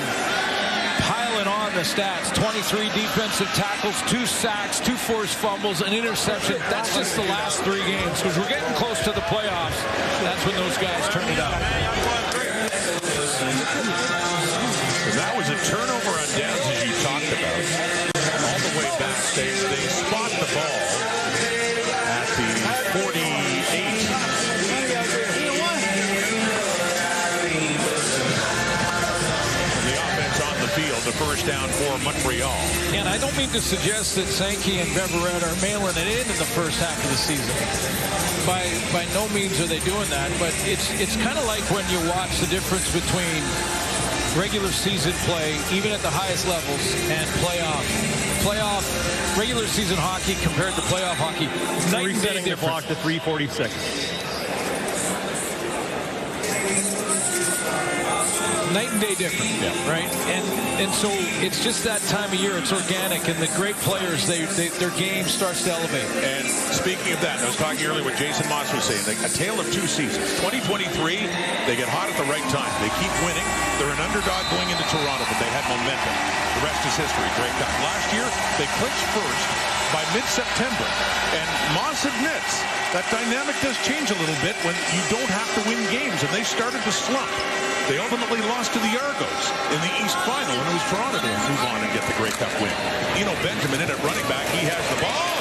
F: piling on the stats. 23 defensive tackles, 2 sacks, 2 forced fumbles, an interception. That's just the last 3 games. Because we're getting close to the playoffs. That's when those guys turn it up.
E: And that was a turnover on downs, as you talked about. All the way back, they spot the ball at the 48. Field, the first down for Montreal.
F: And I don't mean to suggest that Sankey and Beverett are mailing it in the first half of the season. By no means are they doing that, but it's kind of like when you watch the difference between regular season play, even at the highest levels, and regular season hockey compared to playoff hockey. Night and day difference.
G: Clock to 3:46.
F: Night and day different, right? And so it's just that time of year. It's organic, and the great players, their game starts to elevate.
E: And speaking of that, I was talking earlier what Jason Moss was saying, a tale of two seasons. 2023, they get hot at the right time. They keep winning. They're an underdog going into Toronto, but they had momentum. The rest is history. Grey Cup. Last year, they clinched first by mid-September. And Moss admits that dynamic does change a little bit when you don't have to win games, and they started to slump. They ultimately lost to the Argos in the East Final, and it was Toronto to move on and get the Grey Cup win. Benjamin in at running back. He has the ball.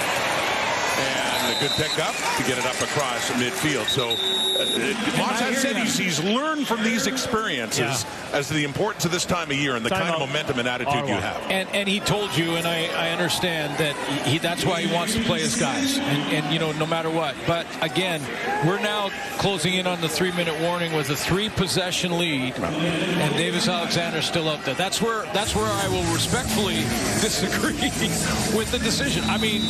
E: And a good pickup to get it up across midfield. So Moss has said he's learned from these experiences as to the importance of this time of year and the kind of momentum and attitude you have.
F: And he told you, and I understand that that's why he wants to play his guys, and no matter what. But again, we're now closing in on the 3-minute warning with a 3-possession lead, and Davis Alexander's still up there. That's where I will respectfully disagree with the decision. I mean,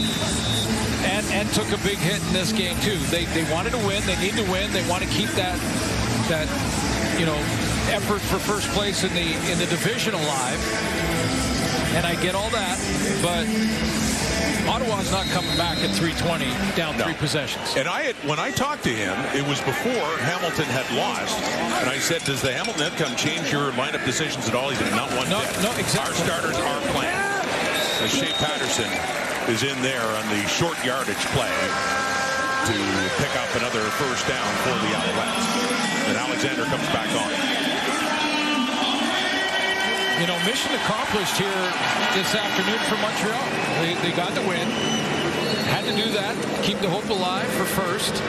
F: and took a big hit in this game too. They wanted to win. They need to win. They want to keep that effort for first place in the division alive. And I get all that, but Ottawa's not coming back at 3:20 down 3 possessions.
E: And when I talked to him, it was before Hamilton had lost, and I said, "Does the Hamilton outcome change your lineup decisions at all?" He said, "Not one bit.
F: No, exactly.
E: Our starters are playing." As Shea Patterson is in there on the short yardage play to pick up another first down for the Alouettes. And Alexander comes back on.
F: Mission accomplished here this afternoon for Montreal. They got the win. Had to do that. Keep the hope alive for first.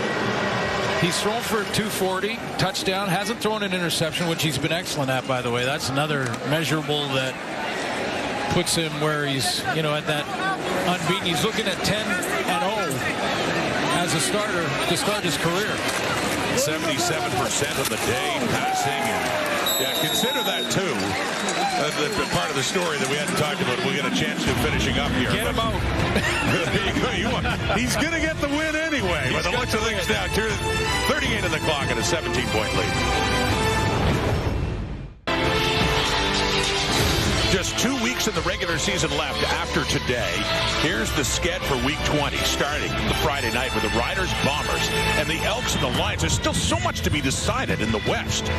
F: He's thrown for 240, touchdown. Hasn't thrown an interception, which he's been excellent at, by the way. That's another measurable that puts him where he's, at that unbeaten. He's looking at 10-0 as a starter to start his career.
E: 77% of the day passing. And consider that too. That's part of the story that we hadn't talked about. We'll get a chance to finishing up here.
F: Get him out.
E: He's going to get the win anyway. By the looks of things now, 38 of the clock and a 17-point lead. Just 2 weeks in the regular season left after today. Here's the sked for Week 20, starting the Friday night with the Riders, Bombers, and the Elks and the Lions. There's still so much to be decided in the West.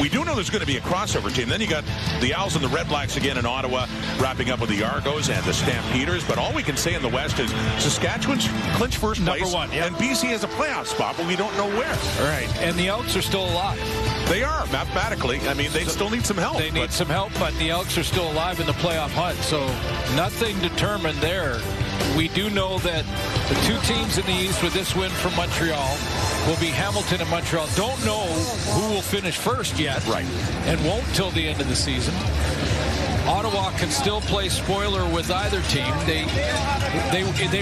E: We do know there's going to be a crossover team. Then you got the Owls and the Redblacks again in Ottawa, wrapping up with the Argos and the Stampeders. But all we can say in the West is Saskatchewan's clinch first place.
F: Number 1,
E: and BC has a playoff spot, but we don't know where.
F: Right. And the Elks are still alive.
E: They are, mathematically. I mean, they still need some help.
F: They need some help, but the Elks are still alive in the playoff hunt. So nothing determined there. We do know that the 2 teams in the East with this win from Montreal will be Hamilton and Montreal. Don't know who will finish first yet.
E: Right.
F: And won't till the end of the season. Ottawa can still play spoiler with either team. They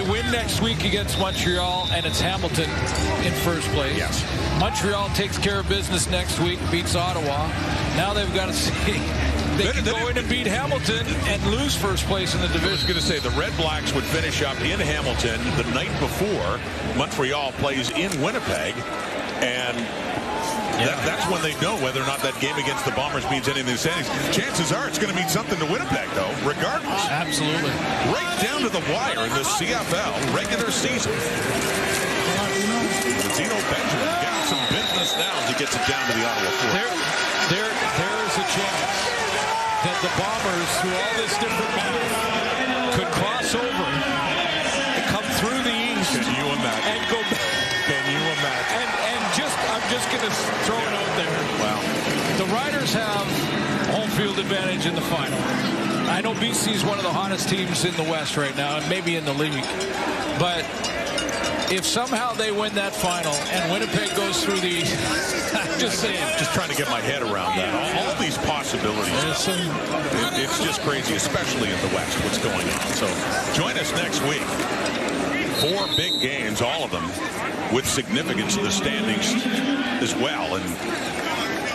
F: win next week against Montreal, and it's Hamilton in first place.
E: Yes.
F: Montreal takes care of business next week, beats Ottawa. Now they've got to see they can go in and beat Hamilton and lose first place in the division. I was
E: going to say the Redblacks would finish up in Hamilton the night before Montreal plays in Winnipeg, and that's when they know whether or not that game against the Bombers means anything in the standings. Chances are it's going to mean something to Winnipeg, though, regardless.
F: Absolutely.
E: Right down to the wire in the CFL regular season. Benjamin getting some business now as he gets it down to the Ottawa floor.
F: There is a chance that the Bombers, through all this different math, could cross over and come through the East.
E: Can you imagine?
F: And go back.
E: Can you imagine?
F: I'm just going to throw it out there.
E: Wow.
F: The Riders have home field advantage in the final. I know BC is one of the hottest teams in the West right now, and maybe in the league. But if somehow they win that final and Winnipeg goes through the East, I'm just saying.
E: Just trying to get my head around that. All these possibilities. It's just crazy, especially in the West, what's going on. So join us next week. 4 big games, all of them with significance in the standings as well. And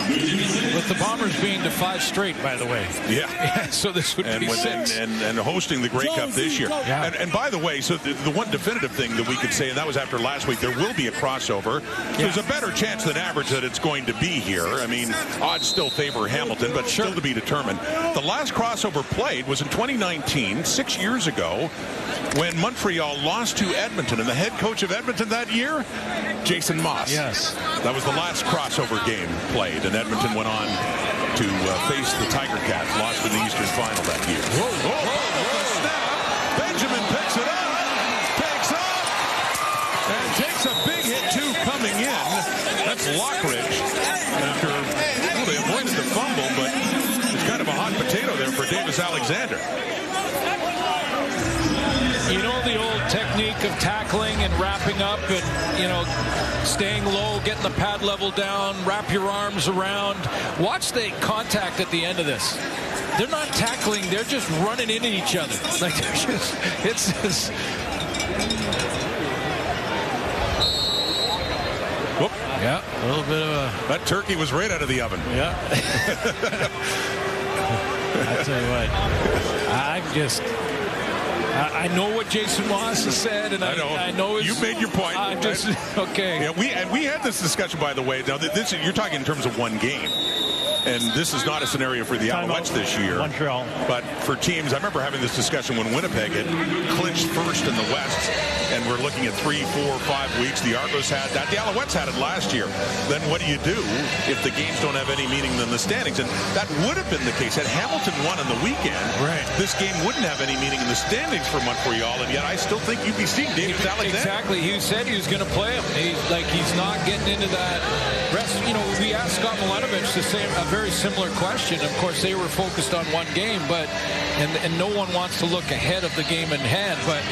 F: With the Bombers being to 5 straight, by the way.
E: Yeah.
F: So this would be 6.
E: And hosting the Grey Cup this year.
F: Yeah.
E: And by the way, so the one definitive thing that we could say, and that was after last week, there will be a crossover. Yeah. There's a better chance than average that it's going to be here. I mean, odds still favor Hamilton, but still to be determined. The last crossover played was in 2019, 6 years ago, when Montreal lost to Edmonton. And the head coach of Edmonton that year, Jason Moss.
F: Yes.
E: That was the last crossover game played, and Edmonton went on to face the Tiger Cats, lost in the Eastern Final that year. Whoa, whoa, whoa, snap. Benjamin picks it up, takes off, and takes a big hit, too, coming in. That's Lockridge. After, well, they avoided the fumble, but it's kind of a hot potato there for Davis Alexander.
F: You know the old technique of tackling and wrapping up and, you know, staying low, getting the pad level down, wrap your arms around. Watch the contact at the end of this. They're not tackling, they're just running into each other. Like, they're just, it's just...
E: Whoop.
F: Yeah, a little bit of a...
E: That turkey was right out of the oven.
F: Yeah. I tell you what, I know what Jason Moss has said, and I know
E: you made your point.
F: I'm just okay.
E: Yeah, we had this discussion, by the way. Now, you're talking in terms of one game, and this is not a scenario for the Alouettes this year.
G: Montreal,
E: but for teams, I remember having this discussion when Winnipeg had clinched first in the West, and we're looking at 3, 4, 5 weeks. The Argos had that. The Alouettes had it last year. Then what do you do if the games don't have any meaning in the standings? And that would have been the case had Hamilton won on the weekend.
F: Right.
E: This game wouldn't have any meaning in the standings for Montreal, and yet I still think you'd be seeing Davis Alexander.
F: Exactly. He said he was going to play him. He's not getting into that rest. You know, we asked Scott Milanovic a very similar question. Of course, they were focused on one game, but and no one wants to look ahead of the game in hand. But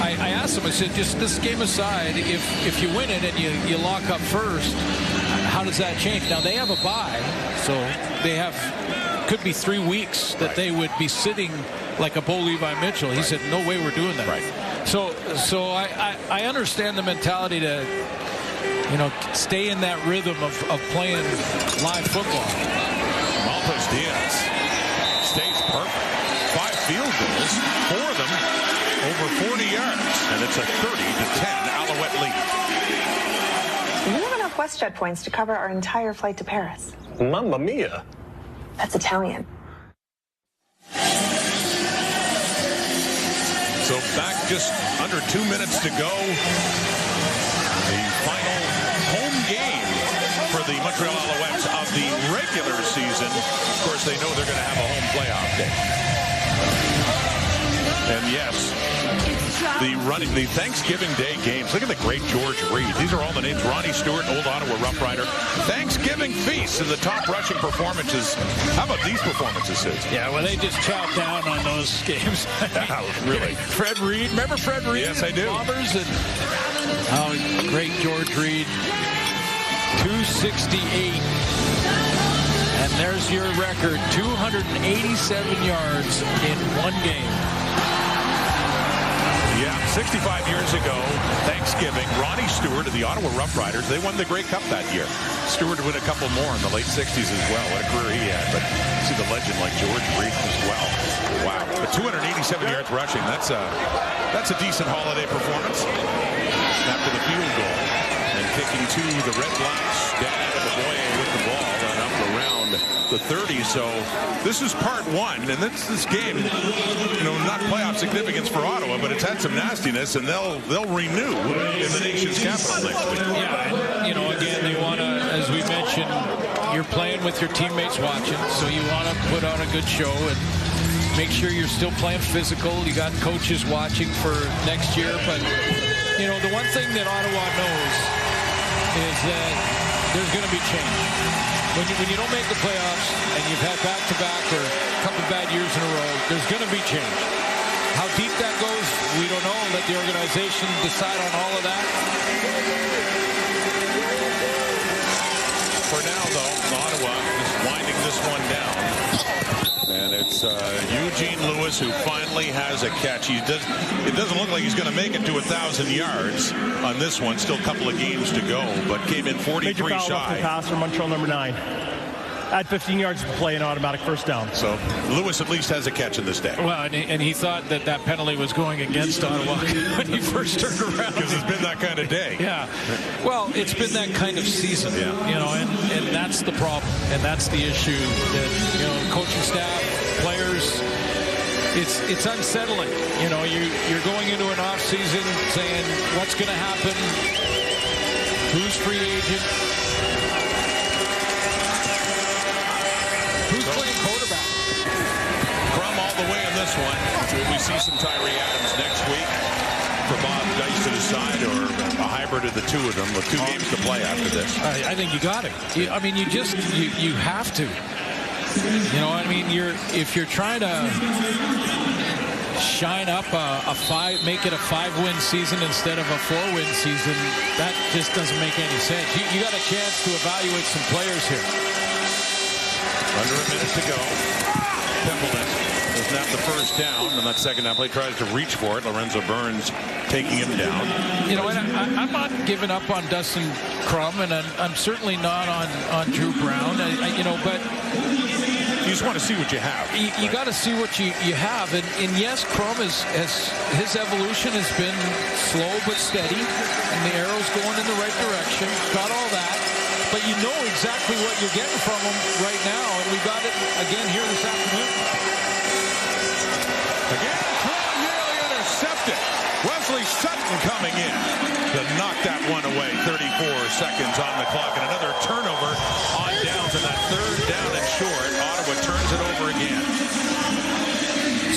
F: I asked him, I said, just this game aside, if you win it and you lock up first, how does that change? Now, they have a bye, so they could be 3 weeks that they would be sitting like a Bo Levi Mitchell. He said, no way we're doing that.
E: Right.
F: So I understand the mentality to, you know, stay in that rhythm of playing live football.
E: Malthus Diaz stays perfect. 5 field goals, 4 of them over 40 yards, and it's a 30-10 Alouette lead.
N: We have enough WestJet points to cover our entire flight to Paris.
O: Mamma mia.
N: That's Italian.
E: So back just under 2 minutes to go. The final home game for the Montreal Alouettes of the regular season. Of course, they know they're going to have a home playoff game. And yes, the Thanksgiving Day games. Look at the great George Reed. These are all the names. Ronnie Stewart, Old Ottawa Rough Rider. Thanksgiving feast and the top rushing performances. How about these performances, Sid?
F: Yeah, well, they just chopped down on those games.
E: Really?
F: Fred Reed. Remember Fred Reed?
E: Yes, I do.
F: Bombers and great George Reed. 268. And there's your record. 287 yards in one game.
E: Yeah, 65 years ago, Thanksgiving, Ronnie Stewart of the Ottawa Rough Riders, they won the Grey Cup that year. Stewart would win a couple more in the late 60s as well. What a career he had. But see the legend like George Reed as well. Wow. But 287 yards rushing, that's a decent holiday performance. After the field goal. And kicking to the Redblacks, down out of the boy with the ball and up around the 30. So this is part 1, and this game, you know, not playoff significance for Ottawa, but it's had some nastiness, and they'll renew in the nation's capital next week.
F: Yeah, and, you know, again, they want to, as we mentioned, you're playing with your teammates watching, so you want to put on a good show and make sure you're still playing physical. You got coaches watching for next year, but you know, the one thing that Ottawa knows is that there's going to be change. When you don't make the playoffs and you've had back-to-back or a couple bad years in a row, there's going to be change. How deep that goes, we don't know. Let the organization decide on all of that. For now, though, Ottawa is winding this one down. And it's
E: Eugene Lewis, who finally has a catch. It doesn't look like he's going to make it to 1,000 yards on this one. Still a couple of games to go, but came in 43
G: Major foul off the pass from Montreal number 9. Add 15 yards to play, an automatic first down.
E: So Lewis at least has a catch in this day.
F: Well, and he thought that penalty was going against Ottawa when he first turned around.
E: Because it's been that kind of day.
F: Yeah. Well, it's been that kind of season.
E: Yeah.
F: You know, and that's the problem. And that's the issue that, you know, coaching staff, players, it's unsettling. You know, you're going into an off season saying what's going to happen, who's free agent, who's playing quarterback.
E: Crum all the way in this one. Will we see some Tyree Adams next week for Bob Dice to decide, or a hybrid of the two of them with 2 games to play after this?
F: I think you got it. I mean, you have to. You know, I mean, if you're trying to shine up make it a 5-win season instead of a 4-win season, that just doesn't make any sense. You got a chance to evaluate some players here.
E: Under a minute to go. Templeton doesn't have the first down, and that second down play tries to reach for it. Lorenzo Burns taking him down.
F: You know, and I'm not giving up on Dustin Crum, and I'm certainly not on Drew Brown. You know, but
E: you just want to see what you have.
F: You got to see what you have, and yes, Crum his evolution has been slow but steady, and the arrow's going in the right direction. Got all that. But you know exactly what you're getting from him right now, and we got it again here this afternoon.
E: Again, Crum nearly intercepted. Wesley Sutton coming in to knock that one away. 34 seconds on the clock, and another turnover on downs, and that third down and short. Ottawa turns it over again.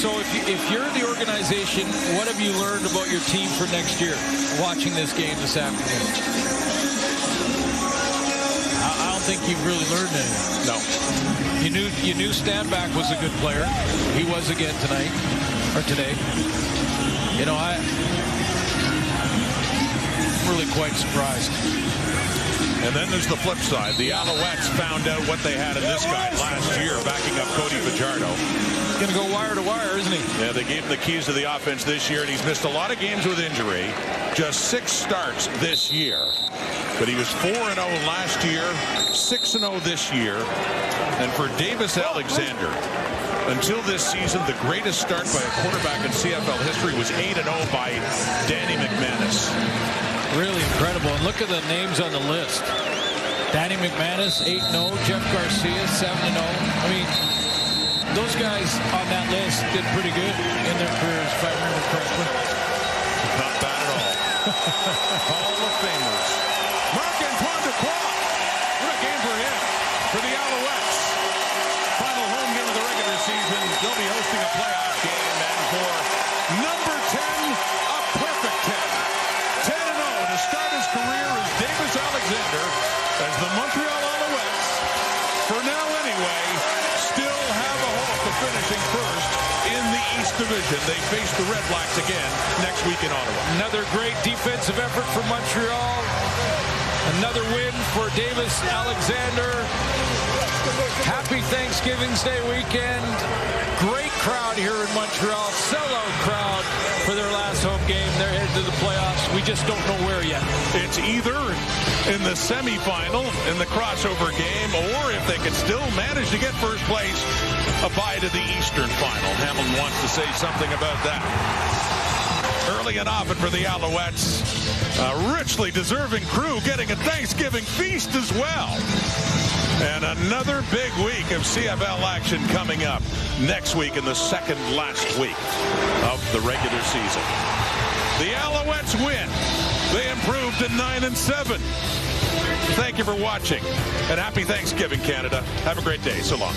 F: So if you're the organization, what have you learned about your team for next year watching this game this afternoon? I don't think you've really learned anything.
E: No.
F: You knew Stanback was a good player. He was again today. You know, I'm really quite surprised.
E: And then there's the flip side. The Alouettes found out what they had in this guy last year, backing up Cody Fajardo.
F: He's going to go wire to wire, isn't he?
E: Yeah, they gave him the keys to the offense this year, and he's missed a lot of games with injury. Just 6 starts this year. But he was 4-0 last year, 6-0 this year. And for Davis Alexander, until this season, the greatest start by a quarterback in CFL history was 8-0 by Danny McManus.
F: Really incredible. And look at the names on the list. Danny McManus, 8-0. Jeff Garcia, 7-0. I mean, those guys on that list did pretty good in their careers, if I remember correctly.
E: Not bad at all. Hall of Famers. Marc-Antoine Ducroix. What a game for him. For the Alouettes. Final home game of the regular season. They'll be hosting a playoff game. And for number 10, a perfect 10. 10-0 to start his career as Davis Alexander, as the Montreal Alouettes, for now anyway, still have a hope of finishing first in the East Division. They face the Redblacks again next week in Ottawa.
F: Another great defensive effort for Montreal. Another win for Davis Alexander. Happy Thanksgiving Day weekend. Great crowd here in Montreal. Sellout crowd for their last home game. They're headed to the playoffs. We just don't know where yet.
E: It's either in the semifinal, in the crossover game, or if they can still manage to get first place, a bye to the Eastern final. Hamlin wants to say something about that. Early and often for the Alouettes. A richly deserving crew getting a Thanksgiving feast as well. And another big week of CFL action coming up next week in the second last week of the regular season. The Alouettes win. They improved to 9-7. Thank you for watching, and happy Thanksgiving, Canada. Have a great day. So long.